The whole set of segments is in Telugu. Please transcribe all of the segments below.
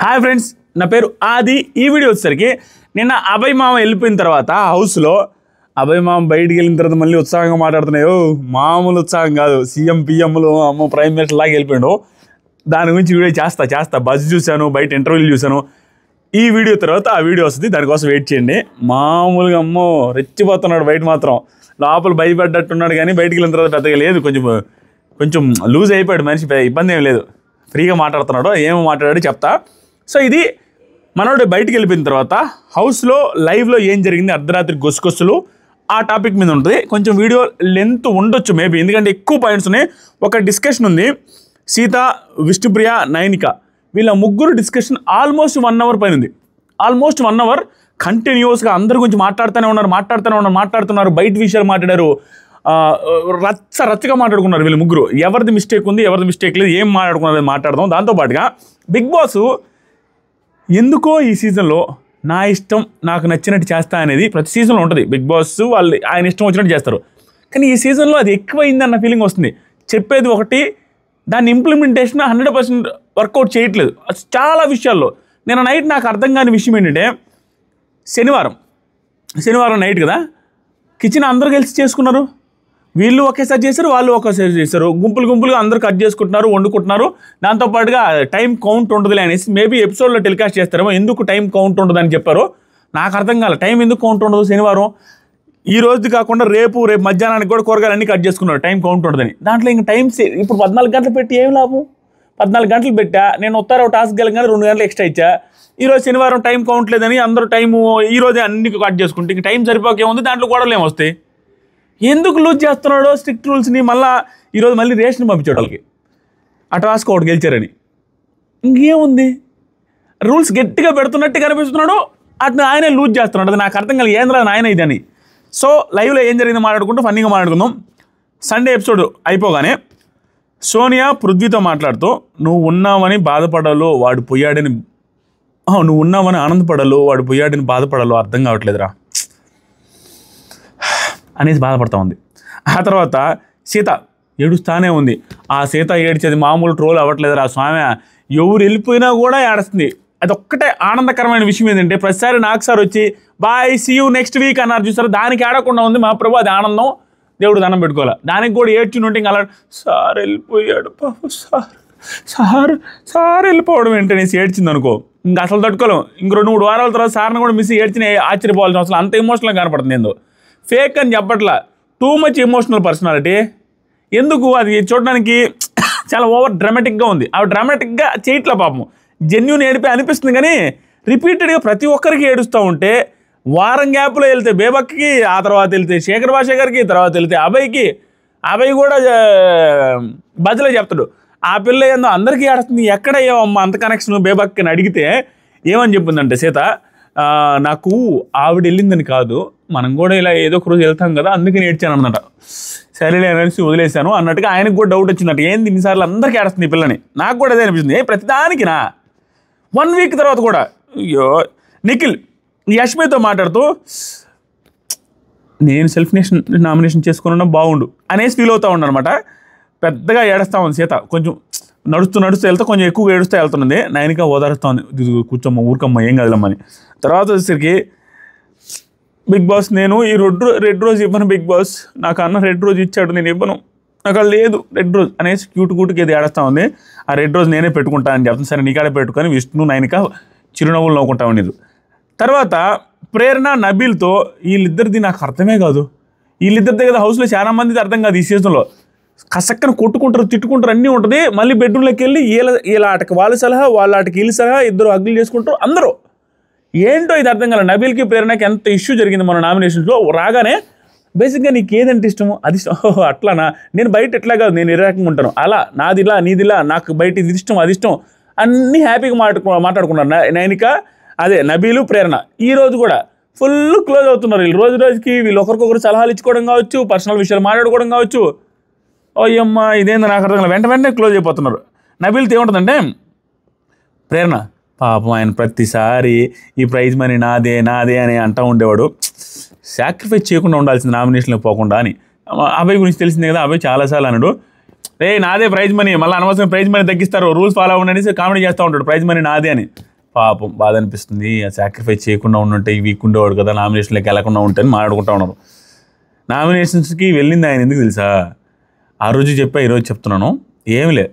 హాయ్ ఫ్రెండ్స్, నా పేరు ఆది. ఈ వీడియో వచ్చేసరికి నిన్న అభయ్ మామ వెళ్ళిపోయిన తర్వాత హౌస్లో అభయ్ మామ బయటికి వెళ్ళిన తర్వాత మళ్ళీ ఉత్సాహంగా మాట్లాడుతున్నాయో, మామూలు ఉత్సాహం కాదు. సీఎం పిఎంలు అమ్మ ప్రైమ్ మినిస్టర్ లాగా వెళ్ళిపోయాడు. దాని గురించి వీడియో చేస్తా బజ్ చూశాను, బయట ఇంటర్వ్యూలు చూశాను. ఈ వీడియో తర్వాత ఆ వీడియో వస్తుంది, దానికోసం వెయిట్ చేయండి. మామూలుగా అమ్మో రెచ్చిపోతున్నాడు బయట మాత్రం. లోపల భయపడ్డట్టున్నాడు కానీ బయటికి వెళ్ళిన తర్వాత పెద్దగా లేదు, కొంచెం లూజ్ అయిపోయాడు మనిషి. ఇబ్బంది ఏం లేదు, ఫ్రీగా మాట్లాడుతున్నాడు. ఏమో మాట్లాడాడు చెప్తా. సో ఇది మనోడు బయటికి వెళ్ళిపోయిన తర్వాత హౌస్లో లైవ్లో ఏం జరిగింది, అర్ధరాత్రి గొసుకొసులు, ఆ టాపిక్ మీద ఉంటుంది. కొంచెం వీడియో లెంత్ ఉండొచ్చు మేబీ, ఎందుకంటే ఎక్కువ పాయింట్స్ ఉన్నాయి. ఒక డిస్కషన్ ఉంది, సీత, విష్ణుప్రియ, నైనిక వీళ్ళ ముగ్గురు డిస్కషన్ ఆల్మోస్ట్ 1 hour పైన ఉంది. ఆల్మోస్ట్ 1 hour కంటిన్యూస్గా అందరి గురించి మాట్లాడుతున్నారు. బయట విషయాలు మాట్లాడారు, రచ్చగా మాట్లాడుకున్నారు వీళ్ళు ముగ్గురు. ఎవరిది మిస్టేక్ ఉంది, ఎవరిది మిస్టేక్ లేదు, ఏం మాట్లాడుకున్నారు మాట్లాడదాం. దాంతోపాటుగా బిగ్ బాస్ ఎందుకో ఈ సీజన్లో నా ఇష్టం నాకు నచ్చినట్టు చేస్తా అనేది ప్రతి సీజన్లో ఉంటుంది. బిగ్ బాస్ వాళ్ళు ఆయన ఇష్టం వచ్చినట్టు చేస్తారు, కానీ ఈ సీజన్లో అది ఎక్కువైందన్న ఫీలింగ్ వస్తుంది. చెప్పేది ఒకటి, దాని ఇంప్లిమెంటేషన్ 100% వర్కౌట్ చేయట్లేదు చాలా విషయాల్లో. నేను నైట్ నాకు అర్థం కాని విషయం ఏంటంటే, శనివారం నైట్ కదా, కిచెన్ అందరూ కలిసి చేసుకున్నారు. వీళ్ళు ఒకేసారి చేశారు, వాళ్ళు ఒకేసారి చేశారు. గుంపులుగా అందరూ కట్ చేసుకుంటున్నారు, వండుకుంటున్నారు. దాంతోపాటుగా టైం కౌంట్ ఉండదులే అనేసి మేబీ ఎపిసోడ్లో టెలికాస్ట్ చేస్తారేమో. ఎందుకు టైం కౌంట్ ఉండదని చెప్పారు నాకు అర్థం కాలేదు. టైం ఎందుకు కౌంట్ ఉండదు? శనివారం ఈ రోజు కాకుండా రేపు మధ్యాహ్నానికి కూడా కూరగాయలు అన్నీ కట్ చేసుకున్నారు, టైం కౌంట్ ఉండదని. దాంట్లో ఇంకా టైం ఇప్పుడు 14 గంటలు పెట్టి ఏం లాభం? 14 గంటలు పెట్టా నేను. ఉత్తర టాస్క్ గెలగానే 2 గంటలు ఎక్స్ట్రా ఇచ్చా. ఈరోజు శనివారం టైం కౌంట్ లేదని అందరూ టైము ఈరోజే అన్ని కట్ చేసుకుంటే ఇంక టైం సరిపోకే ఉంది. దాంట్లో గొడవలు ఏమొస్తాయి? ఎందుకు లూజ్ చేస్తున్నాడో స్ట్రిక్ట్ రూల్స్ని. ఈరోజు మళ్ళీ రేషన్ పంపించాడు వాళ్ళకి, ఆ టాస్క్ ఒకటి గెలిచారని. ఇంకేముంది, రూల్స్ గట్టిగా పెడుతున్నట్టు కనిపిస్తున్నాడు, అట్లా ఆయనే లూజ్ చేస్తున్నాడు. అది నాకు అర్థం కాలేదు, ఏంద్రా ఆయన ఇదని. సో లైవ్లో ఏం జరిగిందో మాట్లాడుకుంటూ ఫన్నీగా మాట్లాడుకుందాం. సండే ఎపిసోడ్ అయిపోగానే సోనియా పృథ్వీతో మాట్లాడుతూ, నువ్వు ఉన్నావని బాధపడాలో వాడు పోయాడని, నువ్వు ఉన్నావని ఆనందపడాలో వాడు పోయాడని బాధపడాలో అర్థం కావట్లేదురా అనేసి బాధపడతా ఉంది. ఆ తర్వాత సీత ఏడుస్తానే ఉంది. ఆ సీత ఏడ్చేది మామూలు ట్రోల్ అవ్వట్లేదురా స్వామి, ఎవరు వెళ్ళిపోయినా కూడా ఏడుస్తుంది. అది ఒక్కటే ఆనందకరమైన విషయం ఏంటంటే, ప్రతిసారి నాకు సార్ వచ్చి bye see you next week అన్నారు చూసారు, దానికి ఆడకుండా ఉంది మా ప్రభు. అది ఆనందం, దేవుడు దండం పెట్టుకోవాలి. దానికి కూడా ఏడ్చుంటే ఇంకా అలా సార్ వెళ్ళిపోయాడు సార్ వెళ్ళిపోవడం ఏంటనేసి ఏడ్చింది అనుకో, ఇంకా అసలు తట్టుకోలేం. ఇంక 2-3 వారాల తర్వాత సార్ని కూడా మిస్ ఏడ్చిన ఆశ్చర్యపోవాల్సిన అవసరం, అంత ఎమోషనల్గా కనపడుతుంది. ఏందో ఫేక్ అని చెప్పట్లా, టూ మచ్ ఎమోషనల్ పర్సనాలిటీ. ఎందుకు అది చూడడానికి చాలా ఓవర్ డ్రామాటిక్గా ఉంది. ఆ డ్రామాటిక్గా చేయట్లా పాపం, జెన్యూన్ ఏడిపి అనిపిస్తుంది. కానీ రిపీటెడ్గా ప్రతి ఒక్కరికి ఏడుస్తూ ఉంటే, వారం గ్యాప్లో వెళ్తే బేబక్కి, ఆ తర్వాత వెళ్తే శేఖర్ భాషగారికి, తర్వాత వెళ్తే అభయ్కి. అభయ్ కూడా బజ్లో చెప్తాడు, ఆ పిల్ల ఏందో అందరికీ ఏడుస్తుంది, ఎక్కడ ఏమమ్మా అంత కనెక్షన్ బేబక్కి అని అడిగితే ఏమని చెప్పిందంటే సీత, నాకు ఆవిడ వెళ్ళిందని కాదు, మనం కూడా ఇలా ఏదో ఒక రోజు వెళ్తాం కదా అందుకని ఏడ్చాను అన్నమాట. సరేలే అనేసి వదిలేశాను అన్నట్టుగా ఆయనకు కూడా డౌట్ వచ్చిందట, ఏంది ఇన్నిసార్లు అందరికీ ఏడుస్తుంది ఈ పిల్లని. నాకు కూడా అదే అనిపిస్తుంది, ప్రతిదానికి 1 week తర్వాత కూడా. అయ్యో నిఖిల్ యష్మితో మాట్లాడుతూ, నేను సెల్ఫ్ నామినేషన్ చేసుకున్నా బాగుండు అనేసి ఫీల్ అవుతూ ఉన్నాను అనమాట. పెద్దగా ఏడుస్తూ ఉంది సీత. కొంచెం నడుస్తూ వెళ్తే కొంచెం ఎక్కువగా ఏడుస్తూ వెళ్తుంది. నైనిక ఓదారుస్తూ ఉంది, కూర్చోమ్మ ఊరికమ్మ ఏం కాదులమ్మని. తర్వాత వచ్చేసరికి బిగ్ బాస్, నేను ఈ రెడ్ రోజ్ ఇవ్వను బిగ్ బాస్, నాకు అన్న రెడ్ రోజ్ ఇచ్చాడు నేను ఇవ్వను, నాకు లేదు రెడ్ రోజ్ అనేసి క్యూట్కి ఏది ఏడుస్తూ ఉంది. ఆ రెడ్ రోజ్ నేనే పెట్టుకుంటా అని చెప్తాను. సరే నీకాడే పెట్టుకొని విష్ణు నైనిక చిరునవ్వులు నవ్వుకుంటా ఉండేది. తర్వాత ప్రేరణ నబీల్తో, వీళ్ళిద్దరిది నాకు అర్థమే కాదు. వీళ్ళిద్దరిదే కదా హౌస్లో చాలా మందిది అర్థం కాదు ఈ సీజన్లో. కసక్కన కొట్టుకుంటారు, తిట్టుకుంటారు, అన్నీ ఉంటుంది. మళ్ళీ బెడ్రూమ్లోకి వెళ్ళి వీళ్ళ ఆటకి వాళ్ళ సలహా, వాళ్ళ ఆటకి వీళ్ళ సలహా, ఇద్దరు అగ్గులు చేసుకుంటారు అందరూ. ఏంటో ఇది అర్థం కాలేదు. నబీల్కి ప్రేరణకి ఎంత ఇష్యూ జరిగింది మన నామినేషన్స్లో. రాగానే బేసిక్గా నీకు ఏదంటే ఇష్టమో అది ఇష్టం, అట్లానా, నేను బయట ఎట్లా కాదు, నేను రకంగా ఉంటాను, అలా నాదిలా నీదిలా, నాకు బయట ఇది ఇష్టం అది ఇష్టం, అన్నీ హ్యాపీగా మాట్లాడుకున్నారు నైనిక, అదే నబీలు, ప్రేరణ. ఈరోజు కూడా ఫుల్ క్లోజ్ అవుతున్నారు వీళ్ళు. రోజుకి వీళ్ళు ఒకరికొకరు సలహాలు ఇచ్చుకోవడం కావచ్చు, పర్సనల్ విషయాలు మాట్లాడుకోవడం కావచ్చు. అయ్యమ్మ ఇదేందో నాకు అర్థం కాలేదు, వెంటనే క్లోజ్ అయిపోతున్నారు. నబీల్తో ఏముంటుందంటే, ప్రేరణ పాపం ఆయన ప్రతిసారి ఈ ప్రైజ్ మనీ నాదే అని అంటూ ఉండేవాడు, సాక్రిఫైస్ చేయకుండా ఉండాల్సింది నామినేషన్లోకి పోకుండా అని. అభయ్ గురించి తెలిసిందే కదా, అభయ్ చాలాసార్లు అన్నాడు, రే నాదే ప్రైజ్ మనీ, మళ్ళీ అనవసరం ప్రైజ్ మనీ తగ్గిస్తారు, రూల్స్ ఫాలో అవ్వండి అనేసి కామెడీ చేస్తూ ఉంటాడు, ప్రైజ్ మనీ నాదే అని. పాపం బాధ అనిపిస్తుంది, సాక్రిఫైస్ చేయకుండా ఉండుంటే ఈ వీక్ ఉండేవాడు కదా, నామినేషన్లోకి వెళ్ళకుండా ఉంటే అని మాట్లాడుకుంటా ఉన్నారు. నామినేషన్స్కి వెళ్ళింది ఆయన ఎందుకు తెలుసా? ఆ రోజు చెప్పా, ఈరోజు చెప్తున్నాను, ఏమి లే,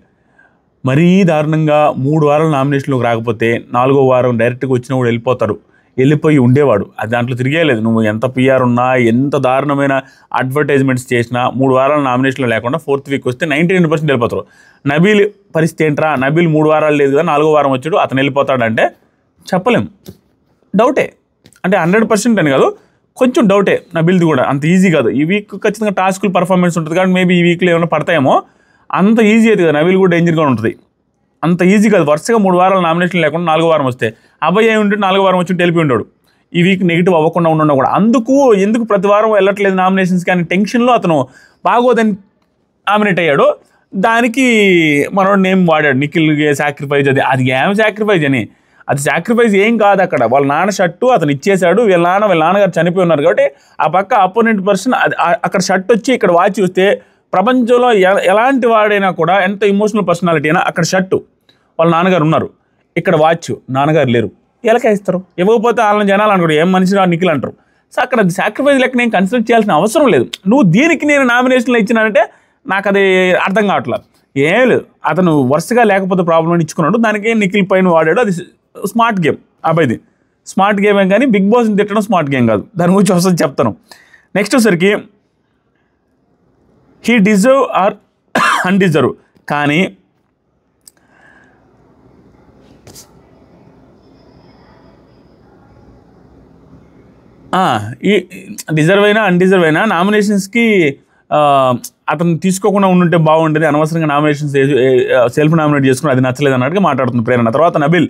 మరీ దారుణంగా 3 వారాలు నామినేషన్లోకి రాకపోతే 4వ వారం డైరెక్ట్గా వచ్చినా కూడా వెళ్ళిపోయి ఉండేవాడు. అది దాంట్లో తిరిగేలేదు. నువ్వు ఎంత పిఆర్ ఉన్నా, ఎంత దారుణమైన అడ్వర్టైజ్మెంట్స్ చేసినా 3 వారాలు నామినేషన్లో లేకుండా 4th వీక్ వస్తే 99% వెళ్ళిపోతారు. నబీల్ పరిస్థితి ఏంట్రా, నబీల్ 3 వారాలు లేదు కదా, 4వ వారం వచ్చాడు, అతను వెళ్ళిపోతాడంటే చెప్పలేం, డౌటే. అంటే 100% అని కాదు, కొంచెం డౌటే. నబీల్ది కూడా అంత ఈజీ కాదు. ఈ వీక్ ఖచ్చితంగా టాస్కులు పర్ఫార్మెన్స్ ఉంటుంది కాబట్టి మేబీ ఈ వీక్లో ఏమైనా పడతాయేమో. అంత ఈజీ అయితే కదా, నబీల్ కూడా డేంజర్గా ఉంటుంది. అంత ఈజీ కాదు. వరుసగా 3 వారాలు నామినేషన్ లేకుండా 4వ వారం వస్తే అబ్బాయి ఏమి ఉంటే 4వ వారం వచ్చి వెళ్ళిపోయి ఉంటాడు. ఈ వీక్ నెగిటివ్ అవ్వకుండా ఉండడం కూడా. ఎందుకు ప్రతి వారం వెళ్ళట్లేదు నామినేషన్స్ కానీ టెన్షన్లో అతను బాగోదని నామినేట్ అయ్యాడు. దానికి మనోడు నేమ్ వాడాడు, నిఖిల్ సాక్రిఫైజ్. అది ఏం సాక్రిఫైజ్ అని, అది సాక్రిఫైజ్ ఏం కాదు. అక్కడ వాళ్ళ నాన్న షర్టు అతను ఇచ్చేశాడు, వీళ్ళ నాన్నగారు చనిపోయి ఉన్నారు కాబట్టి ఆ పక్క అపోనెంట్ పర్సన్ అక్కడ షర్ట్ వచ్చి ఇక్కడ వాచ్ చూస్తే ప్రపంచంలో ఎలాంటి వాడైనా కూడా, ఎంత ఇమోషనల్ పర్సనాలిటీ అయినా, అక్కడ షర్టు వాళ్ళ నాన్నగారు ఉన్నారు, ఇక్కడ వాచ్ నాన్నగారు లేరు, ఎలాగే ఇస్తారు? ఇవ్వకపోతే వాళ్ళని జనాలు అనుకోడు ఏం మనిషి నిఖిల్ అంటారు. సో అక్కడ సాక్రిఫైజ్ లెక్క నేను కన్సిడర్ చేయాల్సిన అవసరం లేదు. నువ్వు దీనికి నేను నామినేషన్లో ఇచ్చినానంటే నాకు అది అర్థం కావట్లేదు. ఏం లేదు, అతను వరుసగా లేకపోతే ప్రాబ్లం అని ఇచ్చుకున్నాడు, దానికి నిఖిల్ పైన వాడాడు. అది స్మార్ట్ గేమ్, అబ్బాయిది స్మార్ట్ గేమే కానీ బిగ్ బాస్ని తిట్టడం స్మార్ట్ గేమ్ కాదు. దాని గురించి వస్తుంది చెప్తాను. నెక్స్ట్ వచ్చేసరికి హీ డిజర్వ్ ఆర్ అన్డిజర్వ్. కానీ ఈ డిజర్వ్ అయినా అన్డిజర్వ్ అయినా నామినేషన్స్కి అతను తీసుకోకుండా ఉండుంటే బాగుండేది, అనవసరంగా నామినేషన్స్ సెల్ఫ్ నామినేట్ చేసుకుని అది నచ్చలేదు అన్నట్టుగా మాట్లాడుతుంది ప్రేరణ. తర్వాత నబీల్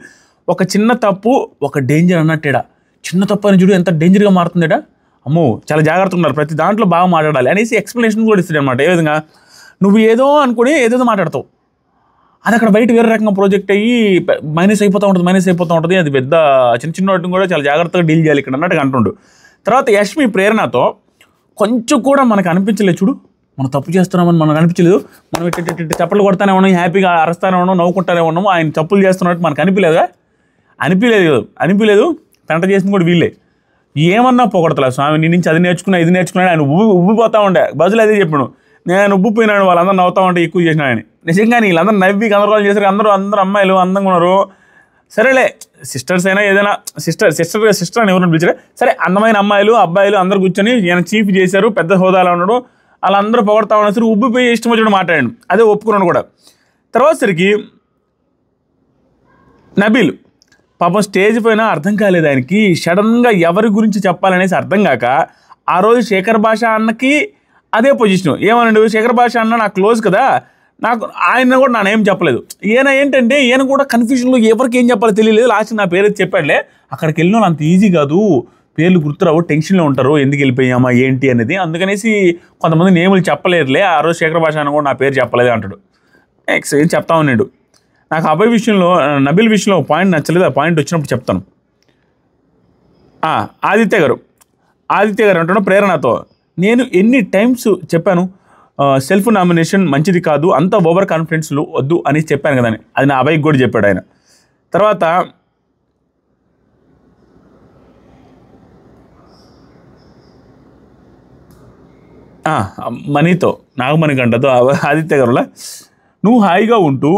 ఒక చిన్న తప్పు ఒక డేంజర్ అన్నట్టేడా, చిన్న తప్పు అని చూడు ఎంత డేంజర్గా మారుతుందేడా, అమ్మో చాలా జాగ్రత్తగా ఉన్నారు, ప్రతి దాంట్లో బాగా మాట్లాడాలి అనేసి ఎక్స్ప్లెనేషన్ కూడా ఇస్తాడు అనమాట. ఏ విధంగా, నువ్వు ఏదో అనుకుని ఏదేదో మాట్లాడతావు, అది అక్కడ బయట వేరే రకంగా ప్రాజెక్ట్ అయ్యి మైనస్ అయిపోతూ ఉంటుంది. అది పెద్ద చిన్న వాటిని కూడా చాలా జాగ్రత్తగా డీల్ చేయాలి ఇక్కడ అన్నట్టుగా అంటుండు. తర్వాత యష్మి ప్రేరణతో కొంచెం కూడా మనకు అనిపించలేదు, చూడు మనం తప్పు చేస్తున్నామని మనకు అనిపించలేదు, మనం చప్పట్లు కొడతానే ఉన్నాం, హ్యాపీగా అరస్తానే ఉన్నాం, నవ్వుకుంటానే ఉన్నాము, ఆయన తప్పులు చేస్తున్నట్టు మనకు అనిపించలేదు. పెంట చేసింది కూడా వీళ్ళే. ఏమన్నా పొగడతలే స్వామి, నీ నుంచి అది నేర్చుకున్నాడు ఇది నేర్చుకున్నాడు, ఆయన ఉబ్బిపోతా ఉండే. బదులు అదే చెప్పాను, నేను ఉబ్బిపోయినాడు, వాళ్ళందరూ నవ్వుతా ఉంటే ఎక్కువ చేసినాడని. నిజంగానే వీళ్ళందరూ నవ్వి గందరగోళం చేశారు. అందరూ అమ్మాయిలు అందంగా ఉన్నారు. సరేలే, సిస్టర్స్ అయినా ఏదైనా సిస్టర్ అని ఎవరైనా పిలిచారు, సరే అందమైన అమ్మాయిలు అబ్బాయిలు అందరూ కూర్చొని ఈయన చీఫ్ చేశారు, పెద్ద హోదాలో ఉన్నాడు, వాళ్ళందరూ పొగడతా ఉన్నారు, సరే ఉబ్బిపోయి ఇష్టం వచ్చినట్టు మాట్లాడాను, అదే ఒప్పుకున్నాను కూడా. తర్వాత సరికి నబీల్ పాపం స్టేజ్ పైన అర్థం కాలేదు ఆయనకి, సడన్గా ఎవరి గురించి చెప్పాలనేసి అర్థం కాక ఆ రోజు శేఖర్ భాష అన్నకి అదే పొజిషన్. ఏమన్నాడు, శేఖర్ భాష అన్న నాకు క్లోజ్ కదా, నాకు ఆయన కూడా నానేం చెప్పలేదు. ఈయన కూడా కన్ఫ్యూజన్లో ఎవరికి ఏం చెప్పాలో తెలియలేదు. లాస్ట్ నా పేరు చెప్పాడులే, అక్కడికి వెళ్ళిన వాళ్ళు అంత ఈజీ కాదు, పేర్లు గుర్తురావు, టెన్షన్లో ఉంటారు, ఎందుకు వెళ్ళిపోయామా ఏంటి అనేది, అందుకనేసి కొంతమంది నేములు చెప్పలేరులే, ఆ రోజు శేఖర్ భాష అన్న కూడా నా పేరు చెప్పలేదు అంటాడు. నెక్స్ట్ ఏం చెప్తా ఉన్నాడు. నాకు అబ్బాయి విషయంలో నబీల్ విషయంలో పాయింట్ నచ్చలేదు, ఆ పాయింట్ వచ్చినప్పుడు చెప్తాను. ఆదిత్య గారు అంటున్నా ప్రేరణతో, నేను ఎన్ని టైమ్స్ చెప్పాను సెల్ఫ్ నామినేషన్ మంచిది కాదు, అంత ఓవర్ కాన్ఫిడెన్స్లు వద్దు అని చెప్పాను కదా అని. అది నా అబ్బాయికి కూడా చెప్పాడు ఆయన. తర్వాత మనీతో నాగమణి గంటతో ఆదిత్య గారులా, నువ్వు హాయిగా ఉంటూ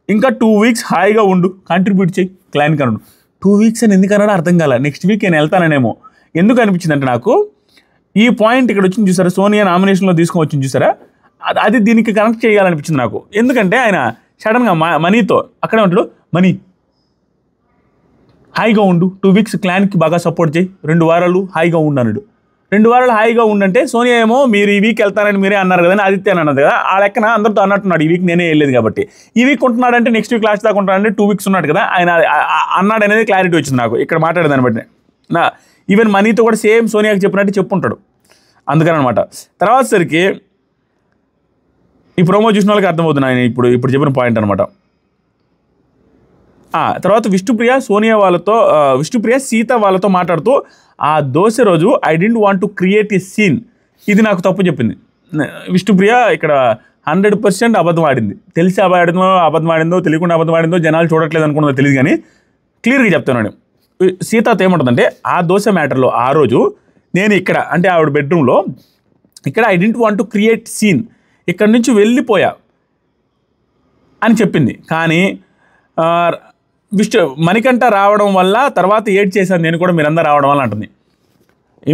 ఇంకా 2 వీక్స్ హాయిగా ఉండు, కాంట్రిబ్యూట్ చేయి క్లైన్ కను. 2 వీక్స్ అని ఎందుకన్నాడో అర్థం కాల. నెక్స్ట్ వీక్ నేను వెళ్తాననేమో. ఎందుకు అనిపించిందంటే నాకు ఈ పాయింట్ ఇక్కడ వచ్చింది చూసారా, సోనియా నామినేషన్లో తీసుకొని వచ్చింది చూసారా, అది దీనికి కనెక్ట్ చేయాలనిపించింది నాకు. ఎందుకంటే ఆయన సడన్గా మనీతో అక్కడే ఉంటాడు, మనీ హాయిగా ఉండు, 2 వీక్స్ క్లాన్కి బాగా సపోర్ట్ చేయి, 2 వారాలు హాయిగా ఉండు అన్నాడు. 2 వారాలు హాయిగా ఉండంటే సోనియా ఏమో మీరు ఈ వీక్ వెళ్తారని మీరే అన్నారు కదా, ఆదిత్య అని అన్నది కదా, ఆ లెక్కన అందరితో అన్నట్టున్నాడు. ఈ వీక్ నేనే వెళ్ళలేదు కాబట్టి, ఈ వీక్ ఉంటున్నాడంటే నెక్స్ట్ వీక్ లాస్ట్ దాకా ఉంటాడంటే 2 వీక్స్ ఉన్నాడు కదా, ఆయన అన్నాడు అనేది క్లారిటీ వచ్చింది నాకు ఇక్కడ మాట్లాడేదాన్ని బట్టి. ఈవెన్ మనీతో కూడా సేమ్ సోనియాకి చెప్పినట్టు చెప్పుంటాడు, అందుకని అనమాట. తర్వాత సరికి ఈ ప్రోమో చూసిన వాళ్ళకి అర్థమవుతుంది ఆయన ఇప్పుడు చెప్పిన పాయింట్ అనమాట. తర్వాత విష్ణుప్రియ సీత వాళ్ళతో మాట్లాడుతూ, ఆ దోశ రోజు I don't want to create a scene, ఇది నాకు తప్పు చెప్పింది. విష్ణుప్రియ ఇక్కడ 100% అబద్ధం ఆడింది. తెలిసి అబద్ధం ఆడిందో తెలియకుండా అబద్ధం ఆడిందో జనాలు చూడట్లేదు అనుకున్నదో తెలియదు, కానీ క్లియర్గా చెప్తున్నాను. సీతతో ఏముంటుందంటే ఆ దోశ మ్యాటర్లో ఆ రోజు నేను ఇక్కడ అంటే ఆవిడ బెడ్రూమ్లో ఇక్కడ I don't want to create scene, ఇక్కడ నుంచి వెళ్ళిపోయా అని చెప్పింది. కానీ మణికంఠ రావడం వల్ల తర్వాత ఏడ్ చేశాను నేను కూడా, మీరందరూ రావడం వల్ల అంటుంది.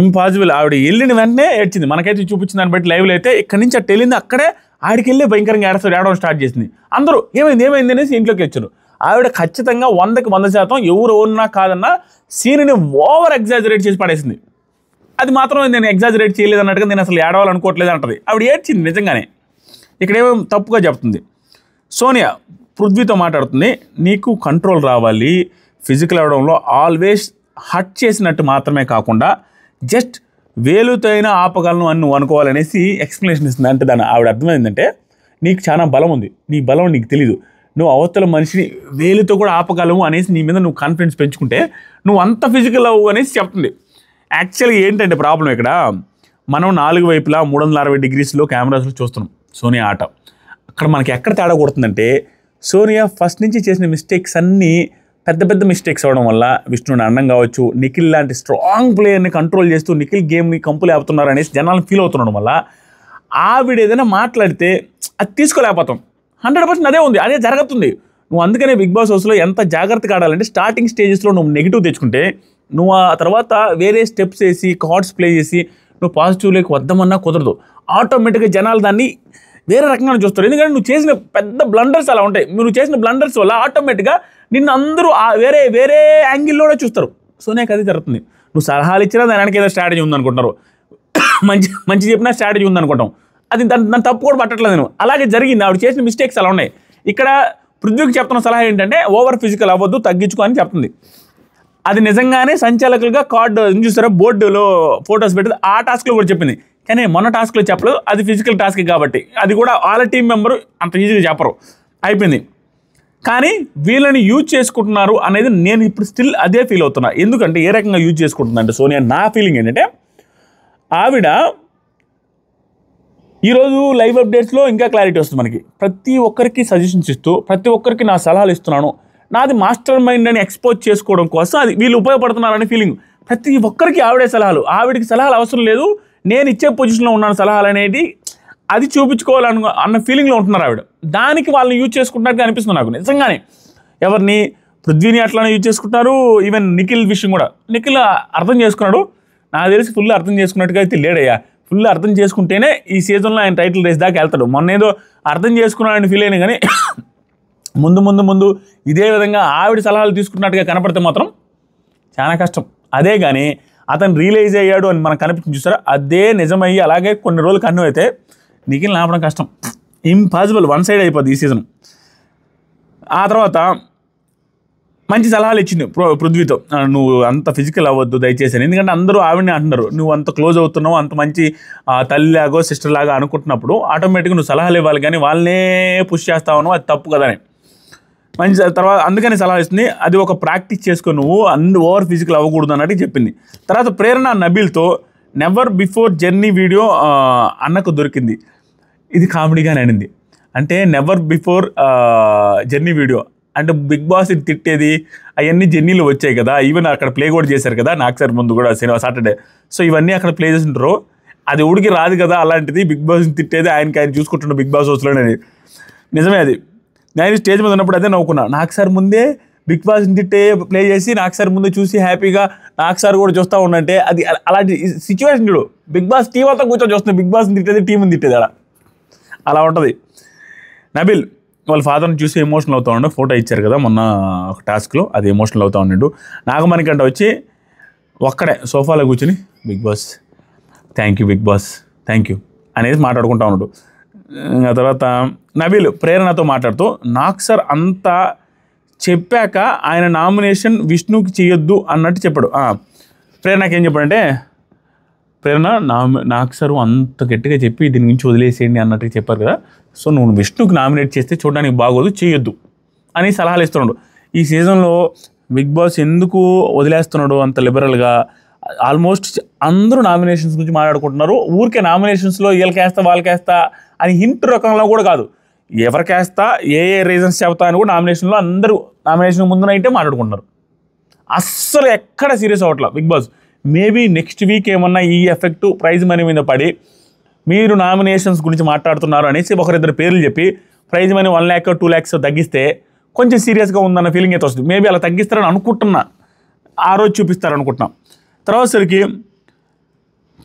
ఇంపాసిబుల్. ఆవిడ వెళ్ళిన వెంటనే ఏడ్చింది. మనకైతే చూపించిన దాన్ని బట్టి లైవ్లో అయితే ఇక్కడి నుంచి అట్టు వెళ్ళింది, అక్కడే ఆడికి వెళ్ళి భయంకరంగా ఏడవడం స్టార్ట్ చేసింది. అందరూ ఏమైంది అనేసి ఇంట్లోకి వచ్చారు. ఆవిడ ఖచ్చితంగా 100కి 100% ఎవరు ఉన్నా కాదన్నా సీన్ని ఓవర్ ఎగ్జాజరేట్ చేసి పడేసింది. అది మాత్రం నేను ఎగ్జాజరేట్ చేయలేదు అన్నట్టుగా నేను అసలు ఏడవాలనుకోవట్లేదు అంటది. ఆవిడ ఏడ్చింది నిజంగానే. ఇక్కడేమో తప్పుగా చెప్తుంది. సోనియా పృథ్వీతో మాట్లాడుతుంది, నీకు కంట్రోల్ రావాలి, ఫిజికల్ అవడంలో ఆల్వేస్ హట్ చేసినట్టు మాత్రమే కాకుండా జస్ట్ వేలుతో అయినా ఆపగలను అని నువ్వు అనుకోవాలనేసి ఎక్స్ప్లెనేషన్ ఇస్తుంది. అంటే దాని ఆవిడ అర్థమైందంటే నీకు చాలా బలం ఉంది, నీ బలం నీకు తెలీదు, నువ్వు అవతల మనిషిని వేలుతో కూడా ఆపగలవు అనేసి నీ మీద నువ్వు కాన్ఫిడెన్స్ పెంచుకుంటే నువ్వు అంత ఫిజికల్ అవ్వు అనేసి చెప్తుంది. యాక్చువల్గా ఏంటంటే ప్రాబ్లం ఇక్కడ మనం 4 వైపులా 360 డిగ్రీస్లో కెమెరాస్లో చూస్తున్నాం సోనియా ఆట. అక్కడ మనకి ఎక్కడ తేడా కొడుతుందంటే సోనియా ఫస్ట్ నుంచి చేసిన మిస్టేక్స్ అన్నీ పెద్ద మిస్టేక్స్ అవ్వడం వల్ల విష్ణుని అన్నం కావచ్చు, నిఖిల్ లాంటి స్ట్రాంగ్ ప్లేయర్ని కంట్రోల్ చేస్తూ నిఖిల్ గేమ్ని కంపులు ఆపుతున్నారు అనేసి జనాలను ఫీల్ అవుతుండడం వల్ల ఆవిడ ఏదైనా మాట్లాడితే అది తీసుకోలేకపోతాం. 100% అదే ఉంది, అదే జరుగుతుంది. నువ్వు అందుకనే బిగ్ బాస్ హౌస్లో ఎంత జాగ్రత్తగా ఆడాలంటే స్టార్టింగ్ స్టేజెస్లో నువ్వు నెగిటివ్ తెచ్చుకుంటే నువ్వు ఆ తర్వాత వేరే స్టెప్స్ వేసి కార్డ్స్ ప్లే చేసి నువ్వు పాజిటివ్లోకి వద్దామన్నా కుదరదు. ఆటోమేటిక్గా జనాలు దాన్ని వేరే రకంగా చూస్తారు. ఎందుకంటే నువ్వు చేసిన పెద్ద బ్లండర్స్ అలా ఉంటాయి. నువ్వు చేసిన బ్లండర్స్ వల్ల ఆటోమేటిక్గా నిన్ను అందరూ వేరే యాంగిల్లోనే చూస్తారు. సోనియాకి అది జరుగుతుంది. నువ్వు సలహాలు ఇచ్చినా దానికి ఏదో స్ట్రాటజీ ఉందనుకుంటున్నారు, మంచి చెప్పినా స్ట్రాటజీ ఉందనుకుంటాం. అది దాన్ని తప్పు కూడా పట్టట్లేదు నేను. అలాగే జరిగింది, ఆవిడ చేసిన మిస్టేక్స్ అలా ఉన్నాయి. ఇక్కడ పృథ్వీకి చెప్తున్న సలహా ఏంటంటే ఓవర్ ఫిజికల్ అవ్వద్దు, తగ్గించుకో అని చెప్తుంది. అది నిజంగానే సంచాలకులుగా కార్డు చూసారా బోర్డులో ఫొటోస్ పెట్టి ఆ టాస్క్లో కూడా చెప్పింది. కానీ మొన్న టాస్క్లో చెప్పలేదు, అది ఫిజికల్ టాస్క్ కాబట్టి అది కూడా వాళ్ళ టీం మెంబరు అంత ఈజీగా చెప్పరు, అయిపోయింది. కానీ వీళ్ళని యూజ్ చేసుకుంటున్నారు అనేది నేను ఇప్పుడు స్టిల్ అదే ఫీల్ అవుతున్నా. ఎందుకంటే ఏ రకంగా యూజ్ చేసుకుంటున్నా అంటే సోనియా, నా ఫీలింగ్ ఏంటంటే ఆవిడ ఈరోజు లైవ్ అప్డేట్స్లో ఇంకా క్లారిటీ వస్తుంది మనకి. ప్రతి ఒక్కరికి సజెషన్స్ ఇస్తూ ప్రతి ఒక్కరికి నా సలహాలు ఇస్తున్నాను, నాది మాస్టర్ మైండ్ అని ఎక్స్పోజ్ చేసుకోవడం కోసం అది వీళ్ళు ఉపయోగపడుతున్నారనే ఫీలింగ్. ప్రతి ఒక్కరికి ఆవిడే సలహాలు, ఆవిడికి సలహాలు అవసరం లేదు, నేను ఇచ్చే పొజిషన్లో ఉన్నాను సలహాలు అనేది అది చూపించుకోవాలన్న ఫీలింగ్లో ఉంటున్నారు ఆవిడ. దానికి వాళ్ళని యూజ్ చేసుకుంటున్నట్టుగా అనిపిస్తుంది నాకు నిజంగానే. ఎవరిని? పృథ్వీని అట్లానే యూజ్ చేసుకుంటున్నారు. ఈవెన్ నిఖిల్ విషయం కూడా నిఖిల్ అర్థం చేసుకున్నాడు, నాకు తెలిసి ఫుల్ అర్థం చేసుకున్నట్టుగా అయితే లేడయ్యా. ఫుల్ అర్థం చేసుకుంటేనే ఈ సీజన్లో ఆయన టైటిల్ రేస్ దాకా వెళ్తాడు. మొన్న ఏదో అర్థం చేసుకున్నాడని ఫీల్ అయినా కానీ ముందు ఇదే విధంగా ఆవిడ సలహాలు తీసుకున్నట్టుగా కనపడితే మాత్రం చాలా కష్టం. అదే కానీ అతను రియలైజ్ అయ్యాడు అని మనకు కనిపించింది చూసారా, అదే నిజమయ్యి అలాగే కొన్ని రోజులు కన్ను అయితే నిఖిల్ ఆపడం కష్టం, ఇంపాసిబుల్, వన్ సైడ్ అయిపోద్ది ఈ సీజన్. ఆ తర్వాత మంచి సలహాలు ఇచ్చింది పృథ్వీతో, నువ్వు అంత ఫిజికల్ అవ్వద్దు దయచేసి అని. ఎందుకంటే అందరూ ఆవిడని అంటున్నారు, నువ్వు అంత క్లోజ్ అవుతున్నావు, అంత మంచి తల్లిలాగో సిస్టర్ లాగా అనుకుంటున్నప్పుడు ఆటోమేటిక్గా నువ్వు సలహాలు ఇవ్వాలి, కానీ వాళ్ళనే పుష్ చేస్తావు, అది తప్పు కదా అని మంచి తర్వాత అందుకని సలహా ఇస్తుంది. అది ఒక ప్రాక్టీస్ చేసుకో, నువ్వు ఓవర్ ఫిజికల్ అవ్వకూడదు అన్నట్టు చెప్పింది. తర్వాత ప్రేరణ నబీల్తో నెవర్ బిఫోర్ జర్నీ వీడియో అన్నకు దొరికింది, ఇది కామెడీగానే అనింది. అంటే నెవర్ బిఫోర్ జర్నీ వీడియో అంటే బిగ్ బాస్ తిట్టేది అవన్నీ జర్నీలో వచ్చాయి కదా, ఈవెన్ అక్కడ ప్లే కూడా చేశారు కదా నాకు సార్ ముందు కూడా సాటర్డే. సో ఇవన్నీ అక్కడ ప్లే చేసింటారు, అది ఉడికి రాదు కదా, అలాంటిది బిగ్ బాస్ని తిట్టేది ఆయన చూసుకుంటున్న బిగ్ బాస్ హౌస్లోనే. నిజమే, అది నేను స్టేజ్ మీద ఉన్నప్పుడు అదే నవ్వుకున్నా. నాకు సార్ ముందే బిగ్ బాస్ని తిట్టే ప్లే చేసి నాకు సార్ ముందే చూసి హ్యాపీగా నాకు సార్ కూడా చూస్తూ ఉండంటే అది అలాంటి సిచ్యువేషన్ చూడు. బిగ్ బాస్ టీం అంతా కూర్చొని చూస్తుంది, బిగ్ బాస్ని తిట్టేది టీంని తిట్టేది అలా ఉంటుంది. నబిల్ వాళ్ళ ఫాదర్ని చూసి ఎమోషనల్ అవుతా ఉండే ఫోటో ఇచ్చారు కదా మొన్న ఒక టాస్క్లో, అది ఎమోషనల్ అవుతా ఉన్నాడు. నాగమణికంట వచ్చి ఒక్కడే సోఫాలో కూర్చొని Bigg Boss thank you, Bigg Boss thank you అనేది మాట్లాడుకుంటా ఉన్నాడు. ఆ తర్వాత నబీల్ ప్రేరణతో మాట్లాడుతూ నాకు సార్ అంతా చెప్పాక ఆయన నామినేషన్ విష్ణుకి చేయొద్దు అన్నట్టు చెప్పాడు. ప్రేరణకి ఏం చెప్పాడంటే, ప్రేరణ నాకు సార్ అంత గట్టిగా చెప్పి దీని గురించి వదిలేసేయండి అన్నట్టుగా చెప్పారు కదా, సో నువ్వు విష్ణుకి నామినేట్ చేస్తే చూడడానికి బాగోదు, చేయొద్దు అని సలహాలు ఇస్తున్నాడు. ఈ సీజన్లో బిగ్ బాస్ ఎందుకు వదిలేస్తున్నాడు అంత లిబరల్గా? ఆల్మోస్ట్ అందరూ నామినేషన్స్ గురించి మాట్లాడుకుంటున్నారు. ఊరికే నామినేషన్స్లో వీళ్ళకేస్తా వాళ్ళకేస్తా అని హింట్ రకంలో కూడా కాదు, ఎవరికేస్తా ఏ రీజన్స్ చెప్తా అని కూడా నామినేషన్లో అందరూ నామినేషన్ ముందునైతే మాట్లాడుకుంటున్నారు. అస్సలు ఎక్కడ సీరియస్ అవ్వట్లా Bigg Boss. Maybe next week ఏమన్నా ఈ ఎఫెక్ట్ ప్రైజ్ మనీ మీద పడి మీరు నామినేషన్స్ గురించి మాట్లాడుతున్నారు అనేసి ఒకరిద్దరు పేర్లు చెప్పి ప్రైజ్ మనీ 1 lakh 2 lakhs తగ్గిస్తే కొంచెం సీరియస్గా ఉందన్న ఫీలింగ్ అయితే వస్తుంది. మేబీ అలా తగ్గిస్తారని అనుకుంటున్నా, ఆ రోజు చూపిస్తారనుకుంటున్నాం. తర్వాత సరికి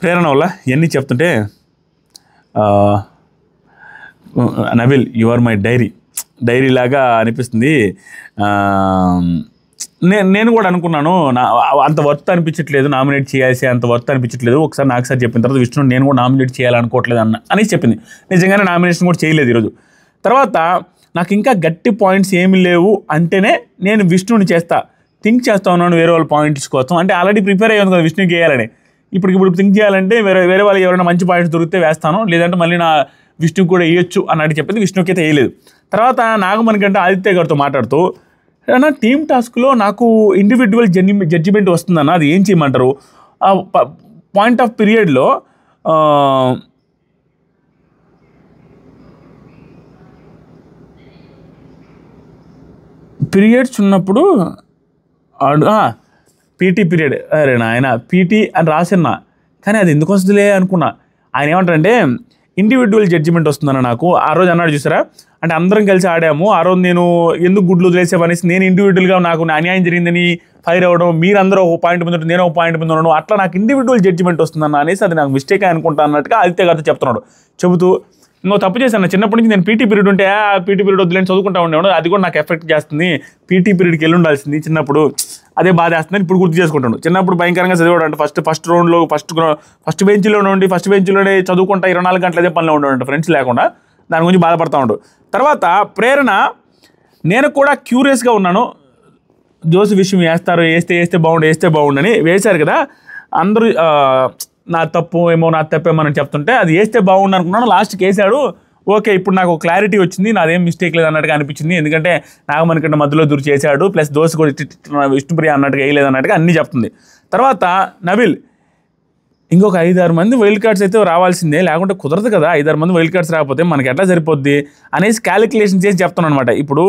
ప్రేరణ వల్ల ఇవన్నీ చెప్తుంటే Nabil you are my diary లాగా అనిపిస్తుంది. నేను కూడా అనుకున్నాను, అంత వర్త్ అనిపించట్లేదు, నామినేట్ చేయాల్సి అంత వర్త్ అనిపించట్లేదు. ఒకసారి నాకు సార్ చెప్పిన తర్వాత విష్ణు నేను కూడా నామినేట్ చేయాలనుకోవట్లేదు అనేసి చెప్పింది. నిజంగానే నామినేషన్ కూడా చేయలేదు ఈరోజు. తర్వాత నాకు ఇంకా గట్టి పాయింట్స్ ఏమీ లేవు అంటేనే నేను విష్ణుని థింక్ చేస్తా ఉన్నాను వేరే వాళ్ళ పాయింట్స్ కోసం. అంటే ఆల్రెడీ ప్రిపేర్ అయ్యాను కదా విష్ణుకి వేయాలని. ఇప్పుడు థింక్ చేయాలంటే వేరే వాళ్ళకి ఎవరైనా మంచి పాయింట్స్ దొరికితే వేస్తాను, లేదంటే మళ్ళీ నా విష్ణుకి కూడా వేయొచ్చు అన్నట్టు చెప్పింది. విష్ణుకి అయితే వేయలేదు. తర్వాత నాగమణి కంటే ఆదిత్య గారితో మాట్లాడుతూ అన్న టీమ్ టాస్క్లో నాకు ఇండివిజువల్ జడ్జిమెంట్ వస్తుందన్న, అది ఏం చేయమంటారు? పాయింట్ ఆఫ్ పీరియడ్లో పీరియడ్స్ ఉన్నప్పుడు పీటీ పీరియడ్, అరే నాయన పీటీ అని రాసిన్నా, కానీ అది ఎందుకు వస్తుందిలే అనుకున్నా. ఆయన ఏమంటారంటే ఇండివిజువల్ జడ్జిమెంట్ వస్తుందన్న నాకు. ఆ రోజు అన్నాడు చూసారా, అంటే అందరం కలిసి ఆడాము, ఆ రోజు నేను ఎందుకు గుడ్లు వదిలేసామనేసి నేను ఇండివిజువల్గా నాకు అన్యాయం జరిగిందని ఫైర్ అవ్వడం, మీరందరూ ఒక పాయింట్ మీద నేను ఒక పాయింట్ మీద ఉండడం, అట్లా నాకు ఇండివిజువల్ జడ్జిమెంట్ వస్తుందన్న అనేసి అది నాకు మిస్టేక్ అనుకుంటా అన్నట్టుగా ఆదిత్య గారితో చెబుతూ ఇంకో తప్పు చేశాను, చిన్నప్పటి నుంచి నేను పీటీ పీరియడ్ ఉంటే పీటీ పీరియడ్ వద్దులేని చదువుకుంటా ఉండేవాడు, అది కూడా నాకు ఎఫెక్ట్ చేస్తుంది, పీటీ పీరియడ్కి వెళ్ళి ఉండాల్సింది చిన్నప్పుడు, అదే బాధ వేస్తుంది ఇప్పుడు గుర్తు చేసుకుంటాను. చిన్నప్పుడు భయంకరంగా చదివాడు అంటే ఫస్ట్ రౌండ్లో ఫస్ట్ బెంచ్లోనే చదువుకుంటా 24 గంటలు అదే పనిలో ఉండేవాడు ఫ్రెండ్స్ లేకుండా, దాని గురించి బాధపడతా ఉండు. తర్వాత ప్రేరణ నేను కూడా క్యూరియస్గా ఉన్నాను, జోసి విషయం వేస్తే బాగుండు అని వేశారు కదా అందరూ. నా తప్పేమో అని చెప్తుంటే అది వేస్తే బాగుండు అనుకున్నాను, లాస్ట్కి వేసాడు. ఓకే ఇప్పుడు నాకు క్లారిటీ వచ్చింది, నాదేం మిస్టేక్ లేదు అన్నట్టుగా అనిపించింది. ఎందుకంటే నాగమణి కంటే మధ్యలో దూరం చేశాడు, ప్లస్ దోశ కూడా విష్ణుప్రియ అన్నట్టుగా వేయలేదు అన్నట్టుగా అన్నీ చెప్తుంది. తర్వాత నబిల్ ఇంకొక 5-6 మంది వైల్డ్ కార్డ్స్ అయితే రావాల్సిందే, లేకుంటే కుదరదు కదా, 5-6 మంది వైల్డ్ కార్డ్స్ రాకపోతే మనకి ఎట్లా సరిపోద్ది అనేసి క్యాలిక్యులేషన్ చేసి చెప్తాను అనమాట. ఇప్పుడు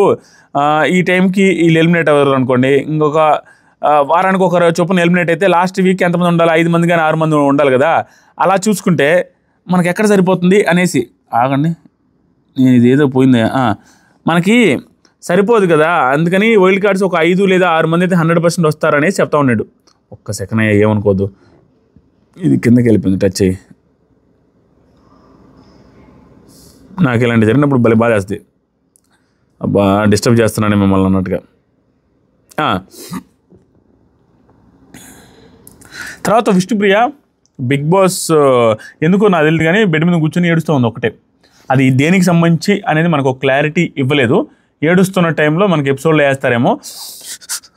ఈ టైంకి వీళ్ళు ఎలిమినేట్ అవ్వరు అనుకోండి, ఇంకొక వారానికి ఒకరు చొప్పున ఎలిమినేట్ అయితే లాస్ట్ వీక్ ఎంతమంది ఉండాలి, 5 మంది కానీ 6 మంది ఉండాలి కదా, అలా చూసుకుంటే మనకి ఎక్కడ సరిపోతుంది అనేసి. ఆగండి నేను ఇదేదో పోయింది, మనకి సరిపోదు కదా, అందుకని వైల్డ్ కార్డ్స్ ఒక 5 లేదా 6 మంది అయితే 100% వస్తారనేసి చెప్తా ఉన్నాడు. ఒక్క సెకండ్ అయ్యా ఏమనుకోద్దు, ఇది కిందకి వెళ్ళిపోయింది టచ్ అయ్యి, నాకు ఇలాంటి జరిగినప్పుడు భలే బాధ వేస్తుంది, అబ్బా డిస్టర్బ్ చేస్తున్నాను మిమ్మల్ని అన్నట్టుగా. తర్వాత విష్ణుప్రియ బిగ్ బాస్ ఎందుకో నాకు తెలియదు కానీ బెడ్ మీద కూర్చొని ఏడుస్తూ ఉంది ఒకటే, అది దేనికి సంబంధించి అనేది మనకు ఒక క్లారిటీ ఇవ్వలేదు. ఏడుస్తున్న టైంలో మనకి ఎపిసోడ్లో వేస్తారేమో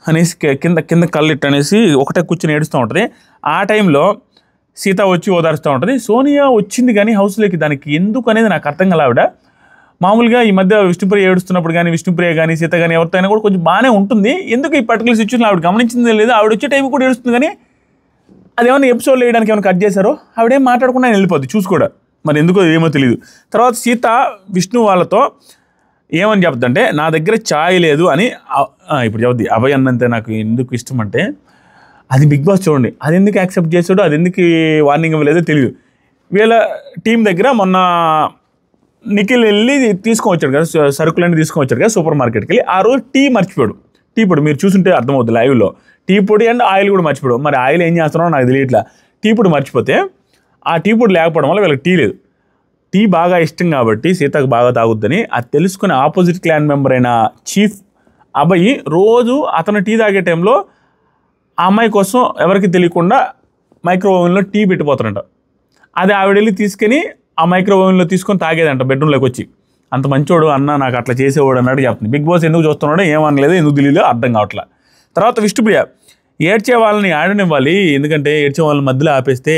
అనేసి కింద కళ్ళు ఇట్ అనేసి ఒకటే కూర్చొని ఏడుస్తూ ఉంటుంది. ఆ టైంలో సీత వచ్చి ఓదారుస్తూ ఉంటుంది. సోనియా వచ్చింది కానీ హౌస్లోకి, దానికి ఎందుకు అనేది నాకు అర్థం కాలే. ఆవిడ మామూలుగా ఈ మధ్య విష్ణుప్రియ ఏడుస్తున్నప్పుడు కానీ విష్ణుప్రియ కానీ సీత కానీ ఎవరితో అయినా కూడా కొంచెం బాగానే ఉంటుంది, ఎందుకు ఈ పర్టికులర్ సిచ్యువేషన్ ఆవిడ గమనించింది లేదు. ఆవిడ వచ్చే టైం కూడా ఏడుస్తుంది కానీ అదేమన్నా ఎపిసోడ్లో వేయడానికి ఏమైనా కట్ చేశారో, ఆవిడేం మాట్లాడకుండా ఆయన వెళ్ళిపోద్ది చూసుకోడా, మరి ఎందుకో ఏమో తెలియదు. తర్వాత సీత విష్ణు వాళ్ళతో ఏమని చెప్తుందంటే నా దగ్గర ఛాయ్ లేదు అని ఇప్పుడు చెప్ద్ది. అభయ్ అన్నంతే నాకు ఎందుకు ఇష్టం అంటే అది బిగ్ బాస్ చూడండి, అది ఎందుకు యాక్సెప్ట్ చేసాడో, అది ఎందుకు వార్నింగ్ ఇవ్వలేదో తెలియదు. వీళ్ళ టీం దగ్గర మొన్న నిఖిల్ వెళ్ళి తీసుకొని వచ్చాడు కదా, సరుకులన్నీ తీసుకొని వచ్చాడు కదా సూపర్ మార్కెట్కి వెళ్ళి, ఆ రోజు టీ మర్చిపోయాడు. టీ పొడి మీరు చూసుంటే అర్థమవుతుంది లైవ్లో, టీ పొడి అండ్ ఆయిల్ కూడా మర్చిపోయాడు. మరి ఆయిల్ ఏం చేస్తున్నారో నాకు తెలియట్లా. టీ పొడి మర్చిపోతే ఆ టీ పొడి లేకపోవడం వల్ల వీళ్ళకి టీ లేదు. టీ బాగా ఇష్టం కాబట్టి సీతకు బాగా తాగుద్దని అది తెలుసుకుని ఆపోజిట్ క్లాన్ మెంబర్ అయిన చీఫ్ అభయ్ రోజు అతను టీ తాగే టైంలో ఆ అమ్మాయి కోసం ఎవరికి తెలియకుండా మైక్రో ఓవెన్లో టీ పెట్టిపోతారంట. అది ఆవిడ వెళ్ళి తీసుకొని ఆ మైక్రో ఓవెన్లో తీసుకొని తాగేదంట బెడ్రూమ్లోకి వచ్చి. అంత మంచోడు అన్న, నాకు అట్లా చేసేవాడు అన్నట్టు చెప్తుంది. బిగ్ బాస్ ఎందుకు చూస్తున్నాడో ఏమనలేదు, ఎందుకు తెలియదు అర్థం కావట్లా. తర్వాత విష్ణుప్రియ ఏడ్చే వాళ్ళని ఆడనివ్వాలి, ఎందుకంటే ఏడ్చే వాళ్ళని మధ్యలో ఆపేస్తే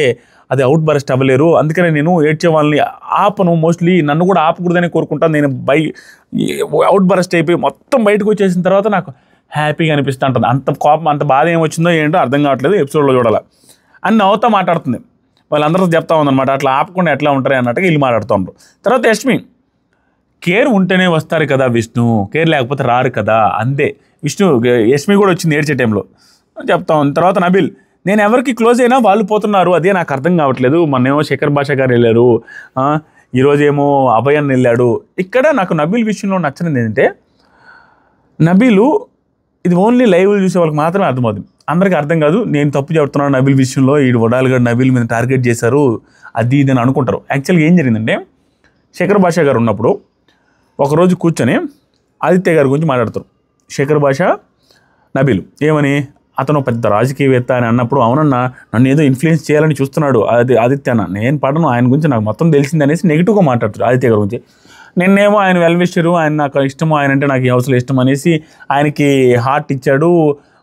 అది అవుట్ బరస్ట్ అవ్వలేరు, అందుకనే నేను ఏడ్చే వాళ్ళని ఆపను, మోస్ట్లీ నన్ను కూడా ఆపకూడదని కోరుకుంటాను. నేను అవుట్ బరస్ట్ అయిపోయి మొత్తం బయటకు వచ్చేసిన తర్వాత నాకు హ్యాపీగా అనిపిస్తూ ఉంటుంది. అంత కోపం అంత బాధ ఏమొచ్చిందో ఏంటో అర్థం కావట్లేదు, ఎపిసోడ్లో చూడాలి అని నవ్వుతా మాట్లాడుతుంది. వాళ్ళందరూ చెప్తా ఉందన్నమాట, అట్లా ఆపకుండా ఎట్లా ఉంటారు అన్నట్టుగా వీళ్ళు మాట్లాడుతూ ఉంటారు. తర్వాత యష్మి కేర్ ఉంటేనే వస్తారు కదా విష్ణు, కేర్ లేకపోతే రారు కదా, అంతే. యష్మి కూడా వచ్చింది ఏడ్చే టైంలో, చెప్తాం. తర్వాత నబీల్, నేను ఎవరికి క్లోజ్ అయినా వాళ్ళు పోతున్నారు, అదే నాకు అర్థం కావట్లేదు. మొన్నేమో శేఖర్ భాషా గారు వెళ్ళారు, ఈరోజేమో అభయన్ వెళ్ళాడు. ఇక్కడ నాకు నబీల్ విషయంలో నచ్చినది ఏంటంటే, నబీలు ఇది ఓన్లీ లైవ్ చూసే వాళ్ళకి మాత్రమే అర్థమవుతుంది, అందరికీ అర్థం కాదు. నేను తప్పు చెప్తున్నాను నబీల్ విషయంలో, ఈ వడాల్ గారు నబీల్ మీద టార్గెట్ చేశారు అది ఇది అని అనుకుంటారు. యాక్చువల్గా ఏం జరిగిందంటే, శేఖర్ భాషా గారు ఉన్నప్పుడు ఒకరోజు కూర్చొని ఆదిత్య గారి గురించి మాట్లాడతారు. శేఖర్ భాషా నబీలు ఏమని, అతను పెద్ద రాజకీయవేత్త అని అన్నప్పుడు, అవునన్నా నన్ను ఏదో ఇన్ఫ్లుయెన్స్ చేయాలని చూస్తున్నాడు అది ఆదిత్య అన్న, నేను పడను, ఆయన గురించి నాకు మొత్తం తెలిసింది అనేసి నెగిటివ్గా మాట్లాడుతారు ఆదిత్య గారి గురించి. నిన్నేమో ఆయన వెల్విషరు, ఆయన నాకు ఇష్టము, ఆయన అంటే నాకు ఈ హౌస్లో ఇష్టం అనేసి ఆయనకి హార్ట్ ఇచ్చాడు,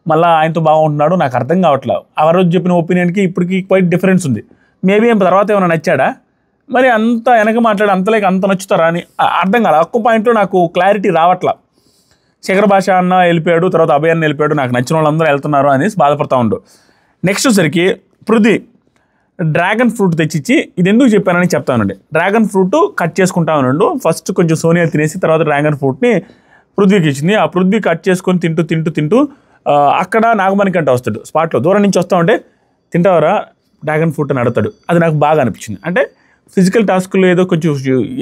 మళ్ళీ ఆయనతో బాగుంటున్నాడు. నాకు అర్థం కావట్లేదు, ఆ రోజు చెప్పిన ఒపీనియన్కి ఇప్పటికి క్వైట్ డిఫరెన్స్ ఉంది. మేబీ తర్వాత ఏమైనా నచ్చాడా మరి, అంత వెనక మాట్లాడి అంతలేక అంత నచ్చుతారా అని అర్థం కాదు. ఒక్క పాయింట్లో నాకు క్లారిటీ రావట్లా. శేఖర్ భాషా అన్న వెళ్ళిపోయాడు, తర్వాత అభయ్ అన్న వెళ్ళిపోయాడు, నాకు నచ్చిన వాళ్ళందరూ వెళ్తున్నారు అనేసి బాధపడతా ఉండు. నెక్స్ట్ వచ్చేసరికి పృథ్వీ డ్రాగన్ ఫ్రూట్ తెచ్చిచ్చి, ఇది ఎందుకు చెప్పానని చెప్తానండి. డ్రాగన్ ఫ్రూట్ కట్ చేసుకుంటా ఉన్నాడు. ఫస్ట్ కొంచెం సోనియా తినేసి తర్వాత డ్రాగన్ ఫ్రూట్ని పృథ్వీకి ఇచ్చింది. ఆ పృథ్వీ కట్ చేసుకొని తింటూ అక్కడ నాగమణికంట వస్తాడు స్పాట్లో, దూరం నుంచి వస్తా ఉంటే తింటావరా డ్రాగన్ ఫ్రూట్ అని అడుగుతాడు. అది నాకు బాగా అనిపించింది. అంటే ఫిజికల్ టాస్క్లో ఏదో కొంచెం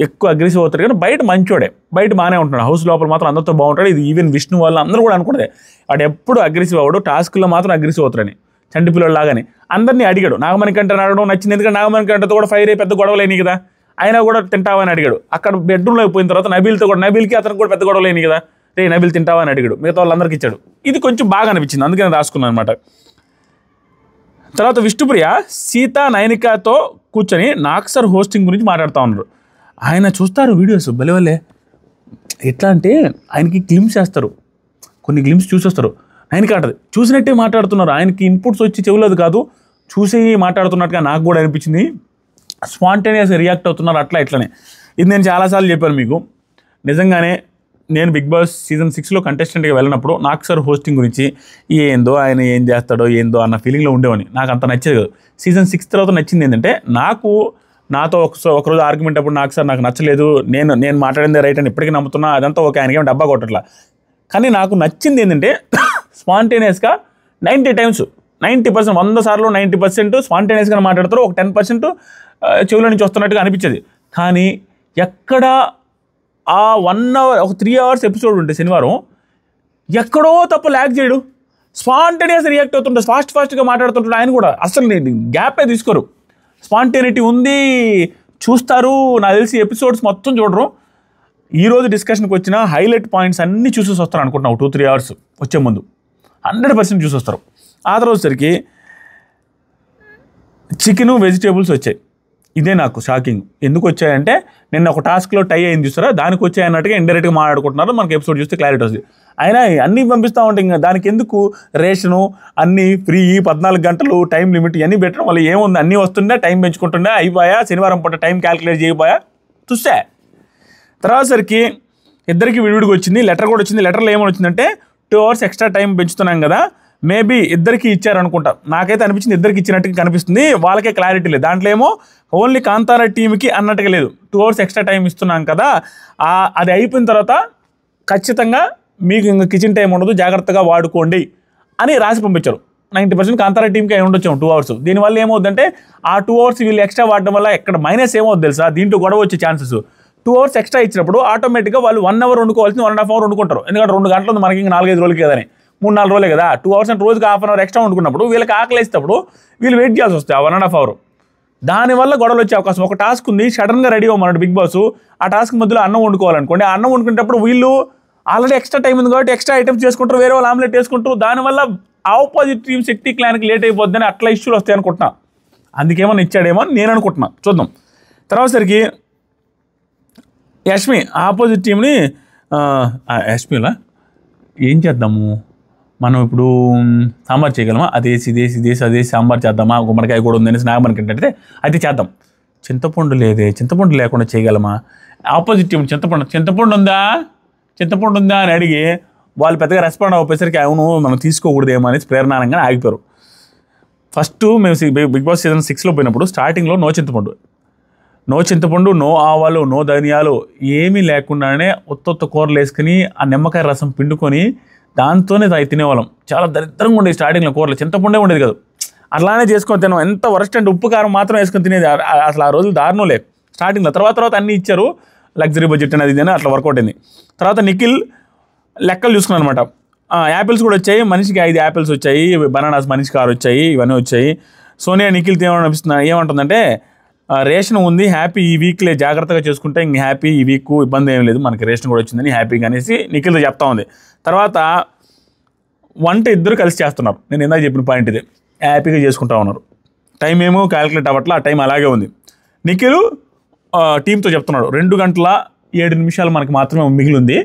ఎక్కువ అగ్రెసివ్ అవుతాడు, కానీ బయట మంచోడే, బయట బాగానే ఉంటున్నాడు, హౌస్ లోపల మాత్రం అందరితో బాగుంటాడు. ఇది ఈవెన్ విష్ణు వాళ్ళు అందరూ కూడా అనుకున్నదే, వాడు ఎప్పుడు అగ్రెసివ్ అవ్వడు, టాస్క్లో మాత్రం అగ్రెసివ్ అవుతాడని. చంటి పిల్లలు లాగానే అందరినీ అడిగాడు. నాగమణికంట అడగడం నచ్చింది, ఎందుకంటే నాగమణికంటతో కూడా ఫైర్ అయ్యి పెద్ద గొడవలేని కదా, అయినా కూడా తింటావా అని అడిగాడు. అక్కడ బెడ్రూమ్లోకి పోయిన తర్వాత నబీల్తో కూడా, నబీల్కి అతనికి కూడా పెద్ద గొడవలేని కదా, రే నబీల్ తింటావా అని అడిగాడు. మిగతా వాళ్ళందరికీ ఇచ్చాడు. ఇది కొంచెం బాగా అనిపించింది, అందుకని రాసుకున్నాను అనమాట. తర్వాత విష్ణుప్రియ సీత నయనికతో కూర్చొని నాక్సర్ హోస్టింగ్ గురించి మాట్లాడుతూ ఉన్నారు. ఆయన చూస్తారు వీడియోస్ బలివల్లే, ఎట్లా అంటే ఆయనకి గ్లిమ్స్ చేస్తారు, కొన్ని గ్లిమ్స్ చూసేస్తారు. ఆయనకి అంటది చూసినట్టే మాట్లాడుతున్నారు, ఆయనకి ఇన్పుట్స్ వచ్చి చెవులేదు కాదు, చూసి మాట్లాడుతున్నట్టుగా నాకు కూడా అనిపించింది. స్పాంటేనియస్ రియాక్ట్ అవుతున్నారు అట్లా ఇట్లనే. ఇది నేను చాలాసార్లు చెప్పాను మీకు. నిజంగానే నేను బిగ్ బాస్ సీజన్ 6లో కంటెస్టెంట్గా వెళ్ళినప్పుడు నాక్సర్ హోస్టింగ్ గురించి ఏందో ఆయన ఏం చేస్తాడో ఏందో అన్న ఫీలింగ్లో ఉండేవాని. నాకు అంత నచ్చేది కాదు. సీజన్ 6 తర్వాత నచ్చింది ఏంటంటే, నాతో ఒకరోజు ఆర్గ్యుమెంట్ అప్పుడు నాక్సర్ నాకు నచ్చలేదు, నేను మాట్లాడిందే రైట్ అని ఇప్పటికీ నమ్ముతున్నా, అదంతా ఓకే, ఆయనకేమో డబ్బా కొట్టట్లా. కానీ నాకు నచ్చింది ఏంటంటే స్పాంటేనియస్గా 90% 100 సార్లు 90% స్పాంటేనియస్గా మాట్లాడతారు, ఒక 10% చెవుల నుంచి వస్తున్నట్టుగా అనిపించేది. కానీ ఎక్కడ ఆ 1 అవర్ ఒక 3 అవర్స్ ఎపిసోడ్ ఉంటే శనివారం ఎక్కడో తప్ప ల్యాగ్ చేయడు, స్పాంటేనియస్ రియాక్ట్ అవుతుంటే ఫాస్ట్గా మాట్లాడుతుంటాడు. ఆయన కూడా అసలు గ్యాపే తీసుకోరు, స్పాంటేనిటీ ఉంది, చూస్తారు. నాకు తెలిసి ఎపిసోడ్స్ మొత్తం చూడరు. ఈరోజు డిస్కషన్కి వచ్చిన హైలైట్ పాయింట్స్ అన్నీ చూసేసి వస్తారు అనుకుంటున్నాం. 2-3 అవర్స్ వచ్చే ముందు 100% చూసి వస్తారు. ఆ తర్వాత సరికి చికెను వెజిటేబుల్స్ వచ్చాయి. ఇదే నాకు షాకింగ్. ఎందుకు వచ్చాయంటే, నిన్న ఒక టాస్క్లో టై అయింది చూస్తారా, దానికి వచ్చాయి అన్నట్టుగా ఇండైరెక్ట్గా మాట్లాడుకుంటున్నారు. మనకి ఎపిసోడ్ చూస్తే క్లారిటీ వస్తుంది. అయినా అన్నీ పంపిస్తూ ఉంటాయి, ఇంకా దానికి ఎందుకు రేషను అన్నీ ఫ్రీ, 14 గంటలు టైం లిమిట్ ఇవన్నీ పెట్టడం వల్ల ఏముంది, అన్నీ వస్తుండే, టైం పెంచుకుంటుండే, అయిపోయా, శనివారం పూట టైం క్యాలిక్యులేట్ చేయబోయా చూస్తే. తర్వాత సరికి ఇద్దరికి విడివిడిగా వచ్చింది, లెటర్ కూడా వచ్చింది. లెటర్లో ఏమని వచ్చిందంటే 2 అవర్స్ ఎక్స్ట్రా టైం పెంచుతున్నాం కదా, మేబీ ఇద్దరికి ఇచ్చారనుకుంటా. నాకైతే అనిపించింది ఇద్దరికి ఇచ్చినట్టుగా కనిపిస్తుంది, వాళ్ళకే క్లారిటీ లేదు. దాంట్లో ఏమో ఓన్లీ కాంతారా టీంకి అన్నట్టుగా లేదు, 2 అవర్స్ ఎక్స్ట్రా టైం ఇస్తున్నాం కదా, అది అయిపోయిన తర్వాత ఖచ్చితంగా మీకు ఇంకా కిచెన్ టైం ఉండదు, జాగ్రత్తగా వాడుకోండి అని రాసి పంపించారు. 90% కాంతారా టీంకి అయి ఉండొచ్చాము 2 అవర్స్. దీనివల్ల ఏమవుతుందంటే ఆ 2 అవర్స్ వీళ్ళు ఎక్స్ట్రా వాడడం వల్ల ఎక్కడ మైనస్ ఏమవుతుంది తెలుసా, దీంట్లో గొడవ వచ్చే ఛాన్సెస్. 2 అవర్స్ ఎక్స్ట్రా ఇచ్చినప్పుడు ఆటోమేటిక్గా వాళ్ళు 1 అవర్ వండుకోవాల్సింది 1.5 అవర్ వండుకుంటారు. ఎందుకంటే 2 గంటలు ఉంది మనకి, ఇంకా 4-5 రోజులకి కదని, 3-4 రోజులే కదా. 2 అవర్స్ అంటే రోజుకి హాఫ్ అన్ అవర్ ఎక్స్ట్రా వండుకున్నప్పుడు వీళ్ళకి ఆకలేసేటప్పుడు వీళ్ళు వెయిట్ చేయాల్సి వస్తుంది 1.5 అవర్. దానివల్ల గొడవలు వచ్చే అవకాశం. ఒక టాస్క్ ఉంది, సడన్గా రెడీ అవ్వమన్నాడు బిగ్ బాస్, ఆ టాస్క్ మధ్యలో అన్నం వండుకోవాలనుకోండి, ఆ అన్నం వండుకునేటప్పుడు వీళ్ళు ఆల్రెడీ ఎక్స్ట్రా టైం ఉంది కాబట్టి ఎక్స్ట్రా ఐటమ్స్ చేసుకుంటారు, వేరే వాళ్ళు ఆమ్లెట్ వేసుకుంటారు. దానివల్ల ఆపోజిట్ టీమ్ శక్తి క్లాన్కి లేట్ అయిపోద్దని అట్లా ఇష్యూలు వస్తాయి అనుకుంటున్నా. అందుకేమన్నా ఇచ్చాడేమో అని నేను అనుకుంటున్నా, చూద్దాం. తర్వాత సరికి యష్మి ఆపోజిట్ టీంని, యష్మిలా ఏం చేద్దాము మనం ఇప్పుడు, సాంబార్ చేయగలమా, అదేసి అదేసి సాంబార్ చేద్దామా, గుమ్మడికాయ కూడా ఉందనేసి నాగమణికంట అంటే అయితే చేద్దాం. చింతపండు చింతపండు లేకుండా చేయగలమా, ఆపోజిట్ టీం చింతపండు ఉందా అని అడిగి వాళ్ళు పెద్దగా రెస్పాండ్ అవ్వసరికి అవును మనం తీసుకోకూడదేమో అనేసి ప్రేరణానంగా ఆగిపోయారు. ఫస్ట్ మేము బిగ్ బాస్ సీజన్ 6లో పోయినప్పుడు స్టార్టింగ్లో నో చింతపండు, నో ఆవాలు, నో ధనియాలు ఏమీ లేకుండానే ఒత్తొత్త కూరలు వేసుకుని ఆ నిమ్మకాయ రసం పిండుకొని దాంతోనే తినేవాళ్ళం. చాలా దరిద్రంగా ఉండేది స్టార్టింగ్లో కూరలు, చింతపండే ఉండేది కాదు. అట్లానే చేసుకొని తిన్నాం. ఎంత వరస్ట్ అంటే ఉప్పు కారం మాత్రం వేసుకొని తినేది. అసలు ఆ రోజులు దారుణం లేదు స్టార్టింగ్లో. తర్వాత అన్నీ ఇచ్చారు, లగ్జరీ బడ్జెట్ అనేది ఇది అని అట్లా వర్కౌట్ అయింది. తర్వాత నిఖిల్ లెక్కలు చూసుకున్నాను అనమాట. యాపిల్స్ కూడా వచ్చాయి, మనిషికి 5 యాపిల్స్ వచ్చాయి, బనానాస్ మనిషికి 6 వచ్చాయి, ఇవన్నీ వచ్చాయి. సోనియా నిఖిల్ ఏమంటుందంటే రేషన్ ఉంది, హ్యాపీ, ఈ వీక్లే జాగ్రత్తగా చేసుకుంటే ఇంక హ్యాపీ, ఈ వీక్ ఇబ్బంది ఏం లేదు, మనకి రేషన్ కూడా వచ్చిందని హ్యాపీగా అనేసి నిఖిల్తో చెప్తా ఉంది. తర్వాత వంట ఇద్దరు కలిసి చేస్తున్నారు. నేను ఇందాక చెప్పిన పాయింట్ ఇదే, హ్యాపీగా చేసుకుంటా ఉన్నారు. టైం ఏమో క్యాలిక్యులేట్ అవ్వట్లా, ఆ టైం అలాగే ఉంది. నిఖిల్ టీంతో చెప్తున్నాడు 2 గంటల 7 నిమిషాలు మనకి మాత్రమే మిగిలింది,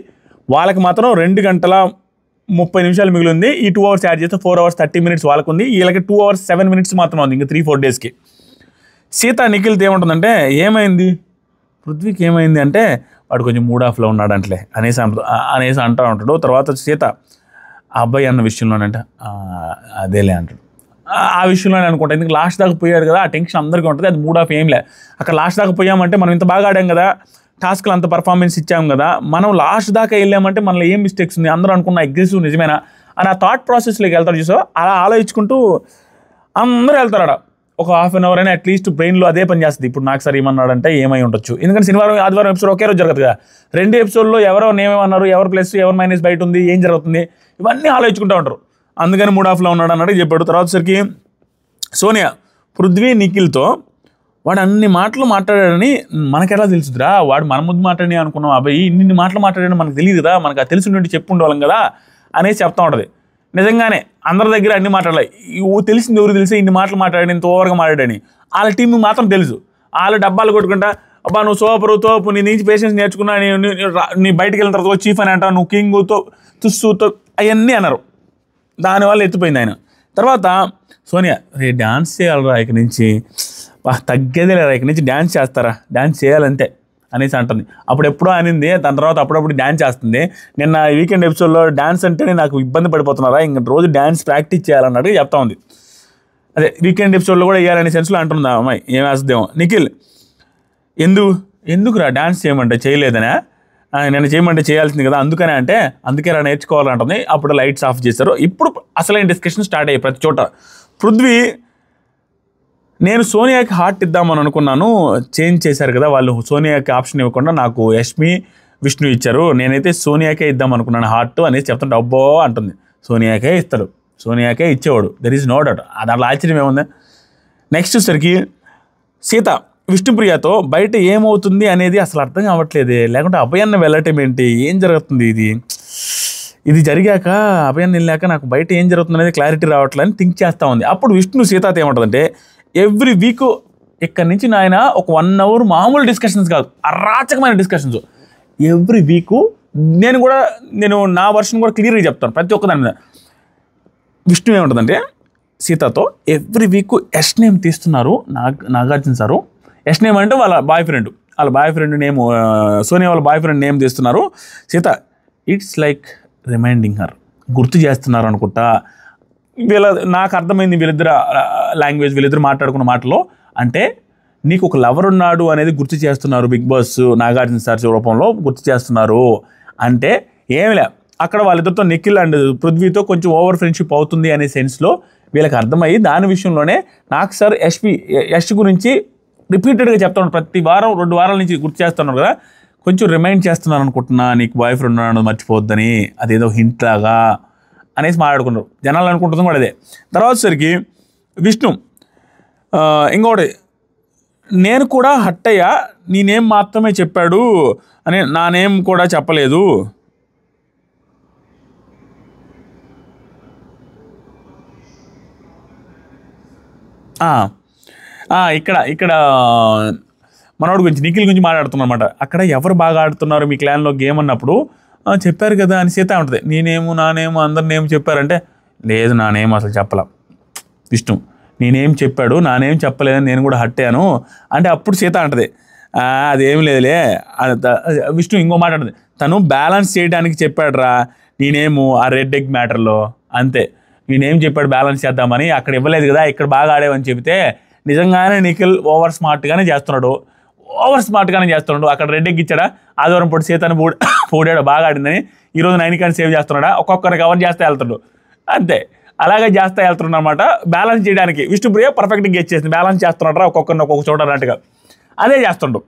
వాళ్ళకి మాత్రం 2 గంటల 30 నిమిషాలు మిగిలింది. ఈ 2 అవర్స్ యాడ్ చేస్తే 4 hours 30 minutes వాళ్ళకు ఉంది, వీళ్ళకి 2 hours 7 minutes మాత్రమే ఉంది ఇంకా 3-4 daysకి. సీత నిఖిల్తో ఏముంటుందంటే ఏమైంది పృథ్వీకి ఏమైంది అంటే వాడు కొంచెం మూడ్ ఆఫ్లో ఉన్నాడు అంటలే అనేసి అంటూ ఉంటాడు. తర్వాత సీత ఆ అబ్బాయి అన్న విషయంలోనంట అదేలే అంటాడు. ఆ విషయంలోనే అనుకుంటా, ఎందుకు లాస్ట్ దాకా పోయాడు కదా, ఆ టెన్షన్ అందరికీ ఉంటుంది. అది మూడ్ ఆఫ్ ఏంలే, అక్కడ లాస్ట్ దాకా పోయామంటే మనం ఇంత బాగా ఆడాం కదా, టాస్క్లు అంత పర్ఫార్మెన్స్ ఇచ్చాం కదా, మనం లాస్ట్ దాకా వెళ్ళామంటే మనలో ఏం మిస్టేక్స్ ఉంది, అందరూ అనుకున్న అగ్రెసివ్ నిజమేనా అని ఆ థాట్ ప్రాసెస్లోకి వెళ్తారు చూసో, అలా ఆలోచించుకుంటూ అందరూ వెళ్తారు. అక్కడ ఒక ½ an hour అయినా అట్లీస్ట్ బ్రెయిన్లో అదే పని చేస్తుంది. ఇప్పుడు నాకు సార్ ఏమన్నాడంటే ఏమై ఉండొచ్చు, ఎందుకంటే శనివారం ఆదివారం ఎపిసోడ్ ఒకే రోజు జరగదు కదా, 2 ఎపిసోడ్లో ఎవరో ఏమన్నారు, ఎవరు ప్లస్ ఎవరు మైనస్ బయట ఉంది, ఏం జరుగుతుంది, ఇవన్నీ ఆలోచించుకుంటూ ఉంటారు. అందుకని మూడ్ ఆఫ్లో ఉన్నాడు అన్నట్టు చెప్పాడు. తర్వాత సరికి సోనియా పృథ్వీ నిఖిల్తో వాడు అన్ని మాటలు మాట్లాడాడని మనకెలా తెలుసుదిరా, వాడు మన ముందు మాట్లాడి అనుకున్నాం, అబ్బాయి ఇన్ని మాటలు మాట్లాడాడని మనకు తెలియదు కదా, మనకు ఆ తెలిసి ఉండి చెప్పుండేవాళ్ళం కదా అనేసి చెప్తా ఉంటుంది. నిజంగానే అందరి దగ్గర అన్ని మాట్లాడాలి, తెలిసింది ఎవరు తెలిసి ఇన్ని మాటలు మాట్లాడి ఇంత ఓవర్గా మాట్లాడని వాళ్ళ టీంకి మాత్రం తెలుసు. వాళ్ళు డబ్బాలు కొట్టుకుంటా, అబ్బా నువ్వు సూపరు తోపు, నీ నుంచి పేషెన్స్ నేర్చుకున్నా, నీ బయటికి వెళ్ళిన తర్వాత చీఫ్ అని అంటావు, నువ్వు కింగ్తో తుస్సుతో అవన్నీ అన్నారు. దానివల్ల ఎత్తిపోయింది ఆయన. తర్వాత సోనియా డ్యాన్స్ చేయాలరా ఇక నుంచి, తగ్గేదే లేరా ఇక నుంచి, డ్యాన్స్ చేస్తారా, డ్యాన్స్ చేయాలంతే అనేసి అంటుంది. అప్పుడు ఎప్పుడో అనింది, దాని తర్వాత అప్పుడప్పుడు డ్యాన్స్ చేస్తుంది. నిన్న వీకెండ్ ఎపిసోడ్లో డ్యాన్స్ అంటేనే నాకు ఇబ్బంది పడిపోతున్నారా, ఇంక రోజు డ్యాన్స్ ప్రాక్టీస్ చేయాలన్నట్టు చెప్తా ఉంది. అదే వీకెండ్ ఎపిసోడ్లో కూడా వేయాలనే సెన్స్లో అంటుంది ఆ అమ్మాయి, ఏం వేస్తుందేమో. నిఖిల్ ఎందుకురా డ్యాన్స్ చేయమంటే చేయలేదనే, నేను చేయమంటే చేయాల్సింది కదా, అందుకనే అంటే అందుకే రా నేర్చుకోవాలంటుంది. అప్పుడు లైట్స్ ఆఫ్ చేశారు. ఇప్పుడు అసలైన డిస్కషన్ స్టార్ట్ అయ్యాయి ప్రతి చోట. పృథ్వీ నేను సోనియాకి హార్ట్ ఇద్దామని అనుకున్నాను, చేంజ్ చేశారు కదా వాళ్ళు, సోనియాకి ఆప్షన్ ఇవ్వకుండా నాకు యష్మి విష్ణు ఇచ్చారు, నేనైతే సోనియాకే ఇద్దాం అనుకున్నాను హార్ట్ అనేసి చెప్తుంటే అబ్బో అంటుంది. సోనియాకే ఇస్తాడు, సోనియాకే ఇచ్చేవాడు, దెర్ ఈజ్ నో డౌట్, దాంట్లో ఆశ్చర్యం ఏముంది. నెక్స్ట్ సరికి సీత విష్ణుప్రియతో బయట ఏమవుతుంది అనేది అసలు అర్థం కావట్లేదే, లేకుంటే అభయన్న వెళ్ళటం ఏంటి, ఏం జరుగుతుంది, ఇది జరిగాక అభయన్న వెళ్ళాక నాకు బయట ఏం జరుగుతుంది అనేది క్లారిటీ రావట్లేదని థింక్ చేస్తూ ఉంది. అప్పుడు విష్ణు సీతతో ఏమంటుందంటే ఎవ్రీ వీక్ ఇక్కడి నుంచి నాయన ఒక 1 hour మామూలు డిస్కషన్స్ కాదు, అరాచకమైన డిస్కషన్స్ ఎవ్రీ వీకు. నేను నా వర్షన్ కూడా క్లియర్గా చెప్తాను ప్రతి ఒక్క దాని మీద. విష్ణు ఏముంటుందంటే సీతతో ఎవ్రీ వీక్ యష్ నేమ్ తీస్తున్నారు నాగార్జున సారు, యష్ నేమ్ అంటే వాళ్ళ బాయ్ ఫ్రెండ్ నేమ్, సోనియా వాళ్ళ బాయ్ ఫ్రెండ్ నేమ్ తీస్తున్నారు. Sita it's like reminding her, గుర్తు చేస్తున్నారు అనుకుంటా. నాకు అర్థమైంది వీళ్ళిద్దరు లాంగ్వేజ్, వీళ్ళిద్దరు మాట్లాడుకున్న మాటలో అంటే నీకు ఒక లవర్ ఉన్నాడు అనేది గుర్తు చేస్తున్నారు, బిగ్ బాస్ నాగార్జున సార్ రూపంలో గుర్తు చేస్తున్నారు అంటే ఏమిలే. అక్కడ వాళ్ళిద్దరితో నిఖిల్ అండ్ పృథ్వీతో కొంచెం ఓవర్ ఫ్రెండ్షిప్ అవుతుంది అనే సెన్స్లో వీళ్ళకి అర్థమయ్యి దాని విషయంలోనే నాకు సార్ యష్ గురించి రిపీటెడ్గా చెప్తాను, ప్రతి వారం 2 వారాల నుంచి గుర్తు చేస్తున్నారు కదా, కొంచెం రిమైండ్ చేస్తున్నాను అనుకుంటున్నా, నీకు బాయ్ ఫ్రెండ్ ఉన్నాడు మర్చిపోద్దని, అదేదో హింట్ లాగా అనేసి మాట్లాడుకున్నారు. జనాలు అనుకుంటుంది కూడా అదే. తర్వాత సరికి విష్ణు ఇంకోటి, నేను కూడా హట్ అయ్యా, నీ నేమ్ మాత్రమే చెప్పాడు అని, నా నేమ్ కూడా చెప్పలేదు. ఇక్కడ మనోడి గురించి నిఖిల్ గురించి మాట్లాడుతున్నా అనమాట. అక్కడ ఎవరు బాగా ఆడుతున్నారు మీ క్లాన్లో గేమ్ అన్నప్పుడు చెప్పారు కదా అని సీత ఉంటుంది. నా నేమ్ అందరి నేమ్ చెప్పారంటే లేదు, నా నేమ్ అసలు చెప్పలా. విష్ణు నేనేం చెప్పాడు, నా నేమ్ చెప్పలేదని నేను కూడా హట్ అయ్యాను అంటే అప్పుడు సీత అంటది అదేమి లేదులే. విష్ణు ఇంకో మాట అంటది, తను బ్యాలెన్స్ చేయడానికి చెప్పాడు రా నేనేమో ఆ రెడ్ ఎగ్ మ్యాటర్లో, అంతే నేనేం చెప్పాడు బ్యాలెన్స్ చేద్దామని, అక్కడ ఇవ్వలేదు కదా ఇక్కడ బాగా ఆడేవని చెబితే నిజంగానే నిఖిల్ ఓవర్ స్మార్ట్గానే చేస్తున్నాడు, అక్కడ రెడ్ ఎగ్ ఇచ్చాడా, ఆదివారం పూట సీతను పూడాడు బాగా ఆడిందని, ఈరోజు నైనికాని సేవ్ చేస్తున్నాడా, ఒక్కొక్కరిని కవర్ చేస్తే వెళ్తాడు అంతే. అలాగే చేస్తే వెళ్తున్నాడు అనమాట. బ్యాలెన్స్ చేయడానికి విష్ణుప్రియ పర్ఫెక్ట్గా గెచ్చేసింది. బ్యాలెన్స్ చేస్తున్నాడు ఒక్కొక్కరిని ఒక్కొక్క చోట అన్నట్టుగా అదే చేస్తుండు.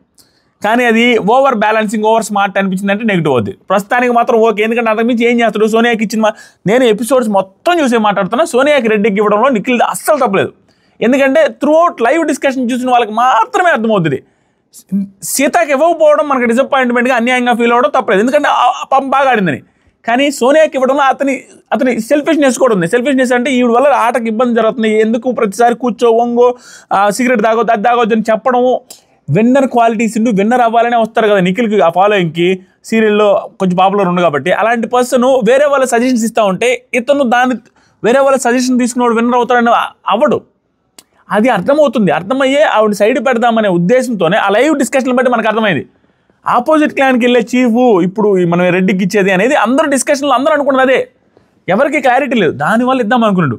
కానీ అది ఓవర్ బ్యాలెన్సింగ్, ఓవర్ స్మార్ట్ అనిపించింది అంటే నెగిటివ్ అవుద్ది. ప్రస్తుతానికి మాత్రం ఓకే, ఎందుకంటే అంతకుమించి ఏం చేస్తాడు. సోనియాకి ఇచ్చిన నేను ఎపిసోడ్స్ మొత్తం చూసే మాట్లాడుతున్నా, సోనియాకి రెడ్డికి ఇవ్వడంలో నిఖిల్ అస్సలు తప్పలేదు. ఎందుకంటే త్రూఅవుట్ లైవ్ డిస్కషన్ చూసిన వాళ్ళకి మాత్రమే అర్థమవుతుంది. సీతకి ఇవ్వకపోవడం మనకి డిసప్పాయింట్మెంట్గా అన్యాయంగా ఫీల్ అవ్వడం తప్పలేదు, ఎందుకంటే పాపం బాగా ఆడిందని. కానీ సోనియాకి ఇవ్వడంలో అతని సెల్ఫిష్నెస్ కూడా ఉంది. సెల్ఫిష్నెస్ అంటే ఈ వల్ల ఆటకు ఇబ్బంది జరుగుతుంది, ఎందుకు ప్రతిసారి కూర్చో వంగో సిగరెట్ తాగొద్దు అది తాగొద్దు అని చెప్పడము. విన్నర్ క్వాలిటీస్ విన్నర్ అవ్వాలనే వస్తారు కదా నిఖిల్కి, ఆ ఫాలోయింగ్కి సీరియల్లో కొంచెం పాపులర్ ఉంది కాబట్టి. అలాంటి పర్సన్ వేరే వాళ్ళ సజెషన్స్ ఇస్తూ ఉంటే ఇతను దాన్ని వేరే వాళ్ళ సజెషన్ తీసుకున్నవాడు విన్నర్ అవుతాడని అవ్వడు. అది అర్థమవుతుంది. అర్థమయ్యే ఆవిడ సైడ్ పెడదామనే ఉద్దేశంతోనే ఆ లైవ్ డిస్కషన్ బట్టి మనకు అర్థమైంది. ఆపోజిట్ క్లాన్కి వెళ్ళే చీఫ్ ఇప్పుడు మనం రెడ్డికి ఇచ్చేది అనేది అందరూ డిస్కషన్లో అందరూ అనుకున్నది అదే. ఎవరికి క్లారిటీ లేదు, దానివల్ల ఇద్దాం అనుకున్నాడు.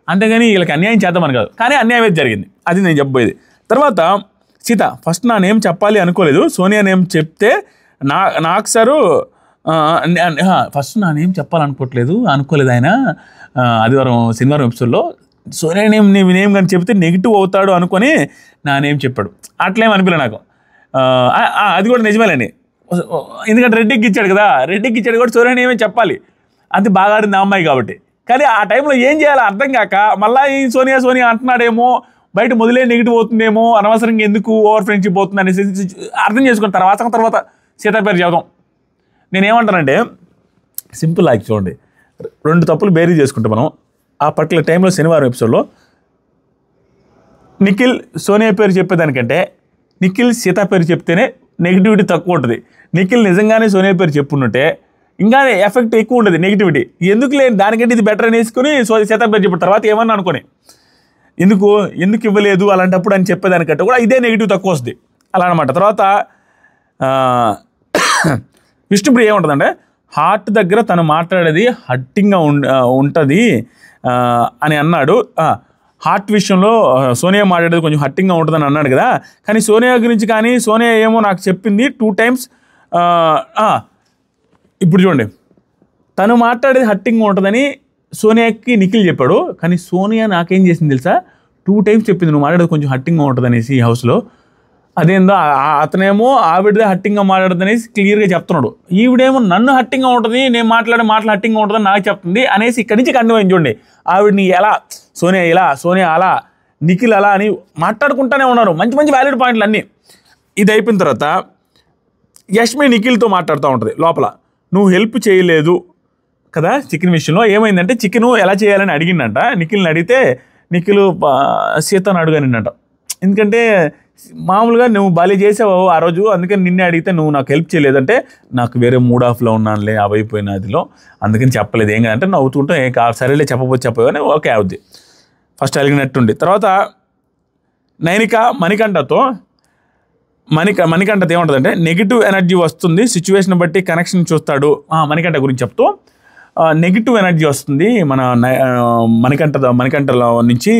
అంతేగాని వీళ్ళకి అన్యాయం చేద్దామని కాదు. కానీ అన్యాయం అయితే జరిగింది, అది నేను చెప్పబోయేది. తర్వాత సీత ఫస్ట్ నా నేమ్ చెప్పాలి అనుకోలేదు, సోనియా నేమ్ చెప్తే నాకు సారు ఫస్ట్ నా నేమ్ చెప్పాలనుకోవట్లేదు ఆయన ఆదివారం శనివారం ఎపిసోడ్లో సోనియా నేమ్ కానీ చెప్తే నెగిటివ్ అవుతాడు అనుకొని నా నేమ్ చెప్పాడు. అట్లేం అనిపించలే నాకు. అది కూడా నిజమేలేండి, ఎందుకంటే రెడ్డికి ఇచ్చాడు కదా, రెడ్డికి ఇచ్చాడు కూడా సోనియా నేమే చెప్పాలి, అది బాగా ఆడింది ఆ అమ్మాయి కాబట్టి. కానీ ఆ టైంలో ఏం చేయాలో అర్థం కాక మళ్ళీ ఈ సోనియా అంటున్నాడేమో, బయట మొదలే నెగిటివ్ అవుతుందేమో, అనవసరంగా ఎందుకు ఓవర్ ఫ్రెండ్షిప్ అవుతుంది అనేసి అర్థం చేసుకున్న తర్వాత సీత పేరు చెబుదాం. నేనేమంటానంటే సింపుల్ లాగా చూడండి, 2 తప్పులు బేరీ చేసుకుంటాం మనం. ఆ పర్టికులర్ టైంలో శనివారం ఎపిసోడ్లో నిఖిల్ సోనియా పేరు చెప్పేదానికంటే నిఖిల్ సీత పేరు చెప్తేనే నెగిటివిటీ తక్కువ ఉంటుంది. నిఖిల్ నిజంగానే సోనియా పేరు చెప్పుంటే ఇంకా ఎఫెక్ట్ ఎక్కువ ఉంటుంది నెగిటివిటీ. ఎందుకు లేదు దానికంటే ఇది బెటర్ అనేసుకుని సీత పేరు చెప్పిన తర్వాత ఏమన్నా అనుకుని ఎందుకు ఇవ్వలేదు అలాంటప్పుడు అని చెప్పేదానికంటే కూడా ఇదే నెగిటివ్ తక్కువ వస్తుంది అలా అనమాట. తర్వాత విష్ణుప్రియ ఏముంటుందంటే హార్ట్ దగ్గర తను మాట్లాడేది హట్టింగ్గా ఉంటుంది అని అన్నాడు. హార్ట్ విషయంలో సోనియా మాట్లాడేది కొంచెం హట్టింగ్గా ఉంటుందని అన్నాడు కదా. కానీ సోనియా గురించి కానీ సోనియా ఏమో నాకు చెప్పింది 2 times. ఇప్పుడు చూడండి, తను మాట్లాడేది హట్టింగ్గా ఉంటుందని సోనియాకి నిఖిల్ చెప్పాడు. కానీ సోనియా నాకేం చేసింది తెలుసా, 2 times చెప్పింది నువ్వు మాట్లాడేది కొంచెం హట్టింగ్గా ఉంటుంది అనేసి ఈ హౌస్లో. అదేందో అతనేమో ఆవిడదే హట్టింగ్గా మాట్లాడుతుంది అనేసి క్లియర్గా చెప్తున్నాడు. ఈవిడేమో నన్ను హట్టింగ్గా ఉంటుంది, నేను మాట్లాడే మాటలు హట్టింగ్గా ఉంటుందని నాకు చెప్తుంది అనేసి ఇక్కడి నుంచి కంటిన్యూ అయింది. చూడండి, ఆవిడని ఎలా సోనియా ఇలా, సోనియా అలా, నిఖిల్ అలా అని మాట్లాడుకుంటూనే ఉన్నారు, మంచి మంచి వ్యాలిడ్ పాయింట్లు అన్నీ. ఇది అయిపోయిన తర్వాత యష్మి నిఖిల్తో మాట్లాడుతూ ఉంటుంది లోపల, నువ్వు హెల్ప్ చేయలేదు కదా చికెన్ విషయంలో. ఏమైందంటే చికెన్ ఎలా చేయాలని అడిగిందంట. నిఖిల్ని అడిగితే నిఖిల్ సీతను అడుగానంట, ఎందుకంటే మామూలుగా నువ్వు బాలే చేసావు ఆ రోజు, అందుకని నిన్నే అడిగితే నువ్వు నాకు హెల్ప్ చేయలేదంటే నాకు వేరే మూడ్ ఆఫ్లో ఉన్నానులే అవైపోయిన అదిలో, అందుకని చెప్పలేదు. ఏం కాదంటే నవ్వుతుంటే సరేలే చెప్పని ఓకే అవుద్ది, ఫస్ట్ అలిగినట్టుండి. తర్వాత నైనిక మణికంఠతో ఏముంటుందంటే నెగిటివ్ ఎనర్జీ వస్తుంది, సిచ్యువేషన్ బట్టి కనెక్షన్ చూస్తాడు. మణికంఠ గురించి చెప్తూ నెగిటివ్ ఎనర్జీ వస్తుంది మణికంఠలో నుంచి,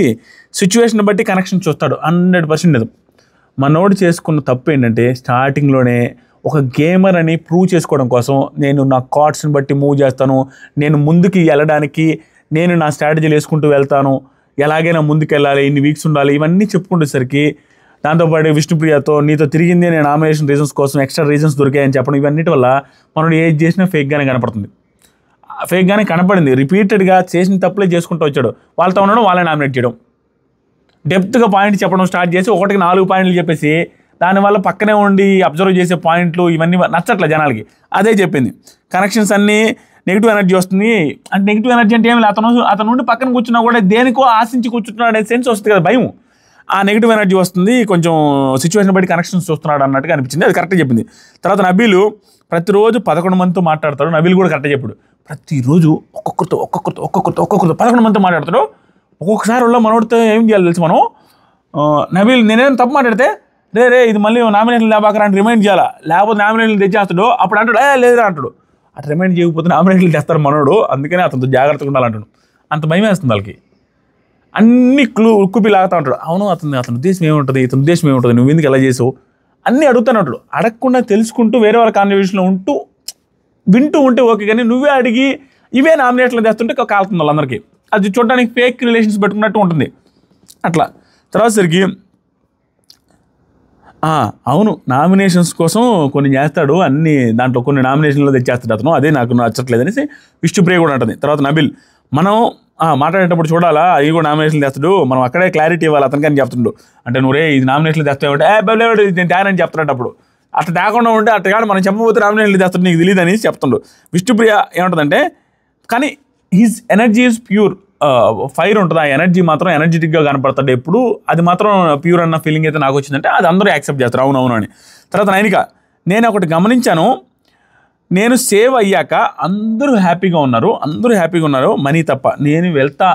సిచ్యువేషన్ బట్టి కనెక్షన్ చూస్తాడు 100% నిజం. మనోడు చేసుకున్న తప్పు ఏంటంటే స్టార్టింగ్లోనే ఒక గేమర్ అని ప్రూవ్ చేసుకోవడం కోసం నేను నా కార్డ్స్ని బట్టి మూవ్ చేస్తాను, నేను ముందుకి వెళ్ళడానికి నేను నా స్ట్రాటజీలు వేసుకుంటూ వెళ్తాను, ఎలాగైనా ముందుకు వెళ్ళాలి, ఇన్ని వీక్స్ ఉండాలి, ఇవన్నీ చెప్పుకుంటేసరికి దాంతోపాటు విష్ణుప్రియతో నీతో తిరిగింది నేను నామినేషన్ రీజన్స్ కోసం ఎక్స్ట్రా రీజన్స్ దొరికాయని చెప్పడం, ఇవన్నిటి వల్ల మనోడు ఏది చేసినా ఫేక్గానే కనపడుతుంది. ఫేక్గానే కనపడింది. రిపీటెడ్గా చేసిన తప్పులే చేసుకుంటూ వచ్చాడు. వాళ్ళతో ఉండడం, వాళ్ళని నామినేట్ చేయడం, డెప్త్గా పాయింట్ చెప్పడం స్టార్ట్ చేసి 1కి 4 పాయింట్లు చెప్పేసి దానివల్ల పక్కనే ఉండి అబ్జర్వ్ చేసే పాయింట్లు ఇవన్నీ నచ్చట్లే జనాలకి. అదే చెప్పింది, కనెక్షన్స్ అన్నీ నెగిటివ్ ఎనర్జీ వస్తుంది అంటే, నెగిటివ్ ఎనర్జీ అంటే ఏమి అతను నుండి పక్కన కూర్చున్నా కూడా దేనికో ఆశించి కూర్చుంటున్నాడు అనే సెన్స్ వస్తుంది కదా, భయం. ఆ నెగిటివ్ ఎనర్జీ వస్తుంది, కొంచెం సిచ్యువేషన్ బట్టి కనెక్షన్స్ చూస్తున్నాడు అన్నట్టుగా అనిపించింది. అది కరెక్ట్గా చెప్పింది. తర్వాత నబీలు ప్రతిరోజు 11 మందితో మాట్లాడతాడు. నబీలు కూడా కరెక్ట్గా చెప్పాడు, ప్రతిరోజు ఒక్కొక్కరితో 11 మందితో మాట్లాడతాడు. ఒక్కొక్కసారి వాళ్ళ మనోడితో ఏం చేయాలి తెలుసు మనం, నబీల్ నేనేం తప్పు మాట్లాడితే రే ఇది మళ్ళీ నామినేషన్ లేబాకరా అని రిమైండ్ చేయాలా, లేకపోతే నామినేషన్లు తెచ్చేస్తాడు. అప్పుడు అంటాడు లేదురా అంటాడు. అటు రిమైండ్ చేయకపోతే నామినేషన్లు తెస్తారు మనోడు, అందుకనే అతనితో జాగ్రత్తగా ఉండాలంటాడు. అంత భయం వేస్తుంది వాళ్ళకి. అన్ని ఉక్కుపి లాగుతూ ఉంటాడు. అవును అతని ఉద్దేశం ఏముంటుంది, ఇతని ఉద్దేశం ఏముంటుంది, నువ్వు ఎందుకు ఎలా చేసావు అన్నీ అడుగుతూనే ఉంటాడు. అడగకుండా తెలుసుకుంటూ వేరే వాళ్ళ కాన్వర్సేషన్లో ఉంటూ వింటూ ఉంటే ఓకే, కానీ నువ్వే అడిగి ఇవే నామినేషన్లు తెస్తుంటే కాలుతుంది వాళ్ళందరికీ. అది చూడడానికి ఫేక్ రిలేషన్స్ పెట్టుకున్నట్టు ఉంటుంది అట్లా. తర్వాత సరికి అవును, నామినేషన్స్ కోసం కొన్ని చేస్తాడు, అన్ని దాంట్లో కొన్ని నామినేషన్లో తెచ్చేస్తాడు అతను, అదే నాకు నచ్చట్లేదు అనేసి విష్ణుప్రియ కూడా ఉంటుంది. తర్వాత నబిల్, మనం మాట్లాడేటప్పుడు చూడాలా, అవి కూడా నామినేషన్లు తెస్తాడు, మనం అక్కడే క్లారిటీ ఇవ్వాలి అతనికి అని చెప్తుండు. అంటే నువ్వే ఇది నామినేషన్లు తెస్తావంటే నేను తేనని చెప్తాడు. అప్పుడు అట్లా తేకుండా ఉంటే అట్లా కాదు, మనం చెప్పబోతే నామినేషన్లు తెస్తాడు, నీకు తెలియదు అని చెప్తుండు. విష్ణుప్రియ ఏముంటుందంటే, కానీ his energy is pure, fire ఉంటుంది, ఆ ఎనర్జీ మాత్రం ఎనర్జెటిక్గా కనపడతాడు ఎప్పుడు, అది మాత్రం ప్యూర్ అన్న ఫీలింగ్ అయితే నాకు వచ్చిందంటే అది అందరూ యాక్సెప్ట్ చేస్తారు, అవునవును అని. తర్వాత నైనిక, నేను ఒకటి గమనించాను, నేను సేవ్ అయ్యాక అందరూ హ్యాపీగా ఉన్నారు, మనీ తప్ప. నేను వెళ్తా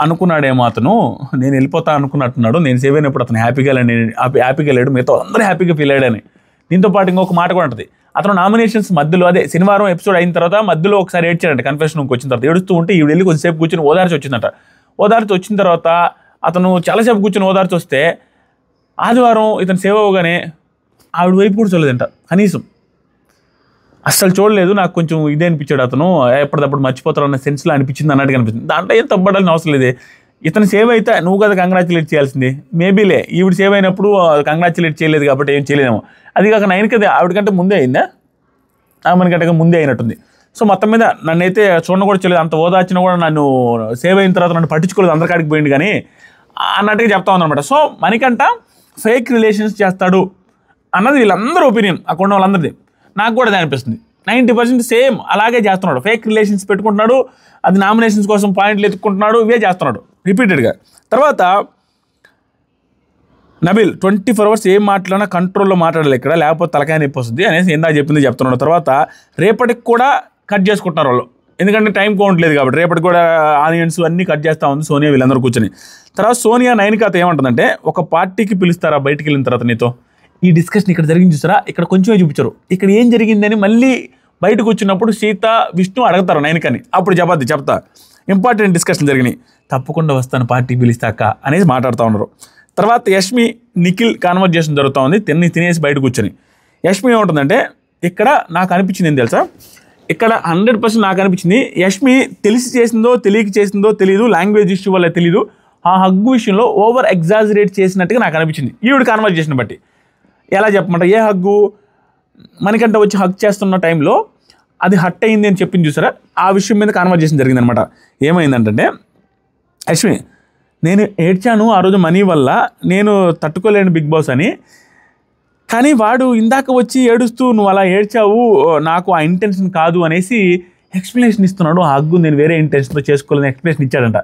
అనుకున్నాడేమో అతను, నేను వెళ్ళిపోతా అనుకున్నట్టున్నాడు, నేను సేవ్ అయినప్పుడు అతను హ్యాపీగా లేడు, మిగతా అందరూ హ్యాపీగా ఫీల్ అయ్యాడని. దీంతో పాటు ఇంకొక మాట కూడా ఉంటుంది, అతను నామినేషన్స్ మధ్యలో, అదే శనివారం ఎపిసోడ్ అయిన తర్వాత మధ్యలో ఒకసారి ఏడ్చాడంట కన్ఫెషన్ రూమ్కి వచ్చిన తర్వాత. ఏడుస్తూ ఉంటే ఈవిడ వెళ్ళి కొద్దిసేపు కూర్చొని ఓదార్చి వచ్చిందట. ఓదార్చి వచ్చిన తర్వాత అతను చాలాసేపు కూర్చొని ఓదార్చి వస్తే ఆదివారం ఇతను సేవ్ అవ్వగానే ఆవిడ వైపు కూడా చూడలేదంట, కనీసం అస్సలు చూడలేదు. నాకు కొంచెం ఇదే అనిపించాడు, అతను ఎప్పటికప్పుడు మర్చిపోతారు అన్న సెన్స్లో అనిపించింది అన్నట్టుగా అనిపించింది. దాంట్లో ఏం తప్పడాలని అవసరం లేదు, ఇతను సేవ్ అయితే నువ్వు కదా కంగ్రాచులేట్ చేయాల్సింది, మేబీలే ఈవిడ సేవ్ అయినప్పుడు కంగ్రాచులేట్ చేయలేదు కాబట్టి ఏం చేయలేదేమో. అది కాక నైన్కి ఆవిడకంటే ముందే అయిందా, మనకంటే ముందే అయినట్టుంది. సో మొత్తం మీద నన్నైతే చూడడం కూడా చేయలేదు, అంత ఓదార్చినా కూడా నన్ను సేవ్ అయిన తర్వాత నన్ను పట్టించుకోలేదు, అందరి కాడికి పోయింది కానీ అన్నట్టుగా చెప్తా ఉందన్నమాట. సో మనకంట ఫేక్ రిలేషన్స్ చేస్తాడు అన్నది వీళ్ళందరూ ఒపీనియన్, అక్కడ ఉన్న వాళ్ళందరిది. నాకు కూడా అది అనిపిస్తుంది, 90% సేమ్ అలాగే చేస్తున్నాడు, ఫేక్ రిలేషన్స్ పెట్టుకుంటున్నాడు, అది నామినేషన్స్ కోసం పాయింట్లు ఎత్తుకుంటున్నాడు, ఇవే చేస్తున్నాడు రిపీటెడ్గా. తర్వాత నబిల్ 24 hours ఏం మాట్లాడినా కంట్రోల్లో మాట్లాడాలి ఇక్కడ, లేకపోతే తలకాయ నొప్పి వస్తుంది అనేసి ఇందాక చెప్తున్నాడు. తర్వాత రేపటికి కూడా కట్ చేసుకుంటున్నారు వాళ్ళు, ఎందుకంటే టైం కౌంట్ లేదు కాబట్టి. రేపటికి కూడా ఆనియన్స్ అన్నీ కట్ చేస్తూ ఉంది సోనియా, వీళ్ళందరూ కూర్చొని. తర్వాత సోనియా నైనికతో ఏమంటుందంటే, ఒక పార్టీకి పిలుస్తారా బయటికి వెళ్ళిన తర్వాత నీతో, ఈ డిస్కషన్ ఇక్కడ జరిగింది చూసారా, ఇక్కడ కొంచెమే చూపించారు, ఇక్కడ ఏం జరిగిందని మళ్ళీ బయటకు వచ్చినప్పుడు సీత విష్ణు అడుగుతారు నైనికని, అప్పుడు చెప్తా ఇంపార్టెంట్ డిస్కషన్ జరిగినాయి, తప్పకుండా వస్తాను పార్టీ పిలిస్తాక అనేసి మాట్లాడుతూ ఉన్నారు. తర్వాత యష్మి నిఖిల్ కాన్వర్జేషన్ జరుగుతూ ఉంది, తినేసి బయట కూర్చొని. యష్మి ఏముంటుందంటే, ఇక్కడ నాకు అనిపించింది ఏం తెలుసా, ఇక్కడ 100% నాకు అనిపించింది, యష్మి తెలిసి చేసిందో తెలియక చేసిందో తెలియదు, లాంగ్వేజ్ ఇష్యూ వల్ల తెలియదు, ఆ హగ్గు విషయంలో ఓవర్ ఎగ్జాజరేట్ చేసినట్టుగా నాకు అనిపించింది ఈవిడ కాన్వర్జేషన్ బట్టి. ఎలా చెప్పమంట, ఏ హగ్గు మనకంటే వచ్చి హగ్ చేస్తున్న టైంలో అది హట్ అయింది అని చెప్పింది చూసారా, ఆ విషయం మీద కాన్వర్జేషన్ జరిగిందనమాట. ఏమైందంటే, యష్మి నేను ఏడ్చాను ఆ రోజు మనీ వల్ల, నేను తట్టుకోలేను బిగ్ బాస్ అని, కానీ వాడు ఇందాక వచ్చి ఏడుస్తూ నువ్వు అలా ఏడ్చావు, నాకు ఆ ఇంటెన్షన్ కాదు అనేసి ఎక్స్ప్లెనేషన్ ఇస్తున్నాడు. ఆ హగ్గు నేను వేరే ఇంటెన్షన్తో చేసుకోలేని ఎక్స్ప్లెనేషన్ ఇచ్చాడంట.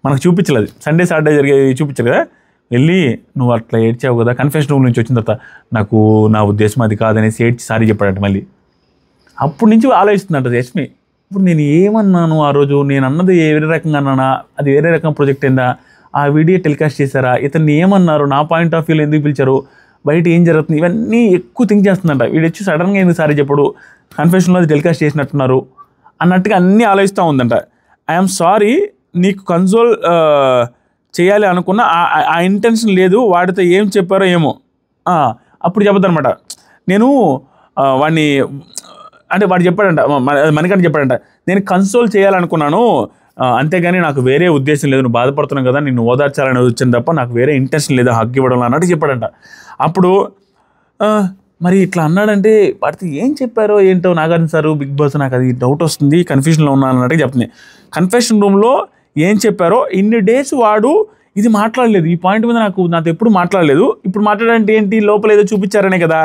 మనకు చూపించలేదు, సండే సాటర్డే జరిగే చూపించారు కదా, వెళ్ళి నువ్వు అట్లా ఏడ్చావు కదా కన్ఫెషన్ రూమ్ నుంచి వచ్చిన తర్వాత, నాకు నా ఉద్దేశం అది కాదనేసి ఏడ్చి సారీ చెప్పాడంట. మళ్ళీ అప్పటి నుంచి ఆలోచిస్తుందంట యష్మి, ఇప్పుడు నేను ఏమన్నాను ఆ రోజు, నేను అన్నది వేరే రకంగా అన్నానా, అది వేరే రకం ప్రాజెక్ట్ అయిందా, ఆ వీడియో టెలికాస్ట్ చేశారా, ఇతన్ని ఏమన్నారు, నా పాయింట్ ఆఫ్ వ్యూలో ఎందుకు పిలిచారు, బయట ఏం జరుగుతుంది, ఇవన్నీ ఎక్కువ థింక్ చేస్తుందంట. వీడు వచ్చి సడన్గా ఎందుకు సారీ చెప్పడు, కన్ఫెషన్లో అది టెలికాస్ట్ చేసినట్టున్నారు అన్నట్టుగా అన్నీ ఆలోచిస్తూ ఉందంట. ఐఎమ్ సారీ, నీకు కన్సోల్ చేయాలి అనుకున్న ఆ ఇంటెన్షన్ లేదు, వాడితో ఏం చెప్పారో ఏమో అప్పుడు చెప్పద్దనమాట. నేను వాడిని అంటే వాడు చెప్పాడంట, మనకంటే చెప్పాడంట, నేను కన్సోల్ చేయాలనుకున్నాను అంతేగాని నాకు వేరే ఉద్దేశం లేదు, నువ్వు బాధపడుతున్నావు కదా, నిన్ను ఓదార్చాలని వచ్చింది తప్ప నాకు వేరే ఇంటెన్షన్ లేదు హగ్ ఇవ్వడం అన్నట్టు చెప్పాడంట. అప్పుడు మరి ఇట్లా అన్నాడంటే వాడితే ఏం చెప్పారో ఏంటో నాగార్జున సారు, బిగ్ బాస్, నాకు అది డౌట్ వస్తుంది, కన్ఫ్యూజన్లో ఉన్నాను అన్నట్టుగా చెప్తుంది. కన్ఫెషన్ రూమ్లో ఏం చెప్పారో ఇన్ని డేస్ వాడు ఇది మాట్లాడలేదు, ఈ పాయింట్ మీద నాతో ఎప్పుడు మాట్లాడలేదు, ఇప్పుడు మాట్లాడంటే ఏంటి, లోపల ఏదో చూపించారనే కదా,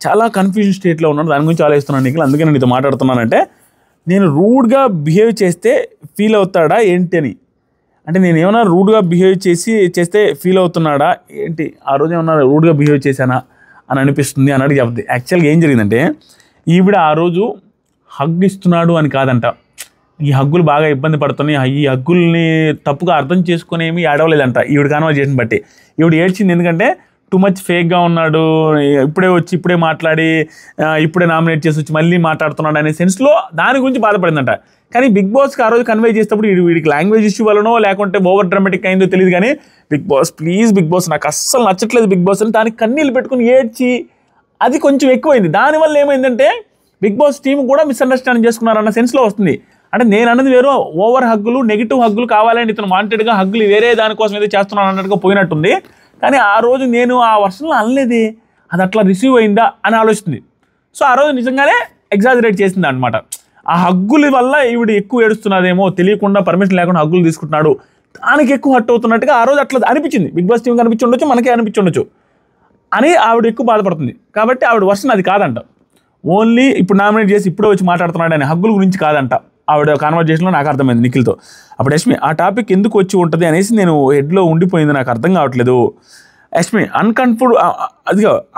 చాలా కన్ఫ్యూజన్ స్టేట్లో ఉన్నాడు, దాని గురించి ఆలోచిస్తున్నాను నిఖిల్, అందుకే నేను నీతో మాట్లాడుతున్నానంటే, నేను రూడ్గా బిహేవ్ చేస్తే ఫీల్ అవుతాడా ఏంటి అని, అంటే నేను ఏమన్నా రూడ్గా బిహేవ్ చేస్తే ఫీల్ అవుతున్నాడా ఏంటి, ఆ రోజు ఏమన్నా రూడ్గా బిహేవ్ చేశానా అని అనిపిస్తుంది అన్నట్టు చెప్తుంది. యాక్చువల్గా ఏం జరిగిందంటే, ఈవిడ ఆ రోజు హగ్ ఇస్తున్నాడు అని కాదంట, ఈ హగ్గులు బాగా ఇబ్బంది పడుతున్నాయి, ఈ హగ్గుల్ని తప్పుగా అర్థం చేసుకునేమి ఏడవలేదంట ఈవిడ కాన్వర్జేషన్ బట్టి. ఈవిడ ఏడ్చింది ఎందుకంటే టూ మచ్ ఫేక్గా ఉన్నాడు, ఇప్పుడే మాట్లాడి ఇప్పుడే నామినేట్ చేసి వచ్చి మళ్ళీ మాట్లాడుతున్నాడు అనే సెన్స్లో దాని గురించి బాధపడిందంట. కానీ బిగ్ బాస్కి ఆ రోజు కన్వే చేసేటప్పుడు వీడికి లాంగ్వేజ్ ఇష్యూ వల్లనో లేకుంటే ఓవర్ డ్రామాటిక్ అయిందో తెలియదు, కానీ Bigg Boss please Bigg Boss నాకు అస్సలు నచ్చట్లేదు బిగ్ బాస్ అని దానికి కన్నీళ్ళు పెట్టుకుని ఏడ్చి అది కొంచెం ఎక్కువైంది. దానివల్ల ఏమైందంటే బిగ్ బాస్ టీం కూడా మిస్అండర్స్టాండింగ్ చేసుకున్నారన్న సెన్స్లో వస్తుంది. అంటే నేను అన్నది వేరు, ఓవర్ హగ్గులు, నెగిటివ్ హగ్గులు కావాలని ఇతను వాంటెడ్గా హగ్గులు వేరే దానికోసం ఏదో చేస్తున్నాను అన్నట్టుగా పోయినట్టుంది. కానీ ఆ రోజు నేను ఆ వర్షన్లో అనలేదే, అది అట్లా రిసీవ్ అయిందా అని ఆలోచిస్తుంది. సో ఆ రోజు నిజంగానే ఎగ్జాజరేట్ చేసింది అనమాట. ఆ హగ్గుల వల్ల ఈవిడ ఎక్కువ ఏడుస్తున్నదేమో, తెలియకుండా పర్మిషన్ లేకుండా హగ్గులు తీసుకుంటున్నాడు, దానికి ఎక్కువ హర్ట్ అవుతున్నట్టుగా ఆ రోజు అట్లా అనిపించింది. బిగ్ బాస్ టీం కనిపించి ఉండొచ్చు, మనకే అనిపించి ఉండొచ్చు అని ఆవిడ ఎక్కువ బాధపడుతుంది. కాబట్టి ఆవిడ వర్షన్ అది కాదంట. ఓన్లీ ఇప్పుడు నామినేట్ చేసి ఇప్పుడే వచ్చి మాట్లాడుతున్నాడు అని హగ్గుల గురించి కాదంట ఆవిడ కాన్వర్జేషన్లో. నాకు అర్థమైంది నిఖిల్తో. అప్పుడు యష్మి ఆ టాపిక్ ఎందుకు వచ్చి ఉంటుంది అనేసి నేను హెడ్లో ఉండిపోయింది, నాకు అర్థం కావట్లేదు. యష్మి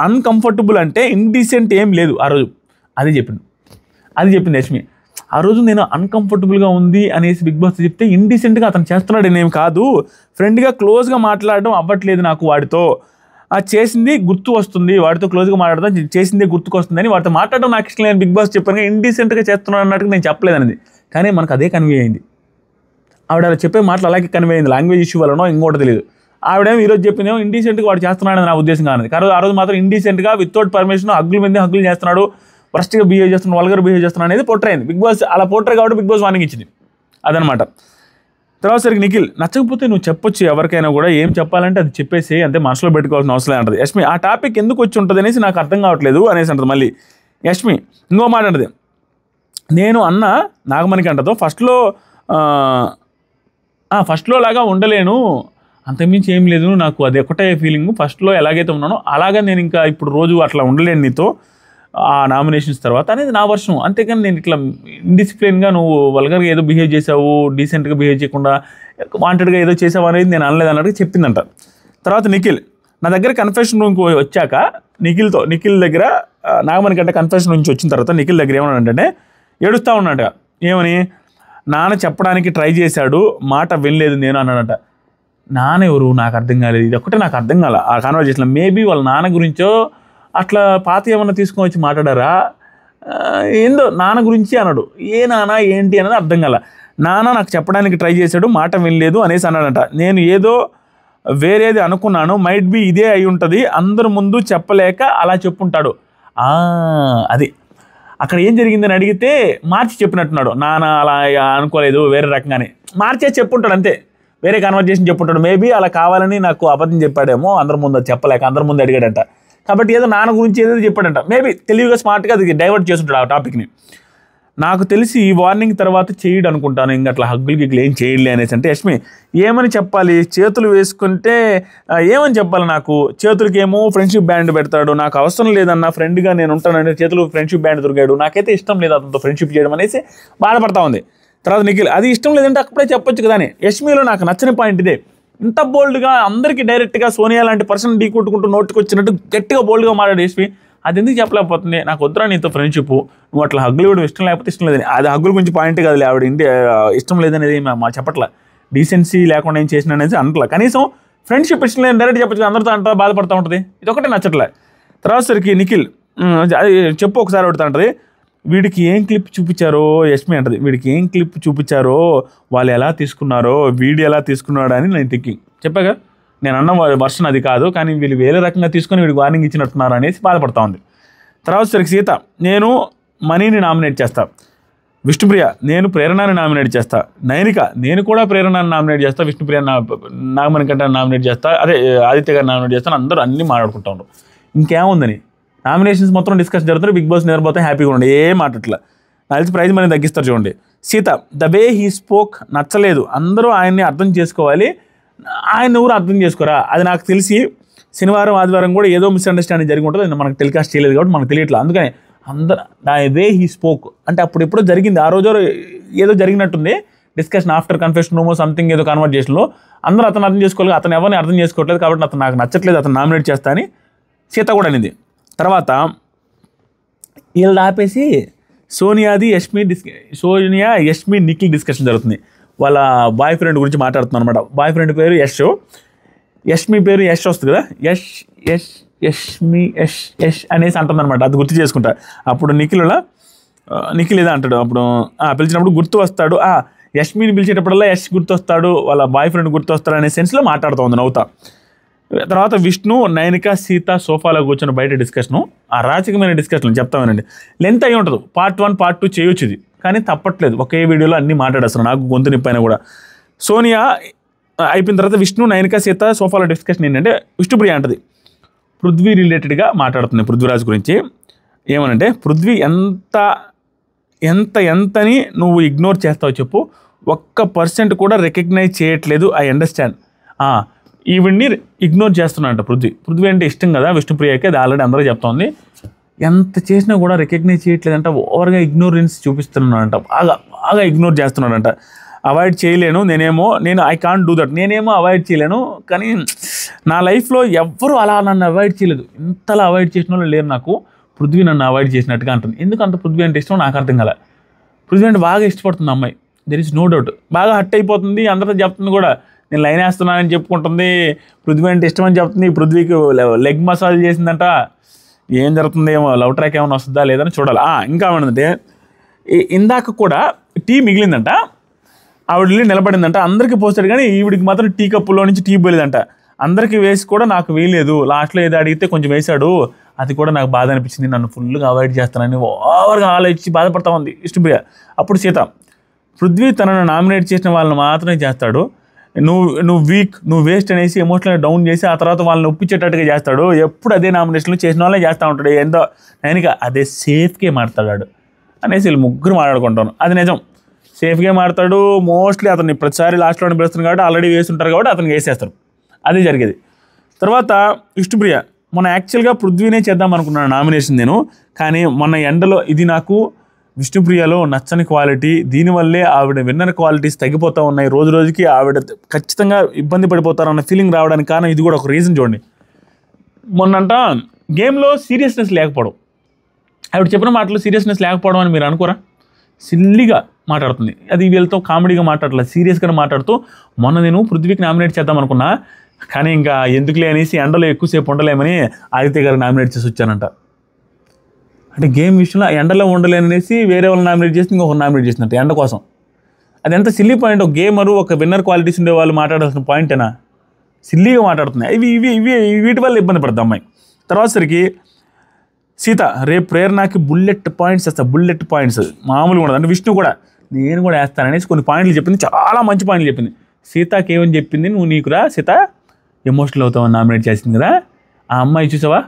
అన్కంఫర్టబుల్ అంటే ఇండీసెంట్ ఏం లేదు ఆ రోజు, అది చెప్పింది యష్మి. ఆ రోజు నేను అన్కంఫర్టబుల్గా ఉంది అనేసి బిగ్ బాస్ చెప్తే ఇండీసెంట్గా అతను చేస్తున్నాడు అనేం కాదు, ఫ్రెండ్గా క్లోజ్గా మాట్లాడడం అవ్వట్లేదు నాకు వాడితో, చేసింది గుర్తు వస్తుంది, వాడితో క్లోజ్గా మాట్లాడడం చేసిందే గుర్తుకు వస్తుంది అని వాడితో మాట్లాడడం నాకు ఇష్టం లేని బిగ్ బాస్ చెప్పాను. ఇండీసెంట్గా చేస్తున్నాడు అన్నట్టుగా నేను చెప్పలేదనేది, కానీ మనకు అదే కన్వే అయింది. ఆవిడ అలా చెప్పే మాటలు అలాగే కన్వే అయింది, లాంగ్వేజ్ ఇష్యూ వలనో ఇంకోటి తెలియదు. ఆవిడేమో ఈరోజు చెప్పిందేమో ఇండీసెంట్గా వాడు చేస్తున్నాడని నా ఉద్దేశం కాదు. కానీ ఆ రోజు మాత్రం ఇండీసెంట్గా వితౌట్ పర్మిషన్ హగ్గులు చేస్తున్నాడు, వర్స్ట్గా బిహేవ్ చేస్తున్నాడు, వల్గర్ బిహేవ్ చేస్తున్నాడు అనేది పోట్రే అయింది. బిగ్ బాస్ అలా పోట్రే కాబట్టి బిగ్ బాస్ వార్నింగ్ ఇచ్చింది, అదనమాట. తర్వాత సరికి నిఖిల్, నచ్చకపోతే నువ్వు చెప్పొచ్చు ఎవరికైనా కూడా, ఏం చెప్పాలంటే అది చెప్పేసి అంతే, మనసులో పెట్టుకోవాల్సిన అవసరం అంటది. యష్మి ఆ టాపిక్ ఎందుకు వచ్చి ఉంటుంది అనేసి నాకు అర్థం కావట్లేదు అనేసి అంటది. మళ్ళీ యష్మి ఇంకో మాట అంటది, నేను అన్న నాగమణికి అంటదో ఫస్ట్లో లాగా ఉండలేను, అంతకుమించి ఏం లేదు, నాకు అది ఒకటే ఫీలింగ్, ఫస్ట్లో ఎలాగైతే ఉన్నానో అలాగే నేను ఇంకా ఇప్పుడు రోజు అట్లా ఉండలేను నీతో ఆ నామినేషన్స్ తర్వాత అనేది నా వర్షం. అంతేకాని నేను ఇట్లా ఇండిసిప్లిన్గా నువ్వు వల్గర్గా ఏదో బిహేవ్ చేసావు, డీసెంట్గా బిహేవ్ చేయకుండా వాంటెడ్గా ఏదో చేసావు అనేది నేను అనలేదు అన్నట్టు చెప్పిందంట. తర్వాత నిఖిల్ నా దగ్గర కన్ఫెషన్ రూమ్కి వచ్చాక నిఖిల్ దగ్గర నాగమణి కంటే కన్ఫెషన్ నుంచి వచ్చిన తర్వాత నిఖిల్ దగ్గర ఏమన్నాడంటే ఏడుస్తూ ఉన్నాడు. ఏమని, నాన్న చెప్పడానికి ట్రై చేశాడు, మాట వినలేదు నేను అన్నాడట. నాన్న ఎవరు నాకు అర్థం కాలేదు, ఇది ఒక్కటే నాకు అర్థం కాల ఆ కాన్వర్జేషన్లో. మేబీ వాళ్ళ నాన్న గురించో అట్లా పాత ఏమన్నా తీసుకొని వచ్చి మాట్లాడారా, ఏందో నాన్న గురించి అన్నాడు. ఏ నాన్న ఏంటి అనేది అర్థం కాల. నాన్న నాకు చెప్పడానికి ట్రై చేశాడు, మాట వినలేదు అనేసి అన్నాడట. నేను ఏదో వేరేది అనుకున్నాను, మైట్ బి ఇదే అయి ఉంటుంది, అందరి ముందు చెప్పలేక అలా చెప్పుంటాడు. అది అక్కడ ఏం జరిగిందని అడిగితే మార్చి చెప్పినట్టున్నాడు. నాన్న అలా అనుకోలేదు, వేరే రకంగానే మార్చే చెప్పుంటాడు, అంతే, వేరే కన్వర్జేషన్ చెప్పుంటాడు. మేబీ అలా కావాలని నాకు అబద్ధం చెప్పాడేమో, అందరి ముందు చెప్పలేక అందరి ముందు అడిగాడంట. కాబట్టి ఏదో నాన్న గురించి ఏదో చెప్పాడంట, మేబీ తెలివిగా స్మార్ట్గా అది డైవర్ట్ చేస్తుంటాడు ఆ టాపిక్ని. నాకు తెలిసి ఈ వార్నింగ్ తర్వాత చేయడు అనుకుంటాను, ఇంకా అట్లా హగ్గులకి ఏం చేయలే అనేసి. అంటే యష్మి ఏమని చెప్పాలి, చేతులు వేసుకుంటే ఏమని చెప్పాలి, నాకు చేతులకి ఏమో ఫ్రెండ్షిప్ బ్యాండ్ పెడతాడు, నాకు అవసరం లేదన్న, ఫ్రెండ్గా నేను ఉంటానంటే చేతులు ఫ్రెండ్షిప్ బ్యాండ్ దొరికాడు, నాకైతే ఇష్టం లేదు అతనితో ఫ్రెండ్షిప్ చేయడం అనేసి బాధపడతా ఉంది. తర్వాత నిఖిల్ అది ఇష్టం లేదంటే అప్పుడే చెప్పొచ్చు కదా అని. యష్మిలో నాకు నచ్చని పాయింట్ ఇదే, ఇంత బోల్డ్గా అందరికీ డైరెక్ట్గా సోనియా లాంటి పర్సన్ ఢీ కొట్టుకుంటూ నోటుకు వచ్చినట్టు గట్టిగా బోల్డ్గా మాట్లాడే యష్మి అది ఎందుకు చెప్పలేకపోతుంది, నాకు వద్దురా నీతో ఫ్రెండ్షిప్, నువ్వు అట్లా హగ్గులు ఇవ్వడం ఇష్టం లేకపోతే ఇష్టం లేదని. అది హగ్గుల గురించి పాయింట్ కాదు, ఆవిడ ఇష్టం లేదనేది మా చెప్పట్ల, డీసెన్సీ లేకుండా ఏం చేసిన అనేది అంటలా, కనీసం ఫ్రెండ్షిప్ ఇష్టం లేదని డైరెక్ట్ చెప్పచ్చు, అందరితో అంటారా బాధపడుతూ ఉంటుంది, ఇది ఒకటే నచ్చట్లే. తర్వాత సరికి నిఖిల్ అది చెప్పు ఒకసారి అడుగుతా ఉంటుంది, వీడికి ఏం క్లిప్ చూపించారో యష్మి అంటది, వీడికి ఏం క్లిప్ చూపించారో, వాళ్ళు ఎలా తీసుకున్నారో, వీడు ఎలా తీసుకున్నాడో అని నేను థింకింగ్ చెప్పాగా, నేను అన్న వర్షన్ అది కాదు, కానీ వీళ్ళు వేరే రకంగా తీసుకొని వీడికి వార్నింగ్ ఇచ్చినట్టున్నారు అనేసి బాధపడతా ఉంది. తర్వాత సరికి సీత, నేను మనీని నామినేట్ చేస్తా, విష్ణుప్రియ నేను ప్రేరణని నామినేట్ చేస్తా, నైనిక నేను కూడా ప్రేరణని నామినేట్ చేస్తా, విష్ణుప్రియ నాగమణి కంటే నామినేట్ చేస్తా, అదే ఆదిత్య గారిని నామినేట్ చేస్తాను, అందరూ అన్నీ మాట్లాడుకుంటా ఉండరు. ఇంకేముందని నామినేషన్స్ మొత్తం డిస్కస్ జరుగుతారు, బిగ్ బాస్ నిద్రపోతే హ్యాపీగా ఉండే, ఏం మాట్లాడట్లా, నాకు ప్రైజ్ మనీ తగ్గిస్తారు చూడండి. Sita the way he spoke నచ్చలేదు, అందరూ ఆయన్ని అర్థం చేసుకోవాలి, ఆయన ఎవరు అర్థం చేసుకోరా, అది నాకు తెలిసి శనివారం ఆదివారం కూడా ఏదో మిస్అండర్స్టాండింగ్ జరిగి ఉంటుంది, మనకు టెలికాస్ట్ చేయలేదు కాబట్టి మనకు తెలియట్లేదు. అందుకని అందరూ ద వే హీ స్పోక్ అంటే అప్పుడు ఎప్పుడో జరిగింది, ఆ రోజు ఏదో జరిగినట్టుంది discussion after confession room something ఏదో కన్వర్జేషన్లో, అందరూ అతను అర్థం చేసుకోవాలి, అతను ఎవరిని అర్థం చేసుకోవట్లేదు కాబట్టి అతను నాకు నచ్చట్లేదు, అతను నామినేట్ చేస్తా అని సీత కూడా అనేది. తర్వాత వీళ్ళు ఆపేసి సోనియా యష్మి నిఖిల్ డిస్కషన్ జరుగుతుంది, వాళ్ళ బాయ్ ఫ్రెండ్ గురించి మాట్లాడుతున్నాను అనమాట. బాయ్ ఫ్రెండ్ పేరు యష్మి పేరు యష్ వస్తుంది కదా, యష్ అనేసి అంటుందన్నమాట, అది గుర్తు చేసుకుంటా. అప్పుడు నిఖిల్ ఏదో అంటాడు, అప్పుడు పిలిచినప్పుడు గుర్తు వస్తాడు, యష్మిని పిలిచేటప్పుడల్లా యష్ గుర్తు వస్తాడు, వాళ్ళ బాయ్ ఫ్రెండ్ గుర్తు వస్తాడు అనే సెన్స్లో మాట్లాడుతూ ఉంది నవ్వుతా. తర్వాత విష్ణు, నైనిక, సీత సోఫాలో కూర్చొని బయట డిస్కషను, ఆ రాజకీయమైన డిస్కషన్ చెప్తామనండి. లెంత్ అయి ఉంటుంది, పార్ట్ 1 పార్ట్ 2 చేయొచ్చు ఇది, కానీ తప్పట్లేదు ఒకే వీడియోలో అన్నీ మాట్లాడేస్తారు, నాకు గొంతు నిప్పైనా కూడా. సోనియా అయిపోయిన తర్వాత విష్ణు, నైనిక, సీత సోఫాలో డిస్కషన్ ఏంటంటే విష్ణుప్రియ అంటది పృథ్వీ రిలేటెడ్గా మాట్లాడుతుంది, పృథ్వీరాజ్ గురించి. ఏమనంటే పృథ్వీ ఎంతని నువ్వు ఇగ్నోర్ చేస్తావు చెప్పు, 1% కూడా రికగ్నైజ్ చేయట్లేదు, ఐ అండర్స్టాండ్. ఈవిడ్ని ఇగ్నోర్ చేస్తున్నాడంట పృథ్వీ అంటే ఇష్టం కదా విష్ణుప్రియకి, అది ఆల్రెడీ అందరూ చెప్తోంది. ఎంత చేసినా కూడా రికగ్నైజ్ చేయట్లేదంట, ఓవర్గా ఇగ్నోరెన్స్ చూపిస్తున్నాడంట, బాగా ఇగ్నోర్ చేస్తున్నాడంట. అవాయిడ్ చేయలేను నేను ఐ కాంట్ డూ దట్, నేనేమో అవాయిడ్ చేయలేను, కానీ నా లైఫ్లో ఎవ్వరూ అలా నన్ను అవాయిడ్ చేయలేదు, ఇంతలా అవాయిడ్ చేసిన వాళ్ళు లేరు నాకు, పృథ్వీ నన్ను అవాయిడ్ చేసినట్టుగా అంటుంది. ఎందుకు అంత పృథ్వీ అంటే ఇష్టం నాకు అర్థం కాలే. పృథ్వీ అంటే బాగా ఇష్టపడుతుంది అమ్మాయి, దెర్ ఇస్ నో డౌట్. బాగా హట్ అయిపోతుంది, అందరితో చెప్తుంది కూడా, నేను లైన్ వేస్తున్నానని చెప్పుకుంటుంది, పృథ్వీ అంటే ఇష్టం అని చెప్తుంది. పృథ్వీకి లెగ్ మసాజ్ చేసిందంట, ఏం జరుగుతుంది ఏమో, లవ్ ట్రాక్ ఏమైనా వస్తుందా లేదని చూడాలి. ఇంకా ఏమన్నదంటే ఇందాక కూడా టీ మిగిలిందంట, ఆవిడ వెళ్ళి నిలబడిందంట, అందరికీ పోస్తాడు కానీ ఈవిడికి మాత్రం టీ కప్పులో నుంచి టీ పోలేదంట, అందరికీ వేసి కూడా నాకు వేయలేదు, లాస్ట్లో ఏదో అడిగితే కొంచెం వేశాడు, అది కూడా నాకు బాధ అనిపించింది, నన్ను ఫుల్గా అవాయిడ్ చేస్తానని ఓవర్గా ఆలోచించి బాధపడతా ఉంది విష్ణుప్రియ. అప్పుడు సీత, పృథ్వీ తనను నామినేట్ చేసిన వాళ్ళని మాత్రమే చేస్తాడు, నువ్వు వీక్, నువ్వు వేస్ట్ అనేసి ఎమోషనల్గా డౌన్ చేసి ఆ తర్వాత వాళ్ళని ఒప్పించేటట్టుగా చేస్తాడు, ఎప్పుడు అదే నామినేషన్లు చేసిన వాళ్ళే చేస్తూ ఉంటాడు, ఎంతో ఆయనకి అదే సేఫ్గా మాట్లాడాడు అనేసి వీళ్ళు ముగ్గురు మాట్లాడుకుంటాను. అది నిజం, సేఫ్గా మాట్లాడు, మోస్ట్లీ అతన్ని ప్రతిసారి లాస్ట్లోనే పిలుస్తుంది కాబట్టి ఆల్రెడీ వేసి ఉంటారు కాబట్టి అతనికి వేసేస్తారు, అది జరిగేది. తర్వాత విష్ణుప్రియ, మొన్న యాక్చువల్గా పృథ్వీనే చేద్దాం అనుకున్నాను నామినేషన్ నేను, కానీ మొన్న ఎండలో ఇది నాకు విష్ణుప్రియలో నచ్చని క్వాలిటీ, దీనివల్లే ఆవిడ విన్నర్ క్వాలిటీస్ తగ్గిపోతూ ఉన్నాయి, రోజు రోజుకి ఆవిడ ఖచ్చితంగా ఇబ్బంది పడిపోతారన్న ఫీలింగ్ రావడానికి కారణం ఇది కూడా ఒక రీజన్. చూడండి, మొన్నంట గేమ్లో సీరియస్నెస్ లేకపోవడం, ఆవిడ చెప్పిన మాటలు సీరియస్నెస్ లేకపోవడం అని మీరు అనుకోరా, సిల్లీగా మాట్లాడుతుంది, అది వీళ్ళతో కామెడీగా మాట్లాడలేదు, సీరియస్గానే మాట్లాడుతూ, మొన్న నేను పృథ్వీకి నామినేట్ చేద్దాం అనుకున్నా, కానీ ఇంకా ఎందుకులే అనేసి ఎండలో ఎక్కువసేపు ఉండలేమని ఆదిత్య గారు నామినేట్ చేసి వచ్చానంట. అంటే గేమ్ విషయంలో ఎండలో ఉండలేననేసి వేరే వాళ్ళని నామినేట్ చేసి ఇంకొకరు నామినేట్ చేసినట్టు ఎండ కోసం. అది ఎంత సిల్లీ పాయింట్, ఒక గేమరు ఒక విన్నర్ క్వాలిటీస్ ఉండే వాళ్ళు మాట్లాడాల్సిన పాయింటేనా, సిల్లీగా మాట్లాడుతున్నాయి. వీటి వల్ల ఇబ్బంది పడుతుంది అమ్మాయి. తర్వాత సరికి సీత, రేపు ప్రేరణకి బుల్లెట్ పాయింట్స్ వేస్తా, బుల్లెట్ పాయింట్స్ మామూలుగా ఉండదు. అంటే విష్ణు కూడా నేను కూడా వేస్తాననేసి కొన్ని పాయింట్లు చెప్పింది, చాలా మంచి పాయింట్లు చెప్పింది. సీతకి ఏమని చెప్పింది, నువ్వు నీకురా సీత ఎమోషనల్ అవుతావని నామినేట్ చేసింది కదా, ఆ అమ్మాయి చూసావా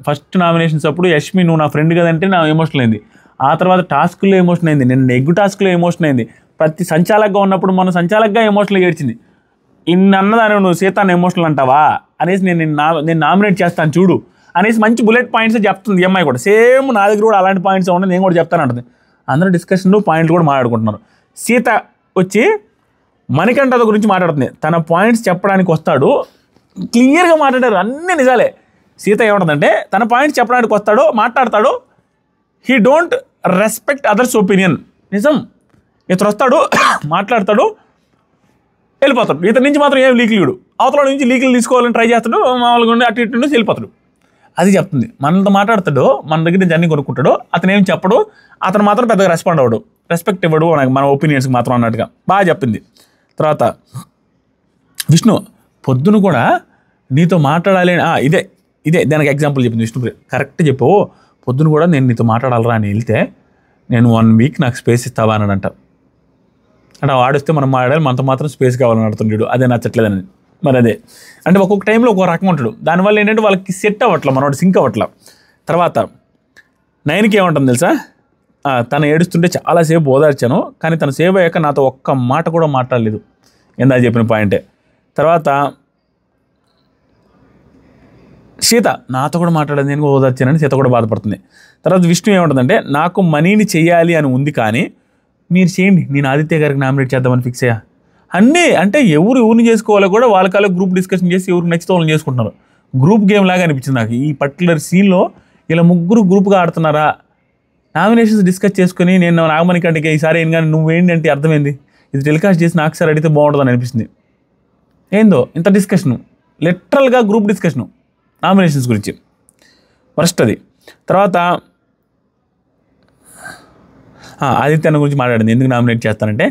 ఫస్ట్ నామినేషన్స్ అప్పుడు యష్మి నువ్వు నా ఫ్రెండ్ కదంటే నా ఎమోషనల్ అయింది, ఆ తర్వాత టాస్క్లో ఎమోషన్ అయింది, నేను ఎగ్గు టాస్క్లో ఎమోషన్ అయింది, ప్రతి సంచాలకగా ఉన్నప్పుడు మన సంచాలకగా ఎమోషనల్గా ఏడ్చింది, ఇన్నన్నదాన్ని నువ్వు సీతాన్ని ఎమోషనల్ అంటావా అనేసి నేను నామినేట్ చేస్తాను చూడు అనేసి మంచి బుల్లెట్ పాయింట్స్ చెప్తుంది ఈ అమ్మాయి కూడా. సేమ్ నా దగ్గర కూడా అలాంటి పాయింట్స్ ఉన్నాయి, నేను కూడా చెప్తాను అంటుంది. అందరూ డిస్కషన్లు పాయింట్లు కూడా మాట్లాడుకుంటున్నారు. సీత వచ్చి మణికంఠ గురించి మాట్లాడుతుంది, తన పాయింట్స్ చెప్పడానికి వస్తాడు, క్లియర్గా మాట్లాడారు, అన్నీ నిజాలే. సీత ఏమంటుందంటే తన పాయింట్స్ చెప్పడానికి వస్తాడు, మాట్లాడతాడు, he don't respect others opinion. నిజం, ఇతను వస్తాడు మాట్లాడతాడు వెళ్ళిపోతాడు, ఇతని నుంచి మాత్రం ఏం లీకులు, అవతల నుంచి లీకులు తీసుకోవాలని ట్రై చేస్తాడు, మామూలుగా ఉండి అటు ఇటు నుంచి వెళ్ళిపోతాడు. అది చెప్తుంది, మనతో మాట్లాడతాడు, మన దగ్గర నుంచి అన్ని కొనుక్కుంటాడు, అతను ఏం చెప్పడు, అతను మాత్రం పెద్దగా రెస్పాండ్ అవ్వడు, రెస్పెక్ట్ ఇవ్వడు మన ఒపీనియన్స్కి మాత్రం అన్నట్టుగా బాగా చెప్పింది. తర్వాత విష్ణు, పొద్దున కూడా నీతో మాట్లాడాలి ఇదే దానికి ఎగ్జాంపుల్ చెప్పింది విష్ణుప్రియ. కరెక్ట్ చెప్పావు, పొద్దున కూడా నేను నీతో మాట్లాడాలరా అని వెళ్తే నేను 1 వీక్ నాకు స్పేస్ ఇస్తావా అని అంట. అంటే వాడిస్తే మనం మాట్లాడాలి, మనతో మాత్రం స్పేస్ కావాలని అడుగుతుంటాడు, అదే నచ్చట్లేదని. మరి అదే అంటే ఒక్కొక్క టైంలో ఒక్కొక్క రకం ఉంటాడు, దానివల్ల ఏంటంటే వాళ్ళకి సెట్ అవ్వట్లా, మనవాడు సింక్ అవ్వట్లా. తర్వాత నైన్కి ఏమంటుంది తెలుసా, తను ఏడుస్తుంటే చాలాసేపు ఓదార్చాను, కానీ తను సేవ్ అయ్యాక నాతో ఒక్క మాట కూడా మాట్లాడలేదు, ఎందా చెప్పిన పాయింటే. తర్వాత సీత, నాతో కూడా మాట్లాడేది, నేను ఓదార్చానని సీత కూడా బాధపడుతుంది. తర్వాత విష్ణు ఏమంటుందంటే, నాకు మనీని చెయ్యాలి అని ఉంది, కానీ మీరు చేయండి, నేను ఆదిత్య గారికి నామినేట్ చేద్దామని ఫిక్స్ అయ్యా. అన్నీ అంటే ఎవరిని చేసుకోవాలో కూడా వాళ్ళ కాళ్ళ గ్రూప్ డిస్కషన్ చేసి ఎవరికి నచ్చితే వాళ్ళని చేసుకుంటున్నారు. గ్రూప్ గేమ్ లాగా అనిపించింది నాకు ఈ పర్టికులర్ సీన్లో. ఇలా ముగ్గురు గ్రూప్గా ఆడుతున్నారా, నామినేషన్స్ డిస్కస్ చేసుకుని నేను నాగమణికంటకి ఈసారి ఏం కానీ నువ్వేంటంటే అర్థమైంది, ఇది టెలికాస్ట్ చేసి నాకు సార్ అడిగితే బాగుంటుందని అనిపిస్తుంది. ఏందో ఇంత డిస్కషను, లిటరల్గా గ్రూప్ డిస్కషను నామినేషన్స్ గురించి, ఫస్ట్ అది. తర్వాత ఆదిత్య గురించి మాట్లాడింది, ఎందుకు నామినేట్ చేస్తానంటే,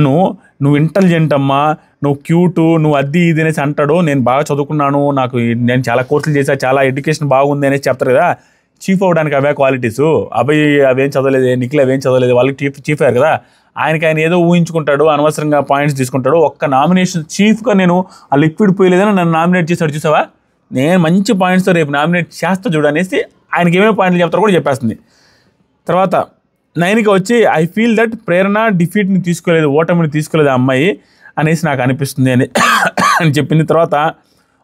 నువ్వు ఇంటెలిజెంట్ అమ్మా, నువ్వు క్యూటు, నువ్వు అది ఇది అనేసి అంటాడు. నేను బాగా చదువుకున్నాను, నేను చాలా కోర్సులు చేశా, చాలా ఎడ్యుకేషన్ బాగుంది అనేసి చెప్తారు కదా. చీఫ్ అవ్వడానికి అవే క్వాలిటీస్. అబ్బాయి అవేం చదవలేదు, నిఖిల్ అవేం చదవలేదు, వాళ్ళకి చీఫ్ అయ్యారు కదా. ఆయన ఏదో ఊహించుకుంటాడు, అనవసరంగా పాయింట్స్ తీసుకుంటాడు. ఒక్క నామినేషన్ చీఫ్గా నేను ఆ లిక్విడ్ పోయలేదని నన్ను నామినేట్ చేశాడు చూసావా, నేను మంచి పాయింట్స్తో రేపు నామినేట్ చేస్తా చూడు అనేసి ఆయనకి ఏమేమి పాయింట్లు చెప్తారో కూడా చెప్పేస్తుంది. తర్వాత నైనిక వచ్చి ఐ ఫీల్ దట్ ప్రేరణ డిఫీట్ని తీసుకోలేదు, ఓటమిని తీసుకోలేదు ఆ అమ్మాయి అనేసి నాకు అనిపిస్తుంది అని చెప్పింది. తర్వాత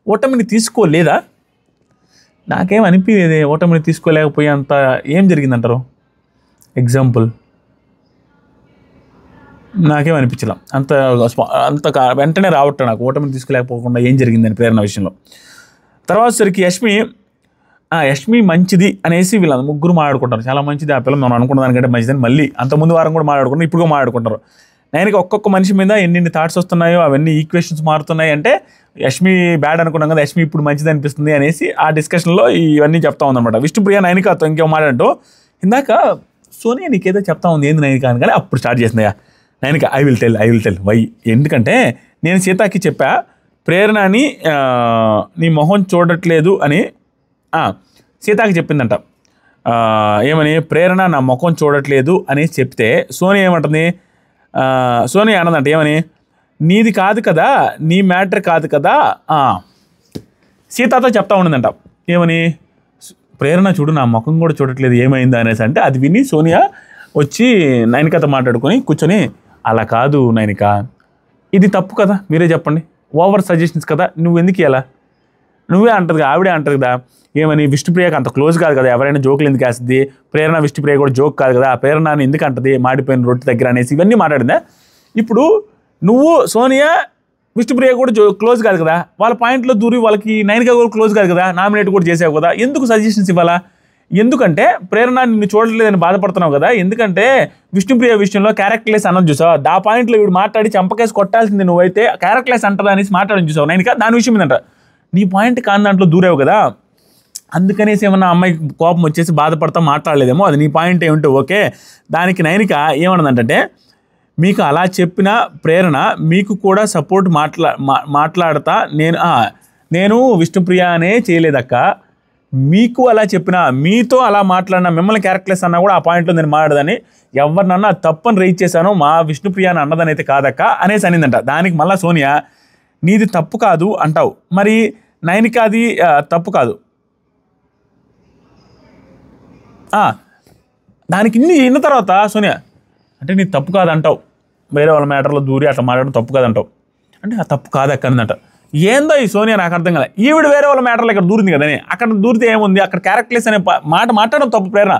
ఓటమిని తీసుకోలేదా, నాకేం అనిపించేది ఓటమిని తీసుకోలేకపోయేంత ఏం జరిగిందంటారు? ఎగ్జాంపుల్ నాకేం అనిపించలే అంత వెంటనే రావట్లే నాకు ఓటమిని తీసుకోలేకపోకుండా ఏం జరిగిందని ప్రేరణ విషయంలో. తర్వాత సరికి యష్మి మంచిది అనేసి వీళ్ళు ముగ్గురు మాట్లాడుకుంటారు. చాలా మంచిది ఆ పిల్ల, మనం అనుకున్న దానికంటే మంచిదని మళ్ళీ అంతకుముందు వారం కూడా మాట్లాడుకుంటారు, ఇప్పుడు కూడా మాట్లాడుకుంటారు. నేను ఒక్కొక్క మనిషి మీద ఎన్ని థాట్స్ వస్తున్నాయో అవన్నీ ఈక్వేషన్స్ మారుతున్నాయి. అంటే యష్మి బ్యాడ్ అనుకున్నాం కదా, యష్మి ఇప్పుడు మంచిది అనిపిస్తుంది అనేసి ఆ డిస్కషన్లో ఇవన్నీ చెప్తా ఉందన్నమాట. విష్ణుప్రియ నైనికతో ఇంకేం మాట్లాడంటూ, ఇందాక సోనియా నీకేదో చెప్తా ఉంది, ఏంది నైనిక అని. కానీ అప్పుడు స్టార్ట్ చేసిందయ్యా Nainika, I will tell why. ఎందుకంటే నేను సీతాకి చెప్పా ప్రేరణని నీ మొహం చూడట్లేదు అని సీతాకి చెప్పిందంట. ఏమని, ప్రేరణ నా ముఖం చూడట్లేదు అనేసి చెప్తే సోనియా ఏమంటుంది, సోనియా అన్నదంట ఏమని, నీది కాదు కదా, నీ మ్యాటర్ కాదు కదా. సీతాతో చెప్తా ఉండదంట ఏమని, ప్రేరణ చూడు నా ముఖం కూడా చూడట్లేదు ఏమైంది అనేసి. అంటే అది విని సోనియా వచ్చి నైనికతో మాట్లాడుకొని కూర్చొని, అలా కాదు నైనిక, ఇది తప్పు కదా, మీరే చెప్పండి, ఓవర్ సజెషన్స్ కదా, నువ్వు ఎందుకు ఇలా, నువ్వే అంటది కదా, ఆవిడే అంటది కదా. ఏమని, విష్ణుప్రియకి అంత క్లోజ్ కాదు కదా, ఎవరైనా జోకులు ఎందుకు వేస్తుంది, ప్రేరణ విష్ణుప్రియ కూడా జోక్ కాదు కదా, ప్రేరణని ఎందుకు అంటది మాడిపోయిన రొట్టె దగ్గర అనేసి ఇవన్నీ మాట్లాడిందా. ఇప్పుడు నువ్వు సోనియా విష్ణుప్రియ కూడా క్లోజ్ కాదు కదా, వాళ్ళ పాయింట్లో దూరి వాళ్ళకి నైనిక కూడా క్లోజ్ కాదు కదా, నామినేట్ కూడా చేసావు కదా, ఎందుకు సజెషన్స్ ఇవ్వాలా? ఎందుకంటే ప్రేరణ నిన్ను చూడలేదని బాధపడుతున్నావు కదా. ఎందుకంటే విష్ణుప్రియ విషయంలో క్యారెక్టర్లెస్ అన్నది చూసావు, ఆ పాయింట్లో వీడు మాట్లాడి చంపకేసి కొట్టాల్సింది నువ్వైతే క్యారెక్టర్లెస్ అంటదా అనేసి మాట్లాడి చూసావు నైనిక. దాని విషయం ఏంటంట, నీ పాయింట్ కాని దాంట్లో దూరేవు కదా, అందుకనేసి ఏమన్నా అమ్మాయి కోపం వచ్చేసి బాధపడతా మాట్లాడలేదేమో, అది నీ పాయింట్ ఏమిటో ఓకే. దానికి నైనిక ఏమన్నదంటే, మీకు అలా చెప్పిన ప్రేరణ మీకు కూడా సపోర్ట్ మాట్లాడతా నేను విష్ణుప్రియ అనే చేయలేదక్క, మీకు అలా చెప్పిన, మీతో అలా మాట్లాడినా, మిమ్మల్ని క్యారెక్టర్లెస్ అన్నా కూడా ఆ పాయింట్లో నేను మాట్లాడదని, ఎవరినన్నా తప్పని రైట్ చేశాను, మా విష్ణుప్రియ అని అన్నదని అయితే కాదక్క అనేసి అనిందంట. దానికి మళ్ళీ సోనియా, నీది తప్పు కాదు అంటావు, మరి నైనిక అది తప్పు కాదు, దానికి ఇన్న తర్వాత సోనియా అంటే నీ తప్పు కాదంటావు, వేరే వాళ్ళ మ్యాటర్లో దూరి అట్లా మాట్లాడడం తప్పు కాదంటావు అంటే, ఆ తప్పు కాదు అక్కడంట. ఏందో ఈ సోనియా నాకు అర్థం కదా, ఈవిడ వేరే వాళ్ళ మ్యాటర్లో ఇక్కడ దూరింది కదని, అక్కడ దూరితే ఏముంది, అక్కడ క్యారెక్టర్లెస్ అనే మాట మాట్లాడడం తప్పు ప్రేరణ.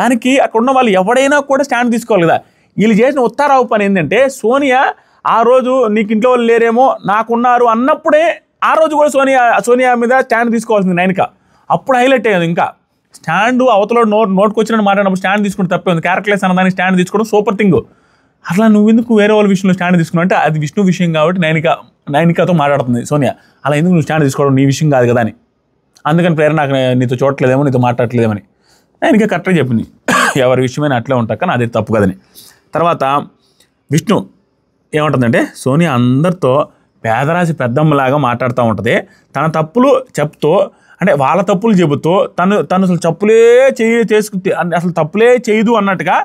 దానికి అక్కడ ఉన్న వాళ్ళు ఎవడైనా కూడా స్టాండ్ తీసుకోవాలి కదా. వీళ్ళు చేసిన ఉత్తారావు పని ఏంటంటే, సోనియా ఆ రోజు నీకు ఇంట్లో వాళ్ళు లేరేమో నాకున్నారు అన్నప్పుడే ఆ రోజు కూడా సోనియా మీద స్టాండ్ తీసుకోవాల్సింది నైనిక. అప్పుడు హైలైట్ అయ్యేది. ఇంకా స్టాండ్ అవతల నోట్కి వచ్చినట్టు మాట్లాడినప్పుడు స్టాండ్ తీసుకుంటే తప్పే ఉంది, క్యారెక్టర్లెస్ అన్నదానికి స్టాండ్ తీసుకోవడం సూపర్ థింగ్. అట్లా నువ్వెందుకు వేరే వాళ్ళ విషయంలో స్టాండ్ తీసుకున్నావు అంటే, అది విష్ణు విషయం కాబట్టి నైనికతో మాట్లాడుతుంది సోనియా, అలా ఎందుకు నువ్వు స్టాండ్ తీసుకోవడం, నీ విషయం కాదు కదా అని. అందుకని ప్రేరణ నాకు నీతో చూడట్లేదేమో, నీతో మాట్లాడట్లేదేమని నైనిక కరెక్ట్గా చెప్పింది. ఎవరి విషయమైనా అట్లే ఉంటా కానీ అది తప్పు కదని. తర్వాత విష్ణు ఏమంటుందంటే, సోనియా అందరితో పేదరాశి పెద్దమ్మలాగా మాట్లాడుతూ ఉంటుంది, తన తప్పులు చెప్తూ, అంటే వాళ్ళ తప్పులు చెబుతూ తను అసలు అసలు తప్పులే చేయదు అన్నట్టుగా,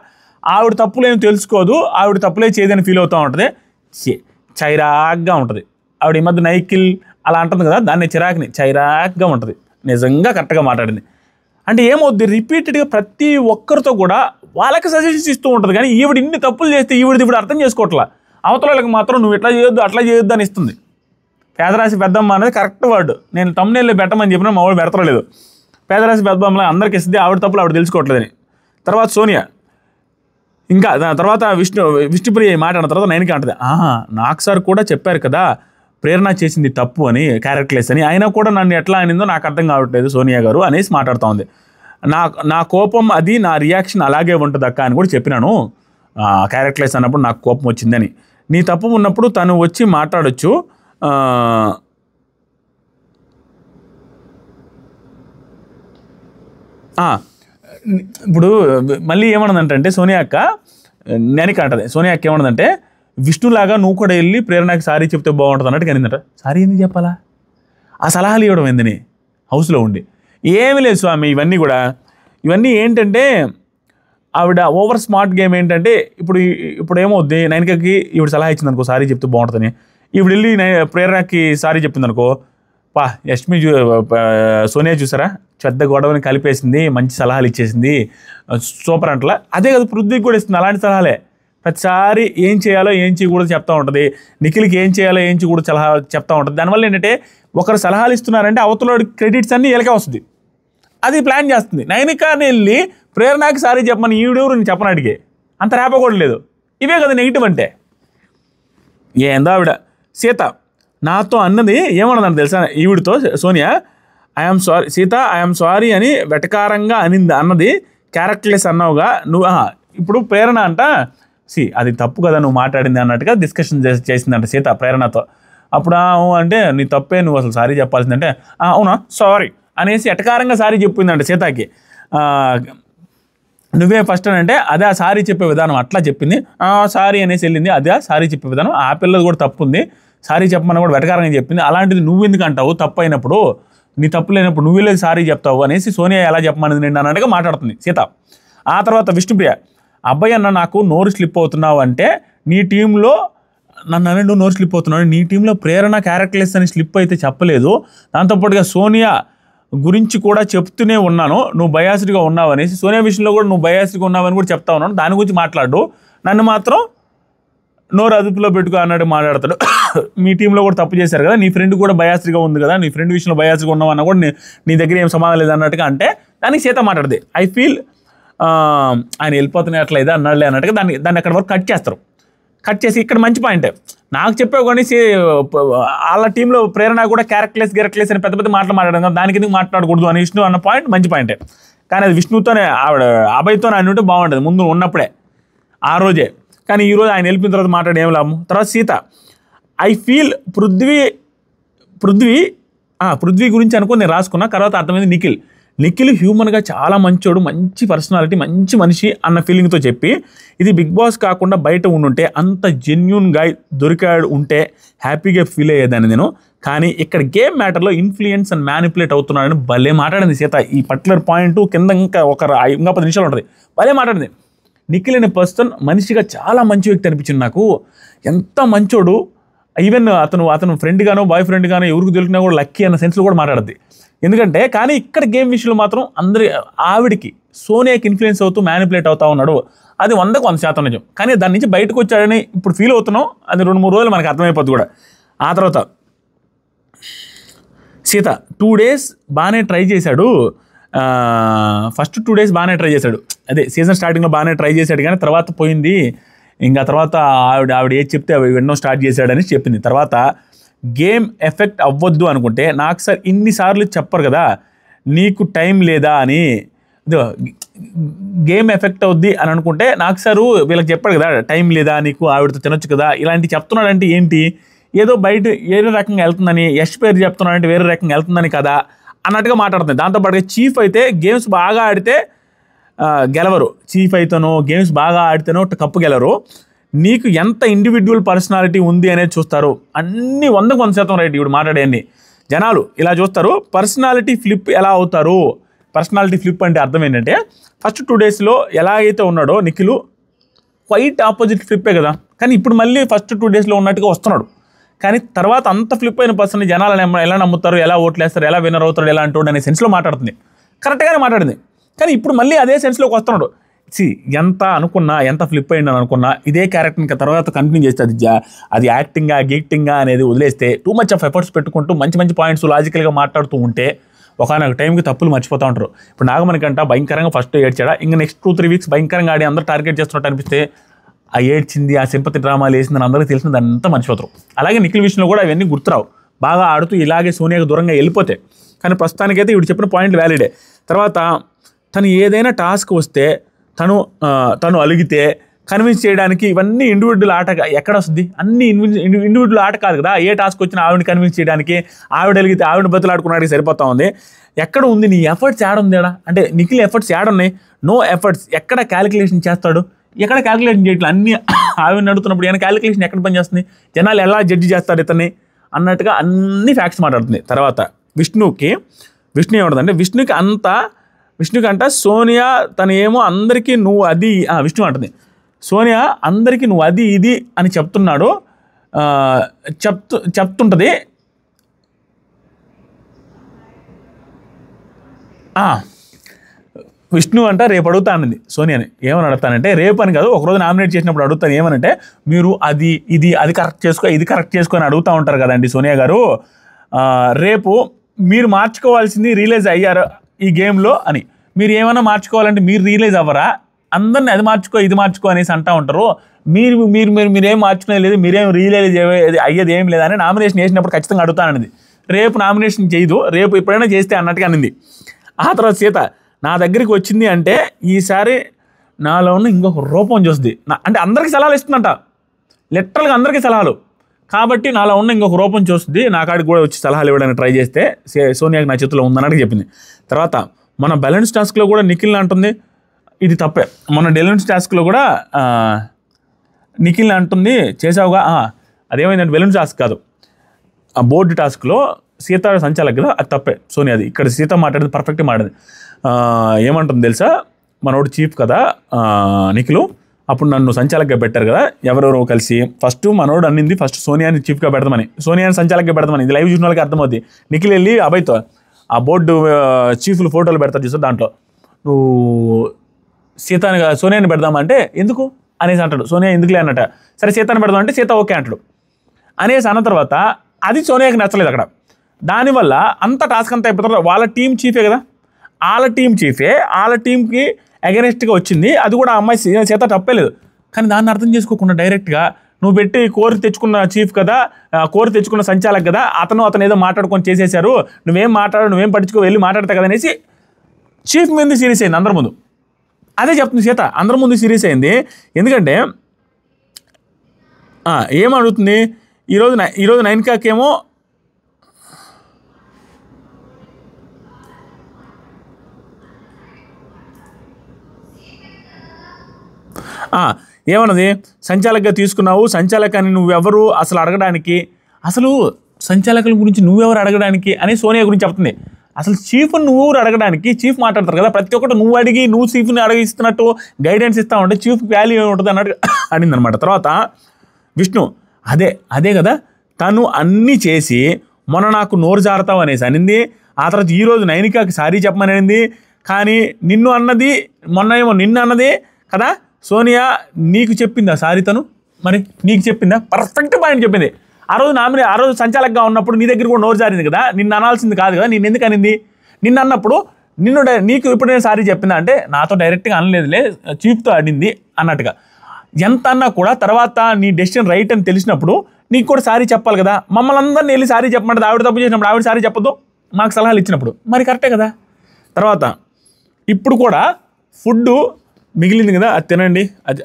ఆవిడ తప్పులు ఏమి తెలుసుకోదు, ఆవిడ తప్పులే చేయదని ఫీల్ అవుతూ ఉంటుంది, చైరాగ్గా ఉంటుంది. ఆవిడ ఈ మధ్య నైకిల్ అలా అంటుంది కదా, దాన్ని చిరాకుని చైరాగ్గా ఉంటుంది. నిజంగా కరెక్ట్గా మాట్లాడింది. అంటే ఏమవుద్ది, రిపీటెడ్గా ప్రతి ఒక్కరితో కూడా వాళ్ళకి సజెషన్స్ ఇస్తూ ఉంటుంది, కానీ ఈవిడ ఇన్ని తప్పులు చేస్తే ఈవిడ అర్థం చేసుకోవట్లా, అవతల వాళ్ళకి మాత్రం నువ్వు ఇట్లా చేయొద్దు అట్లా చేయొద్దు అని ఇస్తుంది. పేదరాశి పెద్దమ్మ అనేది కరెక్ట్ వర్డ్. నేను తమ్ముళ్ళు పెట్టమని చెప్పినా మా వాడు పెడతలేదు. పేదరాశి పెద్దమ్మ అందరికి ఇస్తుంది, ఆవిడ తప్పులు ఆవిడ తెలుసుకోవట్లేదని. తర్వాత సోనియా, ఇంకా దాని తర్వాత విష్ణుప్రియ మాట్లాడిన తర్వాత నైనిక అంటది, నాకు సార్ కూడా చెప్పారు కదా ప్రేరణ చేసింది తప్పు అని, క్యారెక్టర్లెస్ అని, అయినా కూడా నన్ను ఎట్లా అనిందో నాకు అర్థం కావట్లేదు సోనియా గారు అనేసి మాట్లాడుతూ ఉంది. నా కోపం అది, నా రియాక్షన్ అలాగే ఉంటుంది అక్క అని కూడా చెప్పినాను, క్యారెక్టర్లెస్ అన్నప్పుడు నాకు కోపం వచ్చిందని. నీ తప్పు ఉన్నప్పుడు తను వచ్చి మాట్లాడొచ్చు, ఇప్పుడు మళ్ళీ ఏమన్నదంటే సోనియా అక్క, నైనిక అంటది, సోనియా అక్క ఏమన్నదంటే, విష్ణులాగా నువ్వు కూడా వెళ్ళి ప్రేరణకి సారీ చెప్తే బాగుంటుంది అన్నట్టు కనిందట. సారీ ఎందుకు చెప్పాలా? ఆ సలహాలు ఇవ్వడం ఏందని హౌస్లో ఉండి. ఏమీ లేదు స్వామి, ఇవన్నీ ఏంటంటే ఆవిడ ఓవర్ స్మార్ట్ గేమ్. ఏంటంటే ఇప్పుడు ఏమవుద్ది, నైనికకి ఈవిడ సలహా ఇచ్చింది అనుకో సారీ చెప్తే బాగుంటుందని, ఈవిడ వెళ్ళి ప్రేరణకి సారీ చెప్పింది అనుకో, యష్మి సోనియా చూసారా పెద్ద గొడవని కలిపేసింది, మంచి సలహాలు ఇచ్చేసింది, సూపర్ అంటలా. అదే కదా పృథ్వీకి కూడా ఇస్తుంది అలాంటి సలహాలే. ప్రతిసారి ఏం చేయాలో ఏం చేయకూడదు చెప్తా ఉంటుంది, నిఖిల్కి ఏం చేయాలో ఏం చేయకూడదు సలహా చెప్తా ఉంటుంది. దానివల్ల ఏంటంటే ఒకరు సలహాలు ఇస్తున్నారంటే అవతల క్రెడిట్స్ అన్నీ వీళ్ళకే వస్తుంది. అది ప్లాన్ చేస్తుంది. నైనికాని వెళ్ళి ప్రేరణకి సారీ చెప్పమని ఈవిడెవరు నేను చెప్పనాడికి అంత రేపకూడదు లేదు. ఇవే కదా నెగిటివ్ అంటే. ఏందో ఆవిడ సీత నాతో అన్నది ఏమన్నదని తెలుసా, ఈవిడితో Sonia, I'm sorry Sita, I'm sorry అని వెటకారంగా అన్నది క్యారెక్టర్లెస్ అన్నావుగా నువ్వు. ఇప్పుడు ప్రేరణ అంట అది తప్పు కదా నువ్వు మాట్లాడింది అన్నట్టుగా డిస్కషన్ చేసిందంట సీత ప్రేరణతో. అప్పుడు అంటే నీ తప్పే, నువ్వు అసలు సారీ చెప్పాల్సిందంటే అవునా సారీ అనేసి ఎటకారంగా సారీ చెప్పిందంట సీతకి. నువ్వే ఫస్ట్ అని అంటే అదే ఆ సారీ చెప్పే విధానం అట్లా చెప్పింది. సారీ అనేసి వెళ్ళింది, అదే సారీ చెప్పే విధానం. ఆ పిల్లది కూడా తప్పు ఉంది, సారీ చెప్పమని కూడా వెటకారంగా చెప్పింది. అలాంటిది నువ్వు ఎందుకు అంటావు, తప్పు అయినప్పుడు నీ తప్పు లేనప్పుడు నువ్వు వెళ్ళేది సారీ చెప్తావు అనేసి సోనియా ఎలా చెప్పమనేది నిండు అన్నట్టుగా మాట్లాడుతుంది సీత. ఆ తర్వాత విష్ణుప్రియ, అబ్బాయి అన్న నాకు నోరు స్లిప్ అవుతున్నావు అంటే నీ టీంలో నన్ను అనండు నోరు స్లిప్ అవుతున్నాడు, నీ టీంలో ప్రేరణ క్యారెక్టర్లెస్ అని స్లిప్ అయితే చెప్పలేదు, దాంతోపాటుగా సోనియా గురించి కూడా చెప్తూనే ఉన్నాను నువ్వు బయాస్డ్గా ఉన్నావు అనేసి. సోనియా విషయంలో కూడా నువ్వు బయాస్డ్గా ఉన్నావని కూడా చెప్తా ఉన్నాను, దాని గురించి మాట్లాడు, నన్ను మాత్రం నోరు అదుపులో పెట్టుకో అన్నట్టు మాట్లాడతాడు. మీ టీంలో కూడా తప్పు చేశారు కదా, నీ ఫ్రెండ్ కూడా బయాస్డ్గా ఉంది కదా, నీ ఫ్రెండ్ విషయంలో బయాస్డ్గా ఉన్నావు అన్న కూడా నీ దగ్గర ఏం సమాధానం లేదు అన్నట్టుగా అంటే దానికి సీత మాట్లాడదు. ఐ ఫీల్ ఆయన వెళ్ళిపోతున్నాయి అట్లా ఇదే అన్నాడులే అన్నట్టుగా దాన్ని అక్కడ వరకు కట్ చేసి ఇక్కడ మంచి పాయింటే నాకు చెప్పావు కానీ వాళ్ళ టీంలో ప్రేరణ కూడా క్యారెక్టర్లెస్ అని పెద్ద మాటలు మాట్లాడడం కదా, దానికి ఎందుకు మాట్లాడకూడదు అని విష్ణు అన్న పాయింట్ మంచి పాయింటే. కానీ అది విష్ణుతోనే ఆవిడ అభయ్తో ఆయన ఉంటే బాగుంటుంది ముందు ఉన్నప్పుడే ఆ రోజే. కానీ ఈరోజు ఆయన వెళ్ళిపోయిన తర్వాత మాట్లాడే ఏం లాభం. తర్వాత సీత, ఐ ఫీల్ పృథ్వీ గురించి అనుకుని నేను రాసుకున్నా, తర్వాత అర్థమైంది నిఖిల్ హ్యూమన్గా చాలా మంచోడు, మంచి పర్సనాలిటీ, మంచి మనిషి అన్న ఫీలింగ్తో చెప్పి ఇది బిగ్ బాస్ కాకుండా బయట ఉండుంటే అంత జెన్యూన్ గాయ్ దొరికాడు ఉంటే హ్యాపీగా ఫీల్ అయ్యేదాన్ని నేను. కానీ ఇక్కడ గేమ్ మ్యాటర్లో ఇన్ఫ్లుయెన్స్ అండ్ మ్యానిపులేట్ అవుతున్నాడని భలే మాట్లాడింది సీత. ఈ పర్టికులర్ పాయింట్ కింద ఇంకా 10 నిమిషాలు ఉంటుంది, భలే మాట్లాడింది. నిఖిల్ అనే పర్సన్ మనిషిగా చాలా మంచి వ్యక్తి అనిపించింది నాకు, ఎంత మంచోడు, ఈవెన్ అతను ఫ్రెండ్ గానో బాయ్ ఫ్రెండ్ గానో ఎవరికి దొరికినా కూడా లక్కీ అన్న సెన్స్లో కూడా మాట్లాడద్ది. ఎందుకంటే కానీ ఇక్కడ గేమ్ విషయంలో మాత్రం ఆవిడికి సోనియాకి ఇన్ఫ్లుయెన్స్ అవుతూ మ్యానిపులేట్ అవుతా ఉన్నాడు, అది 100% నిజం. కానీ దాని నుంచి బయటకు వచ్చాడని ఇప్పుడు ఫీల్ అవుతున్నాం, అది 2-3 రోజులు మనకు అర్థమైపోద్ది కూడా. ఆ తర్వాత సీత 2 days బాగానే ట్రై చేశాడు, ఫస్ట్ 2 days బాగానే ట్రై చేశాడు, అదే సీజన్ స్టార్టింగ్లో బాగానే ట్రై చేశాడు, కానీ తర్వాత పోయింది. ఇంకా తర్వాత ఆవిడ ఏది చెప్తే అవి వినడం స్టార్ట్ చేశాడని చెప్పింది. తర్వాత గేమ్ ఎఫెక్ట్ అవ్వద్దు అనుకుంటే నాకు సార్ ఇన్నిసార్లు చెప్పరు కదా నీకు టైం లేదా అని, గేమ్ ఎఫెక్ట్ అవుద్ది అని అనుకుంటే నాకు సారు వీళ్ళకి చెప్పాడు కదా టైం లేదా నీకు, ఆవిడతో తినొచ్చు కదా, ఇలాంటి చెప్తున్నాడంటే ఏంటి, ఏదో బయట వేరే రకంగా వెళ్తుందని, యష్ పేరు చెప్తున్నాడంటే వేరే రకంగా వెళ్తుందని కదా అన్నట్టుగా మాట్లాడుతుంది. దాంతోపాటుగా చీఫ్ అయితే గేమ్స్ బాగా ఆడితే గెలవరు, చీఫ్ అయితేనో గేమ్స్ బాగా ఆడితేనో కప్పు గెలవరు, నీకు ఎంత ఇండివిజువల్ పర్సనాలిటీ ఉంది అనేది చూస్తారు. అన్నీ 100% రైట్. ఇప్పుడు మాట్లాడేయండి జనాలు ఇలా చూస్తారు. పర్సనాలిటీ ఫ్లిప్ ఎలా అవుతారు, పర్సనాలిటీ ఫ్లిప్ అంటే అర్థం ఏంటంటే ఫస్ట్ 2 daysలో ఎలాగైతే ఉన్నాడో నిఖిల్ క్వైట్ ఆపోజిట్ ఫ్లిప్పే కదా, కానీ ఇప్పుడు మళ్ళీ ఫస్ట్ 2 daysలో ఉన్నట్టుగా వస్తున్నాడు. కానీ తర్వాత అంత ఫ్లిప్ అయిన పర్సన్ జనాలు ఎలా నమ్ముతారు, ఎలా ఓట్లేస్తారు, ఎలా విన్నర్ అవుతారు, ఎలా అంటాడు అనే సెన్స్లో మాట్లాడుతుంది, కరెక్ట్గానే మాట్లాడింది. కానీ ఇప్పుడు మళ్ళీ అదే సెన్స్లోకి వస్తున్నాడు. ఎంత అనుకున్నా, ఎంత ఫ్లిప్ అయ్యింది అని అనుకున్నా ఇదే క్యారెక్టర్ ఇంకా తర్వాత కంటిన్యూ చేస్తే అది యాక్టింగా గీక్టింగా అనేది వదిలేస్తే టూ మచ్ ఆఫ్ ఎఫర్ట్స్ పెట్టుకుంటూ మంచి పాయింట్స్ లాజికల్గా మాట్లాడుతూ ఉంటే ఒకనొక టైంకి తప్పులు మర్చిపోతూ ఉంటారు. ఇప్పుడు నాగమణికంట భయంకరంగా ఫస్ట్ ఏడ్చాడా, ఇంకా నెక్స్ట్ 2-3 weeks భయంకరంగా ఆడి అందరూ టార్గెట్ చేస్తున్నట్టు అనిపిస్తే ఆ ఏడ్చింది, ఆ సింపతి డ్రామాలు వేసిందని అందరికీ తెలిసింది, అంతా మర్చిపోతారు. అలాగే నిఖిల్ విషయంలో కూడా అవన్నీ గుర్తురావు, బాగా ఆడుతూ ఇలాగే సోనియాకు దూరంగా వెళ్ళిపోతే. కానీ ప్రస్తుతానికైతే ఇప్పుడు చెప్పిన పాయింట్ వ్యాలిడే. తర్వాత తను ఏదైనా టాస్క్ వస్తే తను అలిగితే కన్విన్స్ చేయడానికి ఇవన్నీ ఇండివిజువల్ ఆట ఎక్కడ వస్తుంది, అన్ని ఇండివిజువల్ ఆట కాదు కదా. ఏ టాస్క్ వచ్చినా ఆవిడని కన్విన్స్ చేయడానికి, ఆవిడ అలిగితే ఆవిడ బతులాడుకున్నాడికి సరిపోతా ఉంది. ఎక్కడ ఉంది నీ ఎఫర్ట్స్, యాడ్ ఉంది అంటే నిఖిల్ ఎఫర్ట్స్ యాడ్ ఉన్నాయి, నో ఎఫర్ట్స్. ఎక్కడ క్యాలిక్యులేషన్ చేస్తాడు, ఎక్కడ క్యాలిక్యులేషన్ చేయట్లేదు, అన్ని ఆవిడ నడుతున్నప్పుడు ఏమైనా క్యాలిక్యులేషన్ ఎక్కడ పనిచేస్తుంది, జనాలు ఎలా జడ్జి చేస్తారు ఇతన్ని అన్నట్టుగా అన్ని ఫ్యాక్ట్స్ మాట్లాడుతుంది. తర్వాత విష్ణు ఏమంటుందంటే విష్ణుకి అంట సోనియా తను ఏమో అందరికీ నువ్వు అది విష్ణు అంటుంది సోనియా అందరికీ నువ్వు అది ఇది అని చెప్తున్నాడు చెప్తుంటుంది. విష్ణు అంట రేపు అడుగుతానంది సోనియాని, ఏమని అడుగుతానంటే రేపు అని కాదు ఒకరోజు నామినేట్ చేసినప్పుడు అడుగుతాను ఏమనంటే మీరు అది కరెక్ట్ చేసుకో ఇది కరెక్ట్ చేసుకొని అడుగుతూ ఉంటారు కదండి సోనియా గారు, రేపు మీరు మార్చుకోవాల్సింది రియలైజ్ అయ్యారు ఈ గేమ్లో అని, మీరు ఏమైనా మార్చుకోవాలంటే మీరు రియలైజ్ అవ్వరా, అందరిని అది మార్చుకో ఇది మార్చుకో అనేసి అంటూ ఉంటారు, మీరేం మార్చుకునేది లేదు, మీరేం రియలైజ్ అయ్యేది ఏం లేదని నామినేషన్ వేసినప్పుడు ఖచ్చితంగా అడుగుతానది. రేపు నామినేషన్ చేయదు, రేపు ఎప్పుడైనా చేస్తే అన్నట్టుగా అనింది. ఆ తర్వాత సీత నా దగ్గరికి వచ్చింది అంటే ఈసారి నాలో ఉన్న ఇంకొక రూపం చూస్తుంది, అంటే అందరికీ సలహాలు ఇస్తుందంట, లిటరల్గా అందరికీ సలహాలు, కాబట్టి నాలో ఉన్న ఇంకొక రూపం చూస్తుంది, నా కాడికి కూడా వచ్చి సలహాలు ఇవ్వడానికి ట్రై చేస్తే సోనియాకి నా చేతిలో ఉందన్నట్టు చెప్పింది. తర్వాత మన బ్యాలెన్స్ టాస్క్లో కూడా నిఖిల్ అంటుంది ఇది తప్పే, మన బ్యాలెన్స్ టాస్క్లో కూడా నిఖిల్ అంటుంది చేసావుగా, అదేమైందంటే బ్యాలెన్స్ టాస్క్ కాదు ఆ బోర్డు టాస్క్లో సీత సంచాలక్ కదా అది తప్పే సోనియాది, ఇక్కడ సీత మాట్లాడేది పర్ఫెక్ట్గా మాట్లాడింది. ఏమంటుంది తెలుసా, మనోడు చీఫ్ కదా నిఖిల్, అప్పుడు నన్ను సంచాలకుగా పెట్టారు కదా ఎవరెవరో కలిసి, మనోడు అన్నింది సోనియాని చీఫ్గా పెడతామని, సోనియాని సంచాలకుగా పెడతామని, ఇది లైవ్ చూసిన వాళ్ళకి అర్థమవుతుంది. నిఖిల్ వెళ్ళి అభయ్తో ఆ బోర్డు చీఫ్లు ఫోటోలు పెడతారు చూస్తారు, దాంట్లో నువ్వు సోనియాని పెడదామంటే ఎందుకు అనేసి అంటాడు, సోనియా ఎందుకులే అన్నట్ట, సరే సీతాన్ని పెడదాం అంటే సీత ఓకే అంటాడు అనేసి అన్న తర్వాత అది సోనియాకి నచ్చలేదు అక్కడ, దానివల్ల అంత టాస్క్ అంతా అయిపోతారు. వాళ్ళ టీం చీఫే కదా, వాళ్ళ టీంకి అగెనెస్ట్గా వచ్చింది, అది కూడా ఆ అమ్మాయి సీత తప్పలేదు, కానీ దాన్ని అర్థం చేసుకోకుండా డైరెక్ట్గా నువ్వు పెట్టి కోరి తెచ్చుకున్న చీఫ్ కదా, కోరి తెచ్చుకున్న సంచాలక్ కదా, అతను ఏదో మాట్లాడుకొని చేసేశారు, నువ్వేం పట్టించుకో వెళ్ళి మాట్లాడతా కదా అనేసి చీఫ్ మీద సీరియస్ అయింది అందరి ముందు. అదే చెప్తుంది సీత, అందరి ముందు సీరియస్ అయింది. ఎందుకంటే ఏమడుగుతుంది ఈరోజు నైన్కాకేమో ఏమన్నది, సంచాలకుగా తీసుకున్నావు, సంచాలకాన్ని నువ్వెవరు అసలు అడగడానికి, అసలు సంచాలకుల గురించి నువ్వెవరు అడగడానికి అని సోనియా గురించి చెప్తుంది. అసలు చీఫ్ని నువ్వెవరు అడగడానికి, చీఫ్ మాట్లాడతారు కదా, ప్రతి ఒక్కటి నువ్వు అడిగి నువ్వు చీఫ్ని అడిగిస్తున్నట్టు గైడెన్స్ ఇస్తా ఉంటే చీఫ్ వాల్యూ ఏముంటుంది అన్నట్టు అడిగింది అనమాట. తర్వాత విష్ణు అదే కదా తను అన్నీ చేసి మొన్న నాకు నోరు జారుతావు అనేసి అనింది, ఆ తర్వాత ఈరోజు నైనికాకి సారీ చెప్పమని అనింది, కానీ నిన్ను అన్నది కదా సోనియా, నీకు చెప్పిందా సారీ తను, మరి నీకు చెప్పిందా, పర్ఫెక్ట్ పాయింట్ చెప్పింది. ఆ రోజు సంచాలకుగా ఉన్నప్పుడు నీ దగ్గర కూడా నోరు జారింది కదా, నిన్ను అనాల్సింది కాదు కదా, నిన్ను ఎందుకు అనింది, నిన్ను అన్నప్పుడు నీకు ఇప్పుడు నేను సారీ చెప్పిందా అంటే నాతో డైరెక్ట్గా అనలేదులే చీఫ్తో అడింది అన్నట్టుగా, ఎంత అన్నా కూడా తర్వాత నీ డెసిషన్ రైట్ అని తెలిసినప్పుడు నీకు కూడా సారీ చెప్పాలి కదా, మమ్మల్ని అందరినీ వెళ్ళి సారీ చెప్పమంటే ఆవిడ తప్పు చేసినప్పుడు ఆవిడ సారీ చెప్పదు, మాకు సలహాలు ఇచ్చినప్పుడు మరి కరెక్టే కదా. తర్వాత ఇప్పుడు కూడా ఫుడ్ మిగిలింది కదా అది తినండి,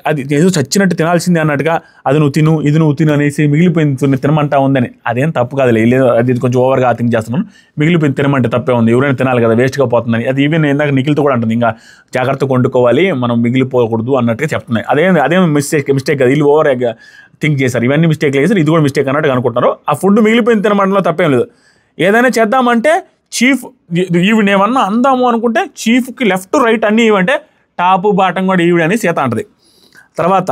అది ఏదో చచ్చినట్టు తినాల్సిందే అన్నట్టుగా, అది నువ్వు తిను ఇది నువ్వు తిను అనేసి మిగిలిపోయింది తినమంటా ఉందని, అదేం తప్పు కాదు, లేదు అది కొంచెం ఓవర్గా థింక్ చేస్తున్నాను, మిగిలిపోయింది తినమంటే తప్పే ఉంది, ఎవరైనా తినాలి కదా వేస్ట్గా పోతుందని, అది ఈవెన్ ఇందాక నిఖిల్తో కూడా అంటుంది ఇంకా జాగ్రత్తగా వండుకోవాలి మనం మిగిలిపోకూడదు అన్నట్టుగా చెప్తున్నాయి. అదేం మిస్టేక్ కదా, వీళ్ళు ఓవర్ థింక్ చేశారు, ఇవన్నీ మిస్టేక్ చేశారు, ఇది కూడా మిస్టేక్ అన్నట్టుగా అనుకుంటున్నారు. ఆ ఫుడ్ మిగిలిపోయింది తినమంటలో తప్పేం లేదు, ఏదైనా చేద్దామంటే చీఫ్ ఈవిడ ఏమన్నా అందాము అనుకుంటే చీఫ్కి లెఫ్ట్ రైట్ అన్నీ ఇవంటే టాపు బాటం కూడా ఈవిడ అని సీత అంటది. తర్వాత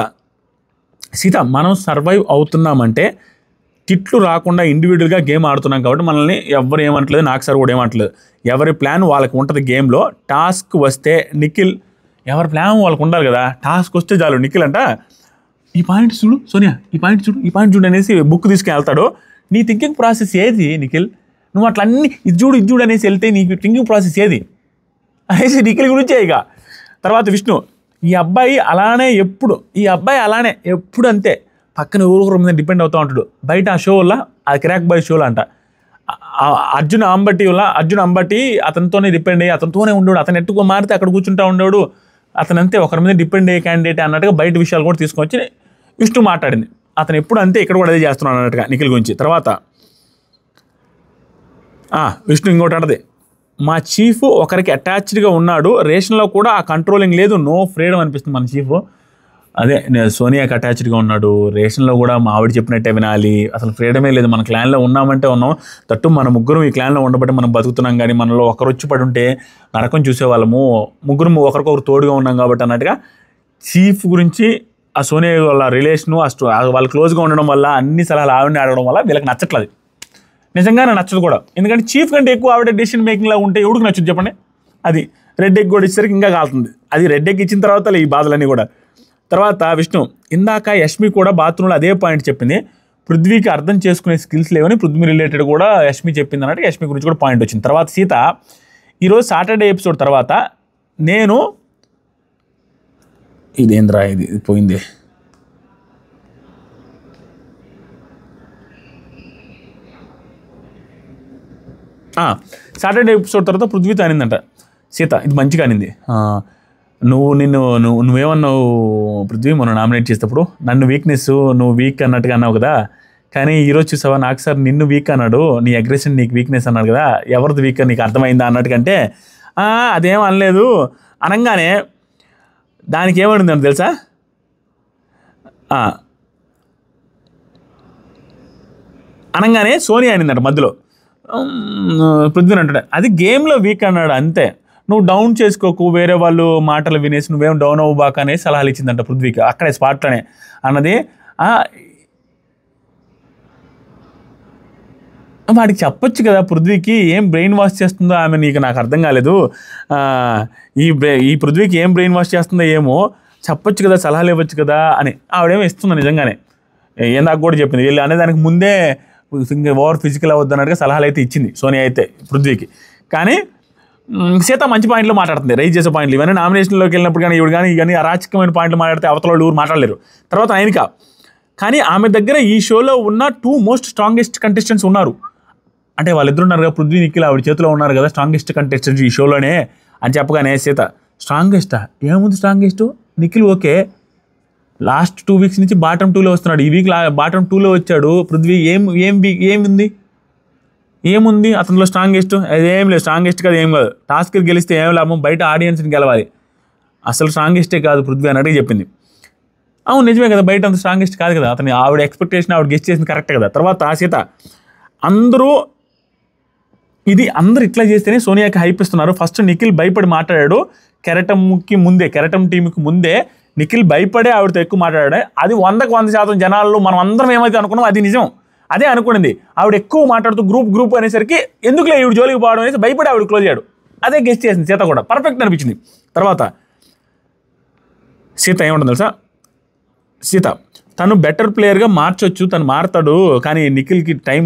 సీత మనం సర్వైవ్ అవుతున్నామంటే తిట్లు రాకుండా ఇండివిజువల్గా గేమ్ ఆడుతున్నాం కాబట్టి మనల్ని ఎవరు ఏమంటలేదు, నాకు సార్ కూడా ఏమంటలేదు, ఎవరి ప్లాన్ వాళ్ళకి ఉంటుంది గేమ్లో. టాస్క్ వస్తే నిఖిల్ ఎవరి ప్లాన్ వాళ్ళకు ఉండాలి కదా, టాస్క్ వస్తే చాలు నిఖిల్ అంట ఈ పాయింట్ చూడు సోనియా, ఈ పాయింట్ చూడు అనేసి బుక్ తీసుకుని వెళ్తాడు. నీ థింకింగ్ ప్రాసెస్ ఏది నిఖిల్, నువ్వు అట్లా అన్ని ఇది చూడు అనేసి వెళ్తే నీకు థింకింగ్ ప్రాసెస్ ఏది అనేసి నిఖిల్ గురించే. ఇక తర్వాత విష్ణు ఈ అబ్బాయి అలానే ఎప్పుడు అంతే పక్కన ఊరుకుల మీద డిపెండ్ అవుతూ ఉంటాడు. బయట ఆ షోలో ఆ క్రాక్ బాయ్ షోలో అంట అర్జున్ అంబటి అతనితోనే డిపెండ్ అయ్యి అతనితోనే ఉండేవాడు, అతను ఎట్టుకో మారితే అక్కడ కూర్చుంటా ఉండేవాడు, అతను అంతే ఒకరి మీద డిపెండ్ అయ్యే క్యాండిడేట్ అన్నట్టుగా బయట విషయాలు కూడా తీసుకొచ్చి విష్ణు మాట్లాడింది. అతను ఎప్పుడు అంతే ఇక్కడ కూడా అదే చేస్తున్నాడు అన్నట్టుగా నిఖిల్ గురించి. తర్వాత విష్ణు ఇంకోటి అంటది, మా చీఫ్ ఒకరికి అటాచ్డ్గా ఉన్నాడు, రేషన్లో కూడా ఆ కంట్రోలింగ్ లేదు, నో ఫ్రీడమ్ అనిపిస్తుంది మన చీఫ్. అదే సోనియాకి అటాచ్డ్గా ఉన్నాడు, రేషన్లో కూడా మా ఆవిడ చెప్పినట్టే వినాలి, అసలు ఫ్రీడమే లేదు, మన క్లాన్లో ఉన్నామంటే ఉన్నాం, తట్టు మన ముగ్గురు ఈ క్లాన్లో ఉండబట్టి మనం బతుకుతున్నాం, కానీ మనలో ఒకరు వచ్చి పడి ఉంటే నరకం చూసేవాళ్ళము, ముగ్గురు ఒకరికొకరు తోడుగా ఉన్నాం కాబట్టి అన్నట్టుగా చీఫ్ గురించి ఆ సోనియా వాళ్ళ రిలేషను వాళ్ళు క్లోజ్గా ఉండడం వల్ల అన్ని సలహాలు ఆవిడని ఆడడం వల్ల వీళ్ళకి నచ్చట్లేదు, నిజంగానే నచ్చదు కూడా. ఎందుకంటే చీఫ్ కంటే ఎక్కువ ఆవిడ డెసిషన్ మేకింగ్లా ఉంటే ఎవరికి నచ్చదు చెప్పండి. అది రెడ్ ఎగ్ కూడా ఇచ్చేసరికి ఇంకా కాలుతుంది. అది రెడ్ ఎగ్ ఇచ్చిన తర్వాత ఈ బాధలన్నీ కూడా. తర్వాత విష్ణు, ఇందాక యష్మి కూడా బాత్రూంలో అదే పాయింట్ చెప్పింది, పృథ్వీకి అర్థం చేసుకునే స్కిల్స్ లేవని పృథ్వీ రిలేటెడ్ కూడా యష్మి చెప్పింది అన్నట్టు యష్మి గురించి కూడా పాయింట్ వచ్చింది. తర్వాత సీత, ఈరోజు సాటర్డే ఎపిసోడ్ తర్వాత నేను ఇదేంద్రా ఇది పోయింది, సాటర్డే ఎపిసోడ్ తర్వాత పృథ్వీతో అనిందంట సీత, ఇది మంచిగా అనింది, నువ్వేమన్నావు పృథ్వీ మొన్న నామినేట్ చేసేటప్పుడు, నన్ను వీక్నెస్ నువ్వు వీక్ అన్నట్టుగా అన్నావు కదా, కానీ ఈరోజు చూసావా నాకు సార్ నిన్ను వీక్ అన్నాడు, నీ అగ్రెషన్ నీకు వీక్నెస్ అన్నాడు కదా, ఎవరిది వీక్ నీకు అర్థమైందా అన్నట్టుకంటే అదేం అనలేదు అనగానే దానికి ఏమడిందని తెలుసా, అనగానే సోనియా అనిందంట మధ్యలో, పృథ్వీని అంటాడు అది గేమ్లో వీక్ అన్నాడు అంతే, నువ్వు డౌన్ చేసుకోకు, వేరే వాళ్ళు మాటలు వినేసి నువ్వేం డౌన్ అవ్వబాక అనేసి సలహాలు ఇచ్చిందంట పృథ్వీకి అక్కడే స్పాట్లోనే అన్నది. వాడికి చెప్పొచ్చు కదా పృథ్వీకి, ఏం బ్రెయిన్ వాష్ చేస్తుందో ఆమె, నాకు అర్థం కాలేదు, ఈ పృథ్వీకి ఏం బ్రెయిన్ వాష్ చేస్తుందో ఏమో చెప్పొచ్చు కదా, సలహాలు ఇవ్వచ్చు కదా అని ఆవిడేమో ఇస్తుంది నిజంగానే. ఏందాక కూడా చెప్పింది, వీళ్ళు అనేదానికి ముందే ఓవర్ ఫిజికల్ అవ్వద్దన్నట్టుగా సలహాలు అయితే ఇచ్చింది సోనియా అయితే పృథ్వీకి. కానీ సీత మంచి పాయింట్లు మాట్లాడుతుంది, రైజ్ చేసే పాయింట్లు, ఇవన్నీ నామినేషన్లోకి వెళ్ళినప్పుడు కానీ ఇవి కానీ అరాచకమైన పాయింట్లు మాట్లాడితే అవతల వాళ్ళు ఊరు మాట్లాడలేరు. తర్వాత నైనిక, కానీ ఆమె దగ్గర ఈ షోలో ఉన్న 2 మోస్ట్ స్ట్రాంగెస్ట్ కంటెస్టెంట్స్ ఉన్నారు, అంటే వాళ్ళిద్దరు ఉన్నారు కదా పృథ్వీ నిఖిల్, ఆవిడ చేతిలో ఉన్నారు కదా స్ట్రాంగెస్ట్ కంటెస్టెంట్స్ ఈ షోలోనే అని చెప్పగానే సీత, స్ట్రాంగెస్టా ఏముంది strongest, Nikhil okay last 2 weeks నుంచి బాటమ్ 2లో వస్తున్నాడు, ఈ వీక్ బాటమ్ 2లో వచ్చాడు పృథ్వీ, ఏముంది అతనిలో స్ట్రాంగెస్ట్, అదేం లేదు, స్ట్రాంగెస్ట్ కాదు ఏం కాదు, టాస్క్ గెలిస్తే ఏం లాభం, బయట ఆడియన్స్ని గెలవాలి, అసలు స్ట్రాంగెస్టే కాదు పృథ్వీ అన్నట్టుగా చెప్పింది. అవును నిజమే కదా, బయట అంత స్ట్రాంగెస్ట్ కాదు కదా, అతని ఆవిడ ఎక్స్పెక్టేషన్ ఆవిడ గెస్ట్ చేసింది కరెక్టే కదా. తర్వాత సీత, అందరూ ఇట్లా చేస్తేనే సోనియాకి హైప్ ఇస్తున్నారు, ఫస్ట్ నిఖిల్ భయపడి మాట్లాడాడు, కెరటం టీంకి ముందే నిఖిల్ భయపడే ఆవిడతో ఎక్కువ మాట్లాడాడు, అది 100% జనాల్లో మనం అందరం ఏమైతే అనుకున్నాం అది నిజం, అదే అనుకున్నది, ఆవిడ ఎక్కువ మాట్లాడుతూ గ్రూప్ అనేసరికి ఎందుకులే ఈవిడ జోలికి పోవడం అనేసి భయపడి ఆవిడ క్లోజ్ అయ్యాడు, అదే గెస్ట్ చేసింది సీత కూడా, పర్ఫెక్ట్ అనిపించింది. తర్వాత సీత ఏమంటుంది తెలుసా, సీత తను బెటర్ ప్లేయర్గా మార్చొచ్చు, తను మారుతాడు, కానీ నిఖిల్కి టైం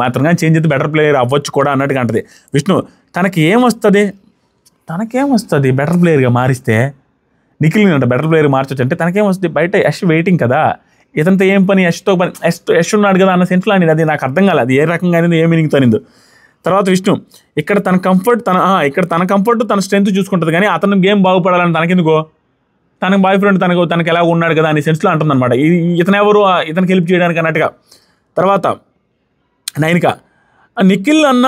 మాత్రంగా చేంజ్ అయితే బెటర్ ప్లేయర్ అవ్వచ్చు కూడా అన్నట్టుగా అంటది. విష్ణు, తనకేమొస్తుంది బెటర్ ప్లేయర్గా మారిస్తే, నిఖిల్ని అంట బెటర్ ప్లేయర్ మార్చొచ్చు అంటే తనకేమొస్తుంది, బయట యష్ వెయిటింగ్ కదా, ఇదంతా ఏం పని, యష్ ఉన్నాడు కదా అన్న సెన్స్లో అనేది, అది నాకు అర్థం కాలేదు, అది ఏ రకంగా అనేది ఏ మీనింగ్తో అనిందో. తర్వాత విష్ణు, ఇక్కడ తన కంఫర్ట్ తన స్ట్రెంత్ చూసుకుంటుంది, కానీ అతను గేమ్ బాగుపడాలని తనకెందుకో, తనకు బాయ్ ఫ్రెండ్ తనకు ఎలా ఉన్నాడు కదా అనే సెన్స్లో అంటుందన్నమాట, ఇతను ఎవరు ఇతనికి హెల్ప్ చేయడానికి అన్నట్టుగా. తర్వాత నైనిక, నిఖిల్ అన్న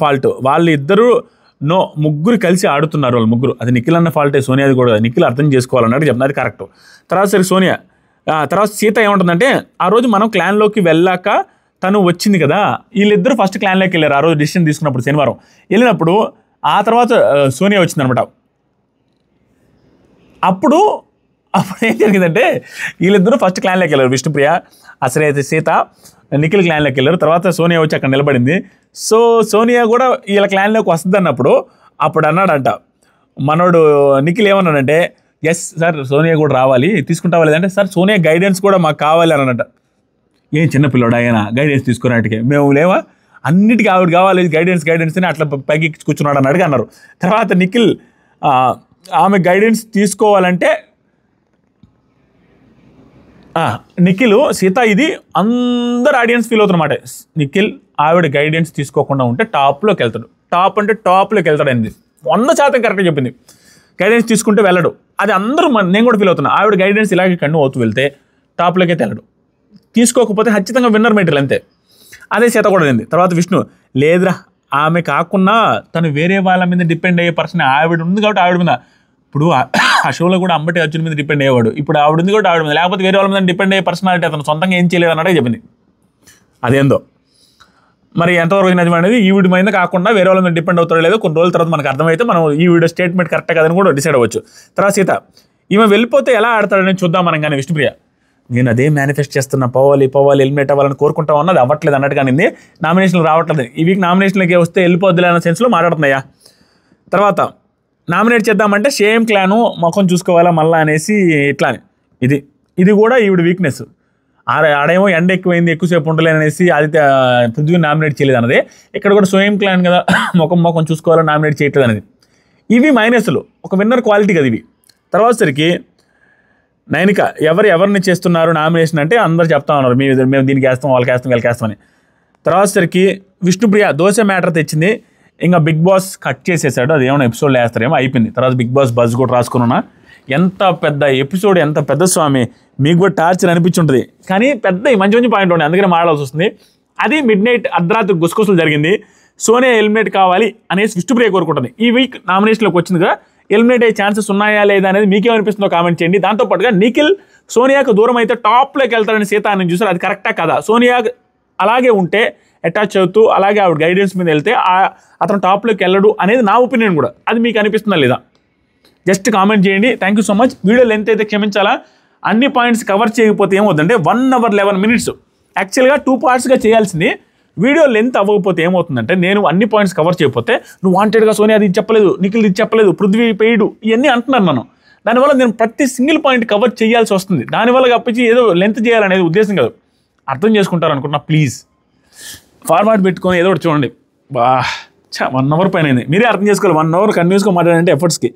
ఫాల్ట్, వాళ్ళిద్దరూ ముగ్గురు కలిసి ఆడుతున్నారు, వాళ్ళు ముగ్గురు, అది నిఖిల్ అన్న ఫాల్టే, సోనియాది కూడా, నిఖిల్ అర్థం చేసుకోవాలన్నట్టు చెప్తున్నారు, అది కరెక్ట్. తర్వాత సరే సోనియా, తర్వాత సీత ఏమంటుందంటే, ఆ రోజు మనం క్లాన్లోకి వెళ్ళాక తను వచ్చింది కదా, వీళ్ళిద్దరూ ఫస్ట్ క్లాన్లోకి వెళ్ళారు ఆ రోజు డిసిషన్ తీసుకున్నప్పుడు శనివారం వెళ్ళినప్పుడు, ఆ తర్వాత సోనియా వచ్చిందనమాట. అప్పుడు ఏం జరిగిందంటే వీళ్ళిద్దరూ ఫస్ట్ క్లాన్లోకి వెళ్ళారు, విష్ణుప్రియ అసలైతే సీత నిఖిల్ క్లాన్లోకి వెళ్ళారు, తర్వాత సోనియా వచ్చి అక్కడ నిలబడింది. సో సోనియా కూడా వీళ్ళ క్లాన్లోకి వస్తుంది అన్నప్పుడు అప్పుడు అన్నాడంట మనోడు నిఖిల్, ఏమన్నాడంటే ఎస్ సార్ సోనియా కూడా రావాలి, తీసుకుంటావా లేదంటే, సార్ సోనియా గైడెన్స్ కూడా మాకు కావాలి అని అన్నట. ఏం చిన్నపిల్లడు ఆయన గైడెన్స్ తీసుకునేటికి, మేము లేవా, అన్నిటికీ ఆవిడ కావాలి గైడెన్స్ అని అట్లా పైకి కూర్చున్నాడు అన్నట్టుగా అన్నారు. తర్వాత నిఖిల్ ఆమె గైడెన్స్ తీసుకోవాలంటే నిఖిల్ సీత, ఇది అందరు ఆడియన్స్ ఫీల్ అవుతున్నమాట, నిఖిల్ ఆవిడ గైడెన్స్ తీసుకోకుండా ఉంటే టాప్లోకి వెళ్తాడు, టాప్లోకి వెళ్తాడు అనేది 100% కరెక్ట్గా చెప్పింది. గైడెన్స్ తీసుకుంటే వెళ్ళడు, అది అందరూ నేను కూడా ఫీల్ అవుతున్నా, ఆవిడ గైడెన్స్ ఇలాగే కన్ను అవుతూ వెళ్తే టాప్లోకి అయితే వెళ్ళడు, తీసుకోకపోతే ఖచ్చితంగా విన్నర్ మెటీరియల్ అంతే, అదే సీత కూడా అయింది. తర్వాత విష్ణు, లేదురా ఆమె కాకుండా తను వేరే వాళ్ళ మీద డిపెండ్ అయ్యే పర్సన్ ఆవిడ ఉంది కాబట్టి ఆవిడ మీద, ఇప్పుడు ఆ షోలో కూడా అంబటి అర్జున్ మీద డిపెండ్ అయ్యేవాడు. ఇప్పుడు ఆవిడ ఉంది కూడా ఆవిడ మీద, లేకపోతే వేరే వాళ్ళ మీద డిపెండ్ అయ్యే పర్సనాలిటీ అతను సొంతంగా ఏం చేయలేదు అన్నట్టే చెప్పింది. అదేందో మరి ఎంతవరకు నిజం అనేది ఈ వీడియో మీద కాకుండా వేరే వాళ్ళ మీద డిపెండ్ అవుతారో లేదో కొన్ని రోజుల తర్వాత మనకు అర్థమైతే మనం ఈ వీడియో స్టేట్మెంట్ కరెక్ట్ కదని కూడా డిసైడ్ అవ్వచ్చు. తర్వాత సీత ఈమె వెళ్ళిపోతే ఎలా ఆడతాడని చూద్దాం మనం. కానీ విష్ణుప్రియ నేను అదే మేనిఫెస్ట్ చేస్తున్నా, పోవాలి ఎలిమినేట్ అవ్వాలని కోరుకుంటా ఉన్నది అవ్వట్లేదు అన్నట్టు కానీ నామినేషన్లు రావట్లేదు. ఈ వీక్ నామినేషన్లకి వస్తే వెళ్ళిపోద్దులే అన్న సెన్స్లో మాట్లాడుతున్నాయా. తర్వాత నామినేట్ చేద్దామంటే సేమ్ క్లాను మొఖం చూసుకోవాలా మళ్ళా అనేసి ఇట్లా ఇది కూడా ఈవిడ వీక్నెస్. ఆడేమో ఎండ ఎక్కువైంది ఎక్కువసేపు ఉండలేని అనేసి ఆదిత్య పృథ్వీ నామినేట్ చేయలేదు అన్నది. ఇక్కడ కూడా సేమ్ క్లాన్ కదా, మొఖం చూసుకోవాలని నామినేట్ చేయట్లేదు అనేది. ఇవి మైనస్లు, ఒక విన్నర్ క్వాలిటీ కదా ఇవి. తర్వాత సరికి నైనిక ఎవరిని చేస్తున్నారు నామినేషన్ అంటే అందరు చెప్తా ఉన్నారు మేము దీనికి వేస్తాం వాళ్ళకి వేస్తాం వీళ్ళకి వేస్తామని. తర్వాత సరికి విష్ణుప్రియ దోశ మ్యాటర్ తెచ్చింది, ఇంకా బిగ్ బాస్ కట్ చేసేసాడు, అది ఏమైనా ఎపిసోడ్లో వేస్తారేమో అయిపోయింది. తర్వాత బిగ్ బాస్ బజ్ కూడా రాసుకున్నా. ఎంత పెద్ద ఎపిసోడ్, ఎంత పెద్ద స్వామి, మీకు కూడా టార్చర్ అనిపించుంటుంది. కానీ పెద్ద మంచి పాయింట్ ఉన్నాయి, అందుకనే మాట్లాడాల్సి వస్తుంది. అది మిడ్ నైట్ అర్ధరాత్రి గుసగుసలు జరిగింది. సోనియా ఎలిమినేట్ కావాలి అనేసి విష్ణుప్రియ కోరుకుంటుంది. ఈ వీక్ నామినేషన్లోకి వచ్చిందిగా, ఎలిమినేట్ అయ్యే ఛాన్సెస్ ఉన్నాయా లేదా అనేది మీకేమనిపిస్తుందో కామెంట్ చేయండి. దాంతోపాటుగా నిఖిల్ సోనియాకు దూరం అయితే టాప్లోకి వెళ్తాడని సీత అని చూసారు, అది కరెక్టా కదా? సోనియా అలాగే ఉంటే అటాచ్ అవుతూ అలాగే ఆవిడ గైడెన్స్ మీద వెళ్తే అతను టాప్లోకి వెళ్ళడు అనేది నా ఒపీనియన్ కూడా. అది మీకు అనిపిస్తుందా లేదా జస్ట్ కామెంట్ చేయండి. Thank you so much. Video length అయితే క్షమించాలా, అన్ని పాయింట్స్ కవర్ చేయకపోతే ఏమవుతుందంటే 1 hour 11 minutes యాక్చువల్గా 2 partsగా చేయాల్సింది. వీడియో లెంత్ అవ్వకపోతే ఏమవుతుందంటే నేను అన్ని పాయింట్స్ కవర్ చేయకపోతే నువ్వు వాంటెడ్గా సోనియా అది చెప్పలేదు, నిఖిల్ ఇది చెప్పలేదు, పృథ్వీ పెయిడు ఇవన్నీ అంటున్నారు నన్ను. దానివల్ల నేను ప్రతి సింగిల్ పాయింట్ కవర్ చేయాల్సి వస్తుంది. దానివల్ల తప్పించి ఏదో లెంత్ చేయాలనేది ఉద్దేశం కాదు. అర్థం చేసుకుంటారు అనుకుంటున్నా. ప్లీజ్ ఫార్మాట్ పెట్టుకొని ఏదో ఒకటి చూడండి. 1 hour పైన అయింది. మీరే అర్థం చేసుకోవాలి. 1 hour కంటిన్యూస్గా మాట్లాడంటే ఎఫర్ట్స్కి